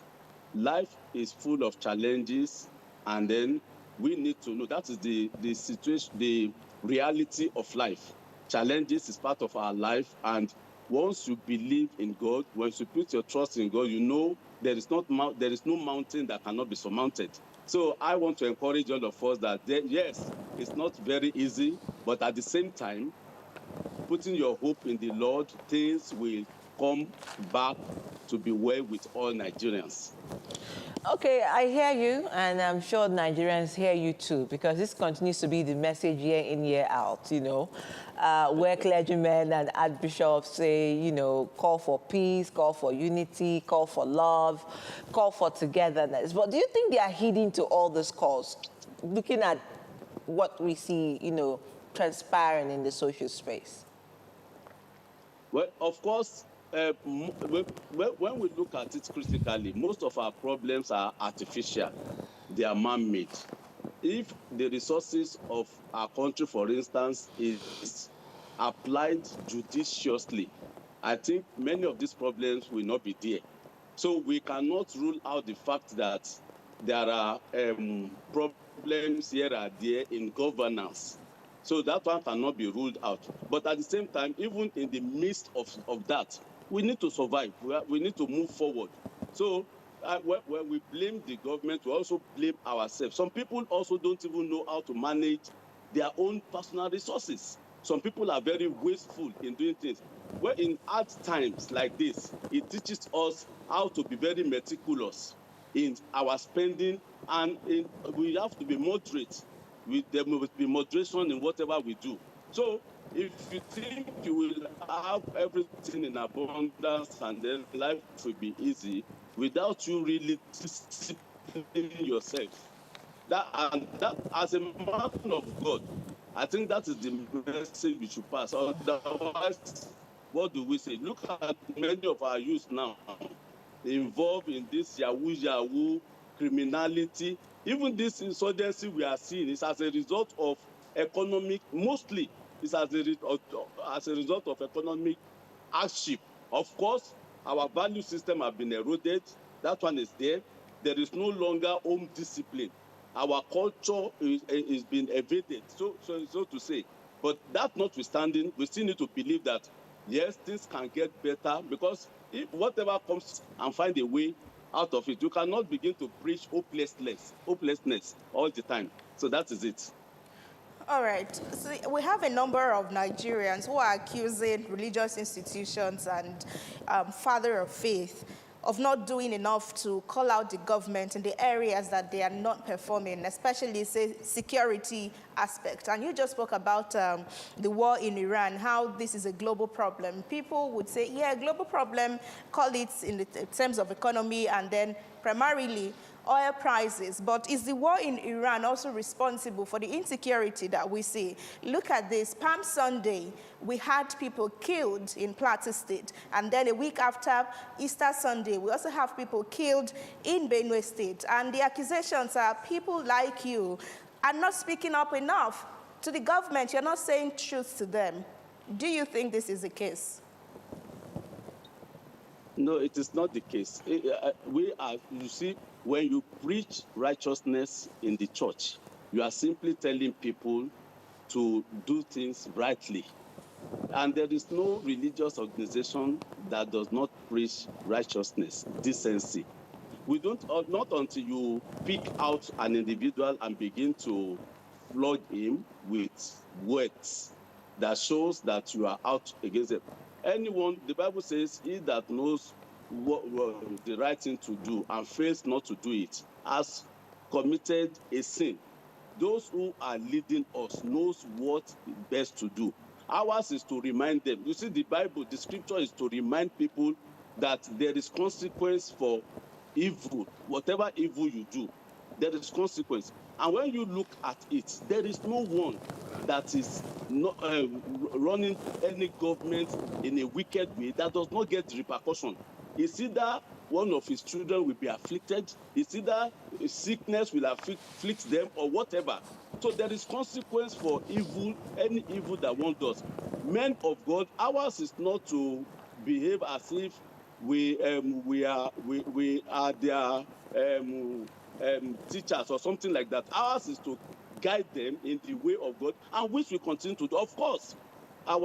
Life is full of challenges, and then we need to know that is the situation, the reality of life. Challenges is part of our life, and once you believe in God, once you put your trust in God, you know there is no mountain that cannot be surmounted. So I want to encourage all of us that yes, it's not very easy, but at the same time, putting your hope in the Lord, things will come back to be well with all Nigerians. Okay, I hear you, and I'm sure Nigerians hear you too, because this continues to be the message year in, year out, you know, where clergymen and archbishops say, you know, call for peace, call for unity, call for love, call for togetherness. But do you think they are heeding to all these calls, looking at what we see, you know, transpiring in the social space? Well, of course, when we look at it critically, most of our problems are artificial. They are man-made. If the resources of our country, for instance, is applied judiciously, I think many of these problems will not be there. So we cannot rule out the fact that there are problems here and there in governance. So that one cannot be ruled out. But at the same time, even in the midst of that, we need to survive. We need to move forward. So when we blame the government, we also blame ourselves. Some people also don't even know how to manage their own personal resources. Some people are very wasteful in doing things. Well, in hard times like this, it teaches us how to be very meticulous in our spending, and we have to be moderate. There must be moderation in whatever we do. So if you think you will have everything in abundance and then life will be easy without you really disciplining yourself, that as a man of God, I think that is the message we should pass. Otherwise, what do we say? Look at many of our youth now involved in this yahoo criminality. Even this insurgency we are seeing is as a result of mostly it's as a result of economic hardship. Of course, our value system have been eroded. That one is there. There is no longer home discipline. Our culture is being evaded, so to say. But that notwithstanding, we still need to believe that, yes, things can get better, because if whatever comes and find a way out of it, you cannot begin to preach hopelessness all the time. So that is it. All right. So we have a number of Nigerians who are accusing religious institutions and father of faith of not doing enough to call out the government in the areas that they are not performing, especially, say, security aspect. And you just spoke about the war in Iran, how this is a global problem. People would say, yeah, global problem, call it in the terms of economy, and then primarily oil prices. But is the war in Iran also responsible for the insecurity that we see? Look at this. Palm Sunday, we had people killed in Plateau State. And then a week after Easter Sunday, we also have people killed in Benue State. And the accusations are people like you are not speaking up enough to the government. You're not saying truth to them. Do you think this is the case? No, it is not the case. We are, you see, when you preach righteousness in the church, you are simply telling people to do things rightly. And there is no religious organization that does not preach righteousness, decency. We don't, not until you pick out an individual and begin to flog him with words that shows that you are out against it. Anyone, the Bible says, he that knows what the right thing to do and fails not to do it has committed a sin. Those who are leading us knows what is best to do. Ours is to remind them. You see, the Bible, the scripture is to remind people that there is consequence for evil. Whatever evil you do, there is consequence. And when you look at it, there is no one that is not running any government in a wicked way that does not get repercussion. It's either one of his children will be afflicted, it's either a sickness will afflict them or whatever. So there is consequence for evil, any evil that one does. Men of God, ours is not to behave as if we are their teachers or something like that. Ours is to guide them in the way of God, and which we continue to do. Of course, I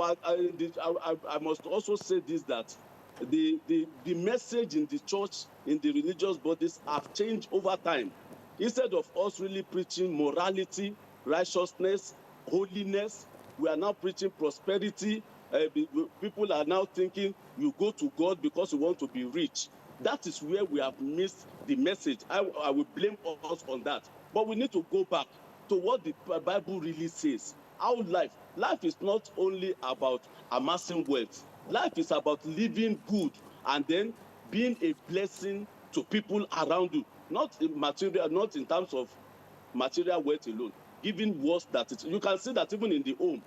must also say this, that the message in the church, in the religious bodies have changed over time. Instead of us really preaching morality, righteousness, holiness, we are now preaching prosperity. People are now thinking you go to God because you want to be rich. That is where we have missed the message. I will blame us on that. But we need to go back to what the Bible really says. Our life is not only about amassing wealth. Life is about living good and then being a blessing to people around you. Not in material, not in terms of material wealth alone. Giving worth that it. You can see that even in the home,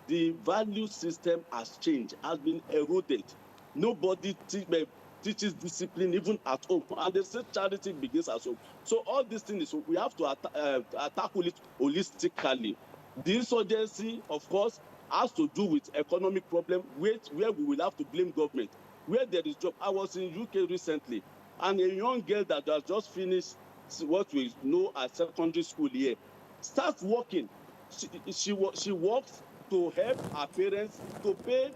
the value system has changed, has been eroded. Nobody teaches discipline even at home, and they say charity begins at home. So all these things, we have to tackle it holistically. The insurgency, of course, has to do with economic problem, where we will have to blame government. Where there is job, I was in UK recently, and a young girl that has just finished what we know as secondary school here starts working. She works to help her parents to pay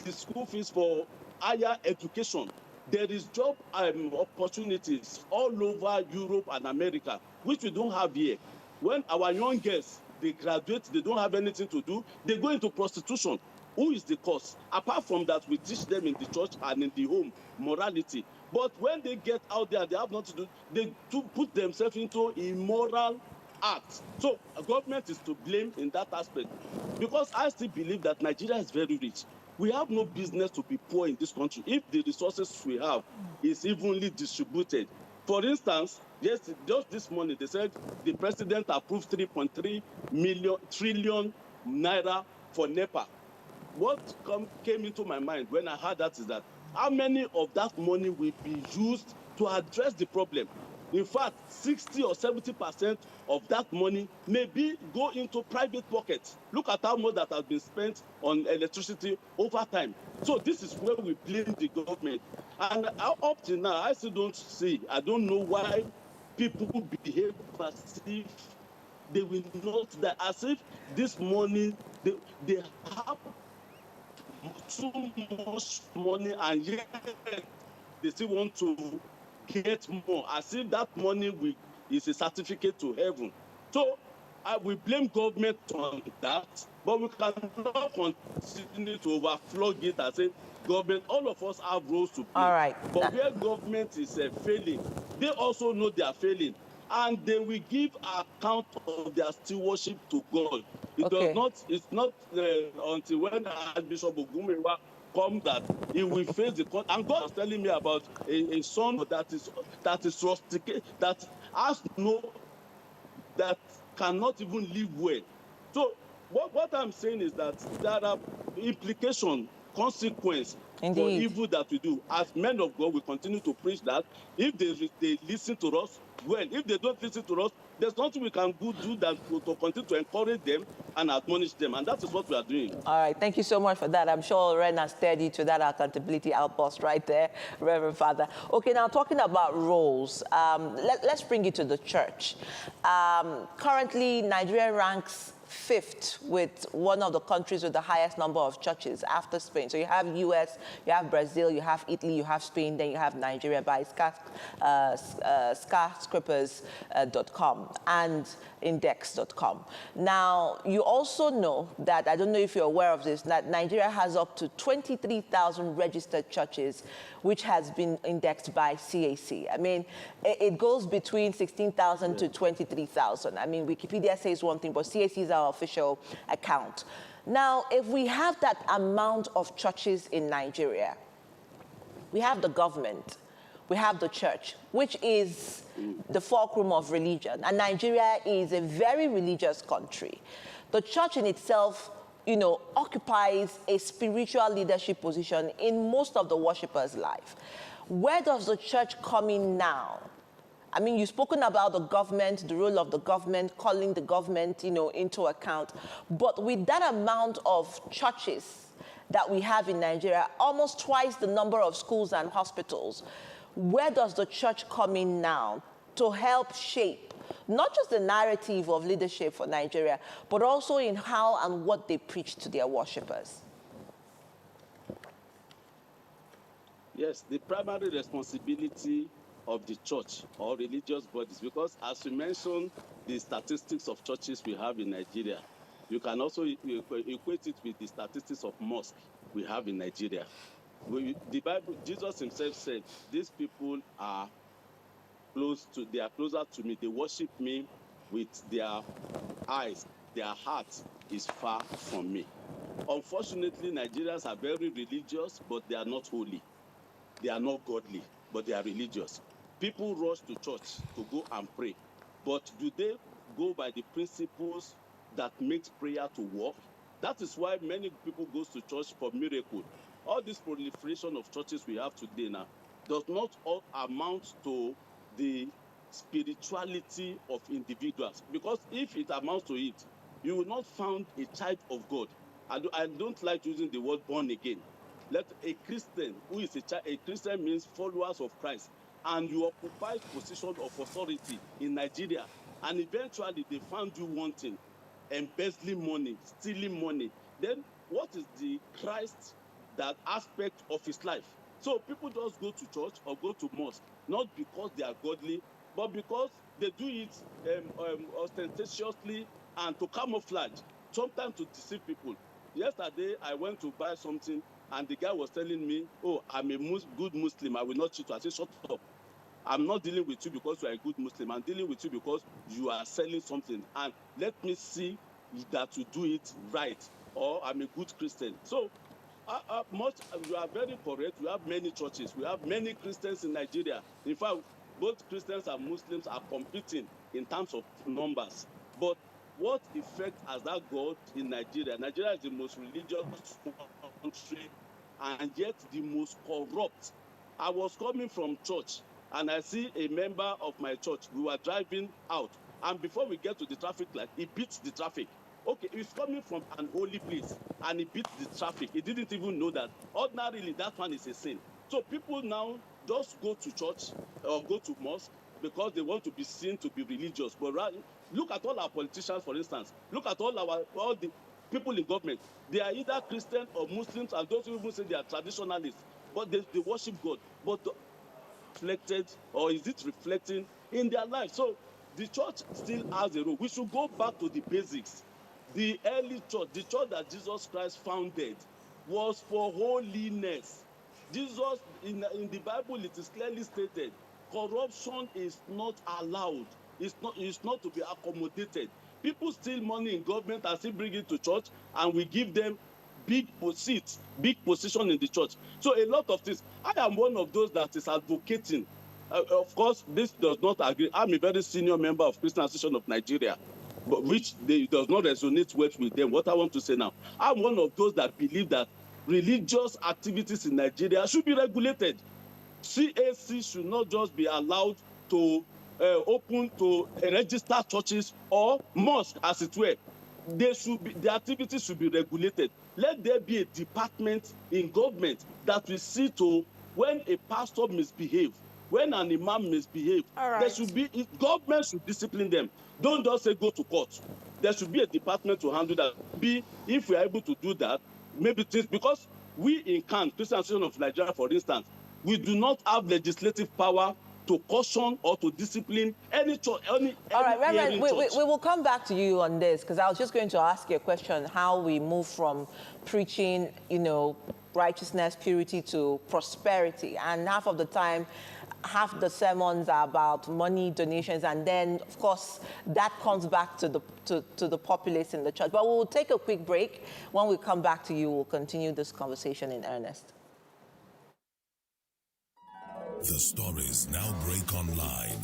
the school fees for higher education. There is job opportunities all over Europe and America, which we don't have here. When our young girls, they graduate, they don't have anything to do, they go into prostitution. Who is the cause? Apart from that, we teach them in the church and in the home morality. But when they get out there, they have nothing to do. They put themselves into immoral acts. So government is to blame in that aspect. Because I still believe that Nigeria is very rich. We have no business to be poor in this country if the resources we have is evenly distributed. For instance, just this morning, they said the president approved 3.3 trillion naira for NEPA. What came into my mind when I heard that is that how many of that money will be used to address the problem? In fact, 60 or 70% of that money may go into private pockets. Look at how much that has been spent on electricity over time. So this is where we blame the government. And up to now, I still don't see, I don't know why people behave as if they will not die, as if this money, they have too much money and yet they still want to get more, as if that money is a certificate to heaven. So we blame government on that, but we cannot continue to overflog it and say, government, all of us have roles to play. All right. But where government is failing, they also know they are failing. And they will give account of their stewardship to God. It's not until when Bishop Ogumewa come that he will face the court. And God is telling me about a son that is rusticated, that has that cannot even live well. So what I'm saying is that there are implications, consequence for evil that we do. As men of God, we continue to preach that. If they listen to us, well. If they don't listen to us, there's nothing we can do that to continue to encourage them and admonish them. And that is what we are doing. All right. Thank you so much for that. I'm sure Ren has steady to that accountability outpost right there, Reverend Father. Okay, now talking about roles, let's bring it to the church. Currently, Nigeria ranks 5th with one of the countries with the highest number of churches after Spain. So you have US, you have Brazil, you have Italy, you have Spain, then you have Nigeria by skyscrapers.com and index.com. Now, you also know that, I don't know if you're aware of this, that Nigeria has up to 23,000 registered churches, which has been indexed by CAC. I mean, it goes between 16,000 to 23,000. I mean, Wikipedia says one thing, but CAC is our official account. Now, if we have that amount of churches in Nigeria, we have the government, we have the church, which is the fulcrum of religion. And Nigeria is a very religious country. The church in itself, you know, occupies a spiritual leadership position in most of the worshippers' life. Where does the church come in now? I mean, you've spoken about the government, the role of the government, calling the government, you know, into account. But with that amount of churches that we have in Nigeria, almost twice the number of schools and hospitals, where does the church come in now to help shape not just the narrative of leadership for Nigeria, but also in how and what they preach to their worshippers? Yes, the primary responsibility of the church or religious bodies, because as you mentioned, the statistics of churches we have in Nigeria, you can also equate it with the statistics of mosques we have in Nigeria. The Bible, Jesus himself said, these people are they are closer to me. They worship me with their eyes. Their heart is far from me. Unfortunately, Nigerians are very religious, but they are not holy. They are not godly, but they are religious. People rush to church to go and pray, but do they go by the principles that makes prayer to work? That is why many people go to church for miracle. All this proliferation of churches we have today now does not all amount to the spirituality of individuals. Because if it amounts to it, you will not find a child of God. I don't like using the word born again. Let a Christian who is a Christian means followers of Christ, and you occupy position of authority in Nigeria, and eventually they found you wanting, embezzling money, stealing money, then what is the Christ, that aspect of his life? So people just go to church or go to mosque, not because they are godly, but because they do it ostentatiously and to camouflage, sometimes to deceive people. Yesterday, I went to buy something, and the guy was telling me, oh, I'm a good Muslim, I will not cheat. I said, shut up. I'm not dealing with you because you are a good Muslim. I'm dealing with you because you are selling something. And let me see that you do it right, or I'm a good Christian. So, you are very correct. We have many churches. We have many Christians in Nigeria. In fact, both Christians and Muslims are competing in terms of numbers. But what effect has that got in Nigeria? Nigeria is the most religious country and yet the most corrupt. I was coming from church and I see a member of my church. We were driving out, and before we get to the traffic light, he beats the traffic. Okay, he's coming from an holy place and he beats the traffic. He didn't even know that. Ordinarily, that one is a sin. So people now just go to church or go to mosque because they want to be seen to be religious. But look at all our politicians, for instance. Look at all the people in government. They are either Christian or Muslims, and those who even say they are traditionalists, but they worship God. But reflected, or is it reflecting in their life? So the church still has a role. We should go back to the basics. The early church, the church that Jesus Christ founded, was for holiness. Jesus, in the Bible, it is clearly stated, corruption is not allowed. It's not to be accommodated. People steal money in government and still bring it to church, and we give them big seats, big position in the church. So a lot of things. I am one of those that is advocating. Of course, this does not agree. I'm a very senior member of Christian Association of Nigeria, but which does not resonate well with them. What I want to say now, I'm one of those that believe that religious activities in Nigeria should be regulated. CAC should not just be allowed to open to register churches or mosques, as it were. The activities should be regulated. Let there be a department in government that will see to when a pastor misbehaves, when an imam misbehaves, there should be, government should discipline them. Don't just say go to court. There should be a department to handle that. If we are able to do that, maybe things, because we in CAN, Christian Association of Nigeria, for instance, we do not have legislative power to caution or to discipline any church. All right, Reverend, we will come back to you on this, because I was just going to ask you a question, how we move from preaching, righteousness, purity to prosperity. And half of the time, half the sermons are about money, donations, and then, of course, that comes back to the populace in the church. But we'll take a quick break. When we come back to you, we'll continue this conversation in earnest. The stories now break online.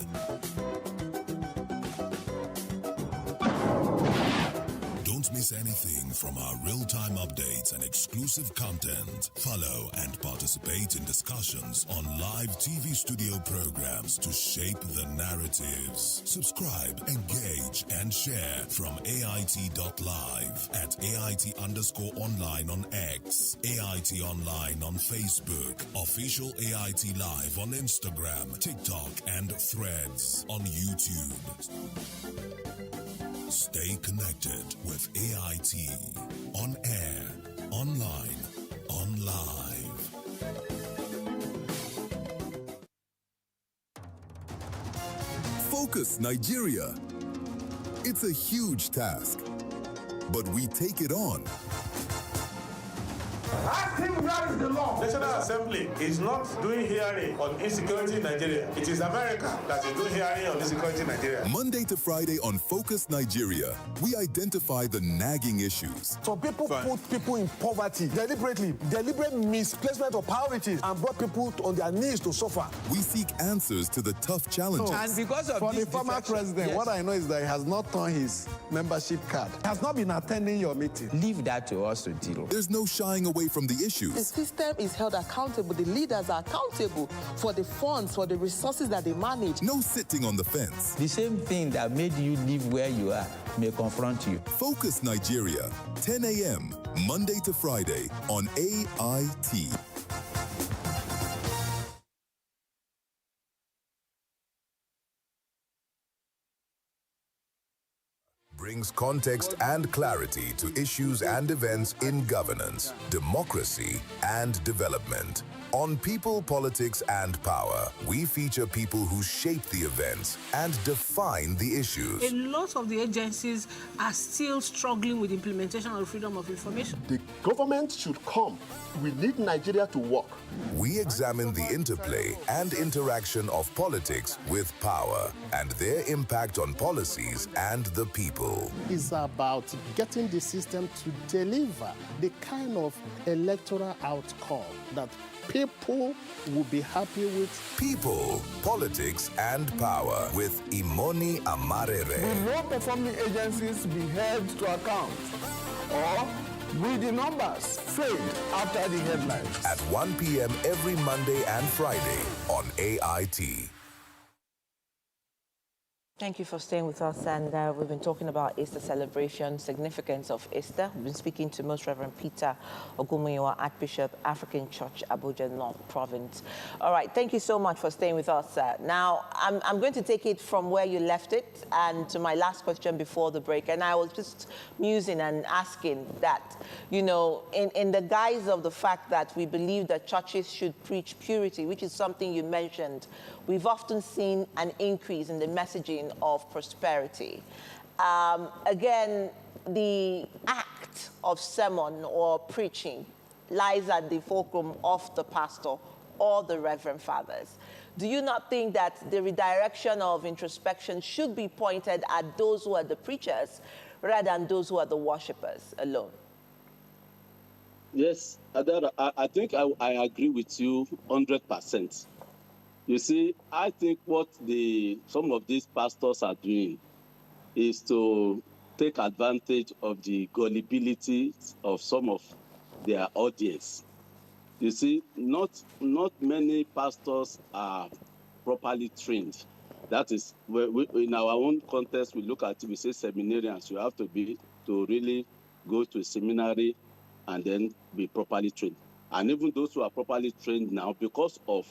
Don't miss anything from our real-time updates and exclusive content. Follow and participate in discussions on live TV studio programs to shape the narratives. Subscribe, engage, and share from AIT.live at AIT_online on X, AIT Online on Facebook, Official AIT Live on Instagram, TikTok, and Threads on YouTube. Stay connected with AIT. On air, online, on live. Focus Nigeria. It's a huge task, but we take it on. Where is the law? National Assembly is not doing hearing on insecurity in Nigeria. It is America that is doing hearing on insecurity in Nigeria. Monday to Friday on Focus Nigeria, we identify the nagging issues. Some people put people in poverty deliberately, deliberate misplacement of priorities, and brought people on their knees to suffer. We seek answers to the tough challenges. And because of for the former president, yes, what I know is that he has not turned his membership card. He has not been attending your meeting. Leave that to us to deal. There's no shying away from the issues. The system is held accountable. The leaders are accountable for the funds, for the resources that they manage. No sitting on the fence. The same thing that made you live where you are may confront you. Focus Nigeria, 10 a.m., Monday to Friday on AIT. Brings context and clarity to issues and events in governance, democracy, and development. On People, Politics, and Power, we feature people who shape the events and define the issues. A lot of the agencies are still struggling with implementation of freedom of information. The government should come. We need Nigeria to work. We examine the interplay and interaction of politics with power and their impact on policies and the people. It's about getting the system to deliver the kind of electoral outcome that people will be happy with. People, Politics, and Power with Imoni Amarere. Will low-performing agencies be held to account? Or will the numbers fade after the headlines? At 1 p.m. every Monday and Friday on AIT. Thank you for staying with us, and we've been talking about Easter celebration, significance of Easter. We've been speaking to Most Reverend Peter Ogunmuyiwa, Archbishop, African Church, Abuja North Province. All right, thank you so much for staying with us. Now, I'm going to take it from where you left it and to my last question before the break, and I was just musing and asking that, in the guise of the fact that we believe that churches should preach purity, which is something you mentioned we've often seen an increase in the messaging of prosperity. Again, the act of sermon or preaching lies at the fulcrum of the pastor or the reverend fathers. Do you not think that the redirection of introspection should be pointed at those who are the preachers rather than those who are the worshippers alone? Yes, Adara, I think I agree with you 100%. You see, I think what some of these pastors are doing is to take advantage of the gullibility of some of their audience. You see, not many pastors are properly trained. That is, in our own context, we look at it, we say seminarians. You have to really go to a seminary and then be properly trained. And even those who are properly trained now, because of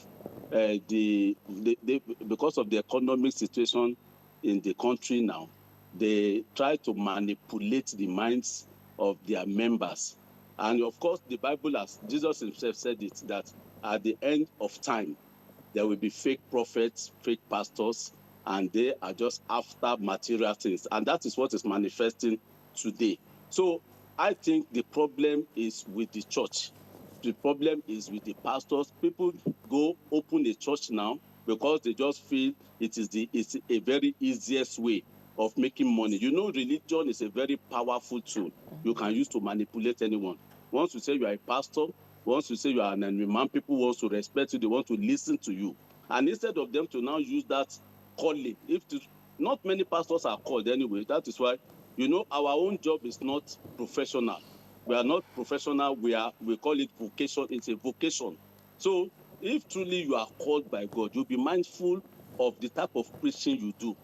because of the economic situation in the country now, they try to manipulate the minds of their members. And of course, the Bible, as Jesus himself said it, that at the end of time, there will be fake prophets, fake pastors, and they are just after material things. And that is what is manifesting today. So I think the problem is with the church. The problem is with the pastors. People go open a church now because they just feel it's a very easiest way of making money. You know, religion is a very powerful tool you can use to manipulate anyone. Once you say you are a pastor, once you say you are an imam, people want to respect you, they want to listen to you. And instead of them to now use that calling, not many pastors are called anyway. That is why, you know, our own job is not professional. We are not professional. We call it vocation. It's a vocation. So if truly you are called by God, you'll be mindful of the type of preaching you do.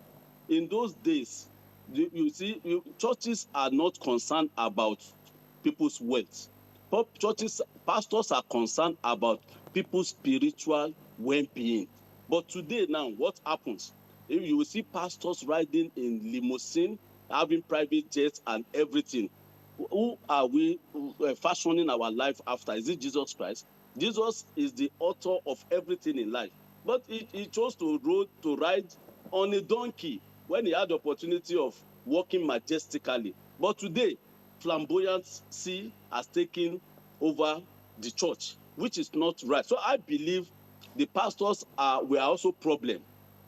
In those days, you see, churches are not concerned about people's wealth. Pastors are concerned about people's spiritual well-being. But today now, what happens? If you will see pastors riding in limousine, having private jets and everything. Who are we fashioning our life after? Is it Jesus Christ? Jesus is the author of everything in life. But he chose to ride on a donkey when he had the opportunity of walking majestically. But today, flamboyancy has taken over the church, which is not right. So I believe the pastors were also problem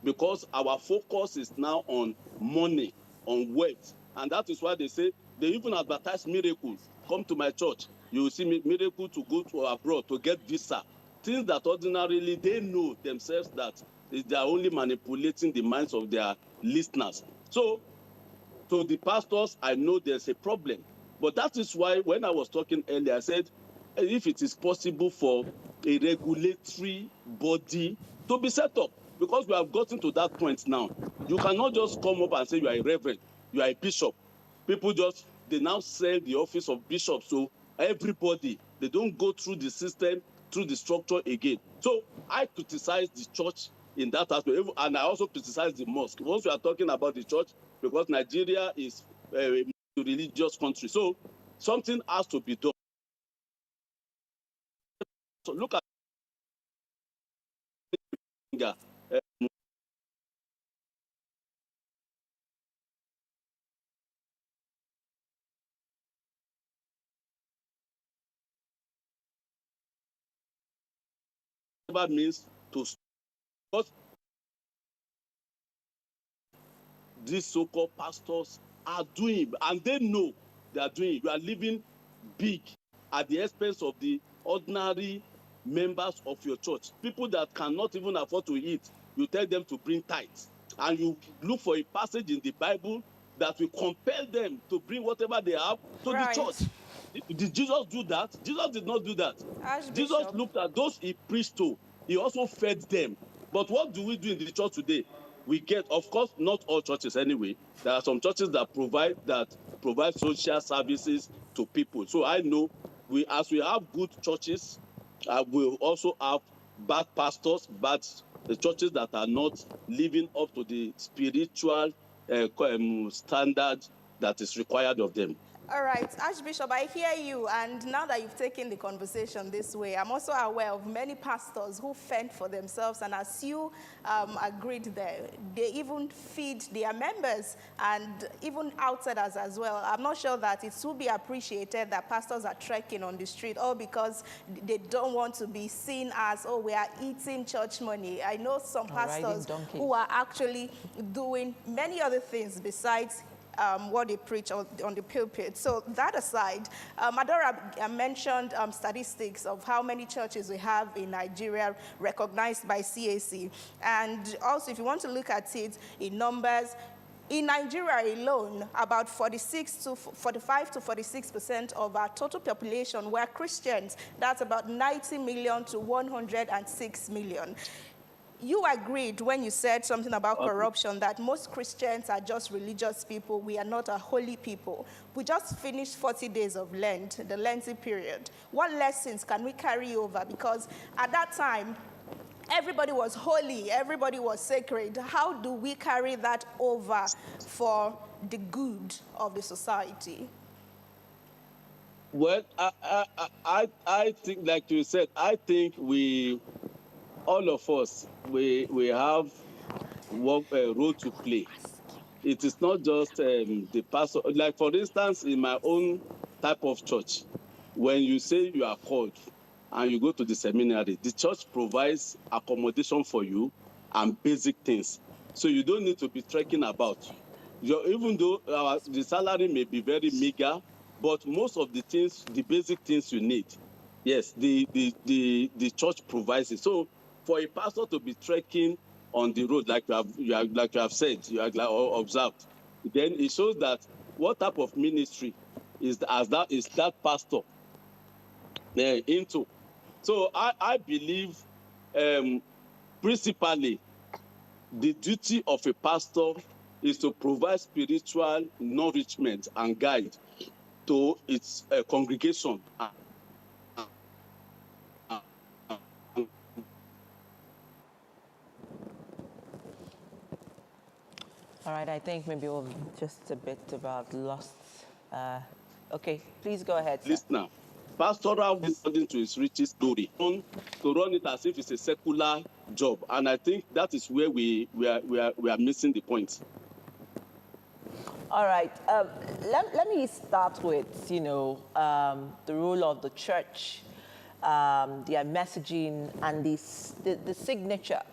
because our focus is now on money, on wealth. And that is why they say they even advertise miracles. Come to my church, you will see miracle to go to abroad to get visa. Things that ordinarily they know themselves that they are only manipulating the minds of their listeners. So the pastors, I know there's a problem. But that is why when I was talking earlier, I said, if it is possible for a regulatory body to be set up, because we have gotten to that point now. You cannot just come up and say you are a reverend, you are a bishop. People they now sell the office of bishop to everybody. They don't go through the system, through the structure again. So I criticize the church in that aspect, and I also criticize the mosque. Once we are talking about the church, because Nigeria is a religious country, so something has to be done. So look at whatever means to stop. These so-called pastors are doing, and they know they are doing. You are living big at the expense of the ordinary members of your church. People that cannot even afford to eat, you tell them to bring tithes. And you look for a passage in the Bible that will compel them to bring whatever they have to the church. Did Jesus do that? Jesus did not do that. Jesus looked at those he preached to. He also fed them. But what do we do in the church today? We get, of course, not all churches anyway. There are some churches that provide social services to people. So I know as we have good churches, we also have bad pastors, the churches that are not living up to the spiritual standard that is required of them. All right, Archbishop, I hear you, and now that you've taken the conversation this way, I'm also aware of many pastors who fend for themselves, and as you agreed there, they even feed their members and even outsiders as well. I'm not sure that it will be appreciated that pastors are trekking on the street, all because they don't want to be seen as, oh, we are eating church money. I know some pastors who are actually doing many other things besides what they preach on the pulpit. So that aside, Adora mentioned statistics of how many churches we have in Nigeria recognized by CAC. And also, if you want to look at it in numbers, in Nigeria alone, about 45 to 46% of our total population were Christians. That's about 90 million to 106 million. You agreed when you said something about corruption that most Christians are just religious people. We are not a holy people. We just finished 40 days of Lent, the Lenten period. What lessons can we carry over? Because at that time, everybody was holy, everybody was sacred. How do we carry that over for the good of the society? Well, I think, like you said, I think all of us, we have a role to play. It is not just the pastor. Like, for instance, in my own type of church, when you say you are called and you go to the seminary, the church provides accommodation for you and basic things. So you don't need to be trekking about. Even though the salary may be very meager, but most of the things, the basic things you need, yes, the church provides it. So for a pastor to be trekking on the road, like you have said, you have observed, then it shows that what type of ministry is that pastor into. So I believe principally the duty of a pastor is to provide spiritual nourishment and guide to its congregation. All right, I think maybe we'll just a bit about lost. Okay, please go ahead, sir. Listener, pastoral according to its richest story, to run it as if it's a secular job, and I think that is where we are missing the point. All right, let me start with the role of the church, their messaging, and the signature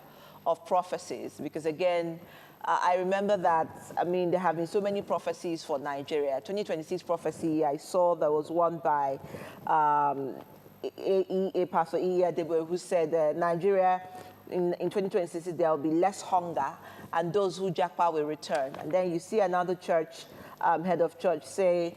of prophecies, because again, I remember that, there have been so many prophecies for Nigeria. 2026 prophecy, I saw there was one by Pastor Adeboye, who said Nigeria, in 2026, there will be less hunger, and those who jackpot will return. And then you see another church, head of church, say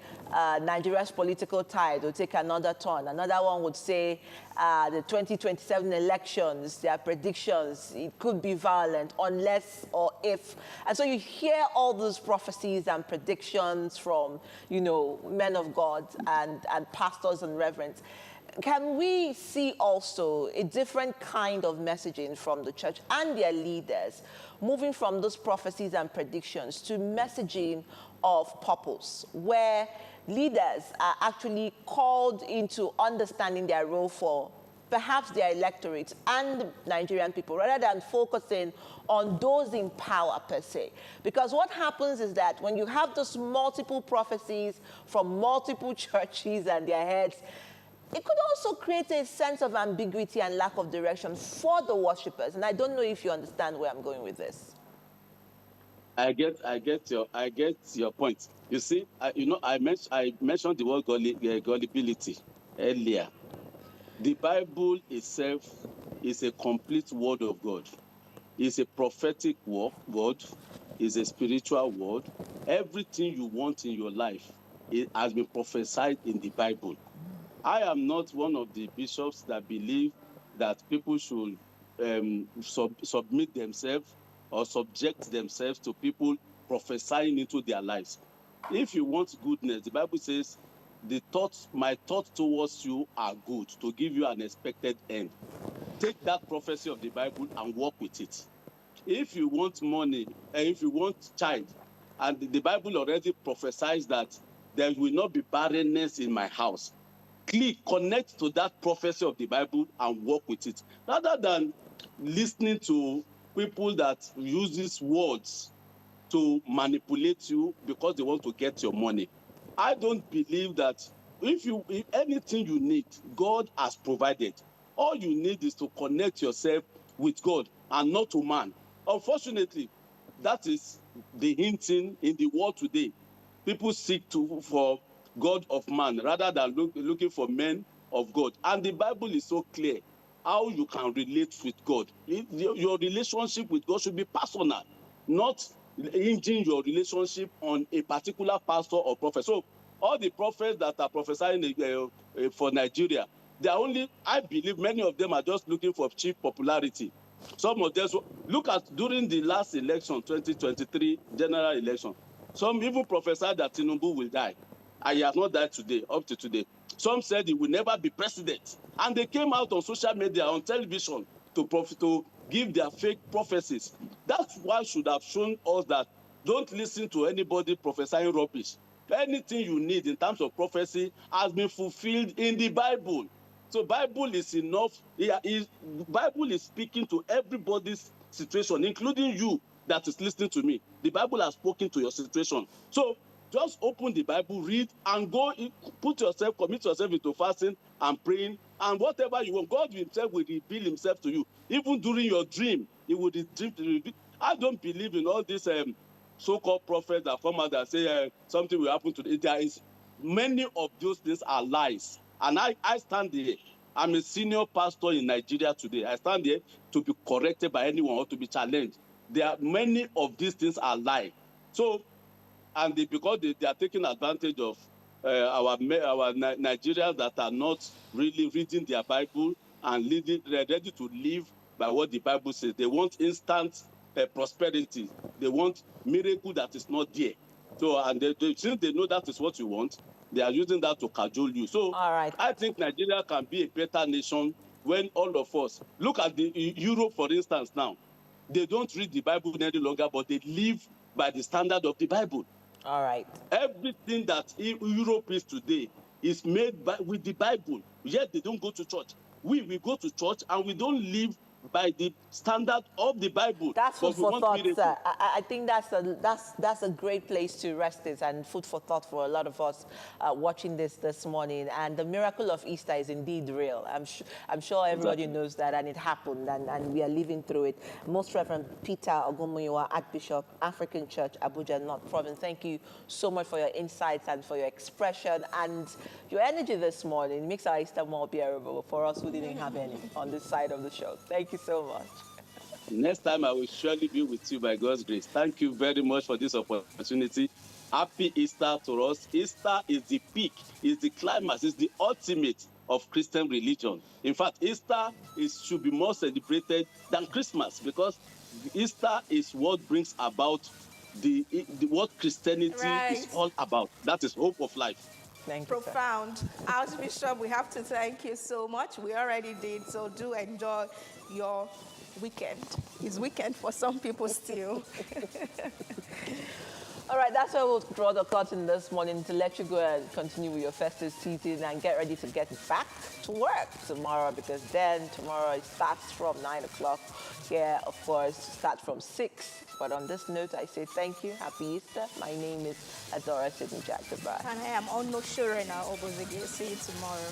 Nigeria's political tide will take another turn. Another one would say the 2027 elections, their predictions, it could be violent unless or if. And so you hear all those prophecies and predictions from, men of God and pastors and reverends. Can we see also a different kind of messaging from the church and their leaders, moving from those prophecies and predictions to messaging of purpose, where leaders are actually called into understanding their role for perhaps their electorate and Nigerian people, rather than focusing on those in power per se? Because what happens is that when you have those multiple prophecies from multiple churches and their heads, it could also create a sense of ambiguity and lack of direction for the worshippers. And I don't know if you understand where I'm going with this. I get your point. You see, I mentioned the word gullibility earlier. The Bible itself is a complete word of God. It's a prophetic word. It's a spiritual word. Everything you want in your life, it has been prophesied in the Bible. I am not one of the bishops that believe that people should submit themselves or subject themselves to people prophesying into their lives. If you want goodness, the Bible says, my thoughts towards you are good, to give you an expected end. Take that prophecy of the Bible and work with it. If you want money, and if you want child, and the Bible already prophesies that there will not be barrenness in my house. Connect to that prophecy of the Bible and work with it. Rather than listening to people that use these words to manipulate you because they want to get your money. I don't believe that if anything you need, God has provided. All you need is to connect yourself with God and not to man. Unfortunately, that is the hinting in the world today. People seek for God of man rather than looking for men of God. And the Bible is so clear how you can relate with God. Your relationship with God should be personal, not hinging your relationship on a particular pastor or prophet. So all the prophets that are prophesying for Nigeria, they are only, I believe many of them are just looking for cheap popularity. Some of them, look at during the last election, 2023 general election, some even prophesied that Tinubu will die. And he has not died today, up to today. Some said he will never be president. And they came out on social media, on television, to give their fake prophecies. That's why should have shown us that don't listen to anybody prophesying rubbish. Anything you need in terms of prophecy has been fulfilled in the Bible. So Bible is enough. Bible is speaking to everybody's situation, including you that is listening to me. The Bible has spoken to your situation. So just open the Bible, read, and go commit yourself into fasting and praying, and whatever you want. God himself will reveal himself to you. Even during your dream, he will reveal. I don't believe in all these so-called prophets that come out and say something will happen today. There is many of those things are lies. And I stand here. I'm a senior pastor in Nigeria today. I stand here to be corrected by anyone or to be challenged. There are many of these things are lies. So, and because they are taking advantage of our Nigerians that are not really reading their Bible and ready to live by what the Bible says. They want instant prosperity. They want miracle that is not there. So, and since they know that is what you want, they are using that to cajole you. So, I think Nigeria can be a better nation when all of us look at Europe, for instance. Now, they don't read the Bible any longer, but they live by the standard of the Bible. All right. Everything that Europe is today is made with the Bible. Yet they don't go to church. We go to church and we don't live by the standard of the Bible. That's food for thought, sir. I think that's a great place to rest it, and food for thought for a lot of us watching this morning. And the miracle of Easter is indeed real. I'm sure everybody knows that, and it happened, and we are living through it. Most Reverend Peter Ogunmuyiwa, Archbishop, African Church, Abuja North Province, thank you so much for your insights and for your expression and your energy this morning. It makes our Easter more bearable for us who didn't have any on this side of the show. Thank you so much. Next time, I will surely be with you by God's grace. Thank you very much for this opportunity. Happy Easter to us. Easter is the peak, is the climax, is the ultimate of Christian religion. In fact, Easter should be more celebrated than Christmas, because Easter is what brings about what Christianity is all about. That is hope of life. Thank you, profound. Archbishop, we have to thank you so much. We already did, so do enjoy your weekend. It's weekend for some people still. All right, that's where we'll draw the curtain this morning to let you go and continue with your festive season and get ready to get back to work tomorrow, because then tomorrow it starts from 9 o'clock. Here, of course, starts from 6. But on this note, I say thank you. Happy Easter. My name is Adora Sidney Jack. Goodbye. And I am Ono Shurena Obozege. See you tomorrow.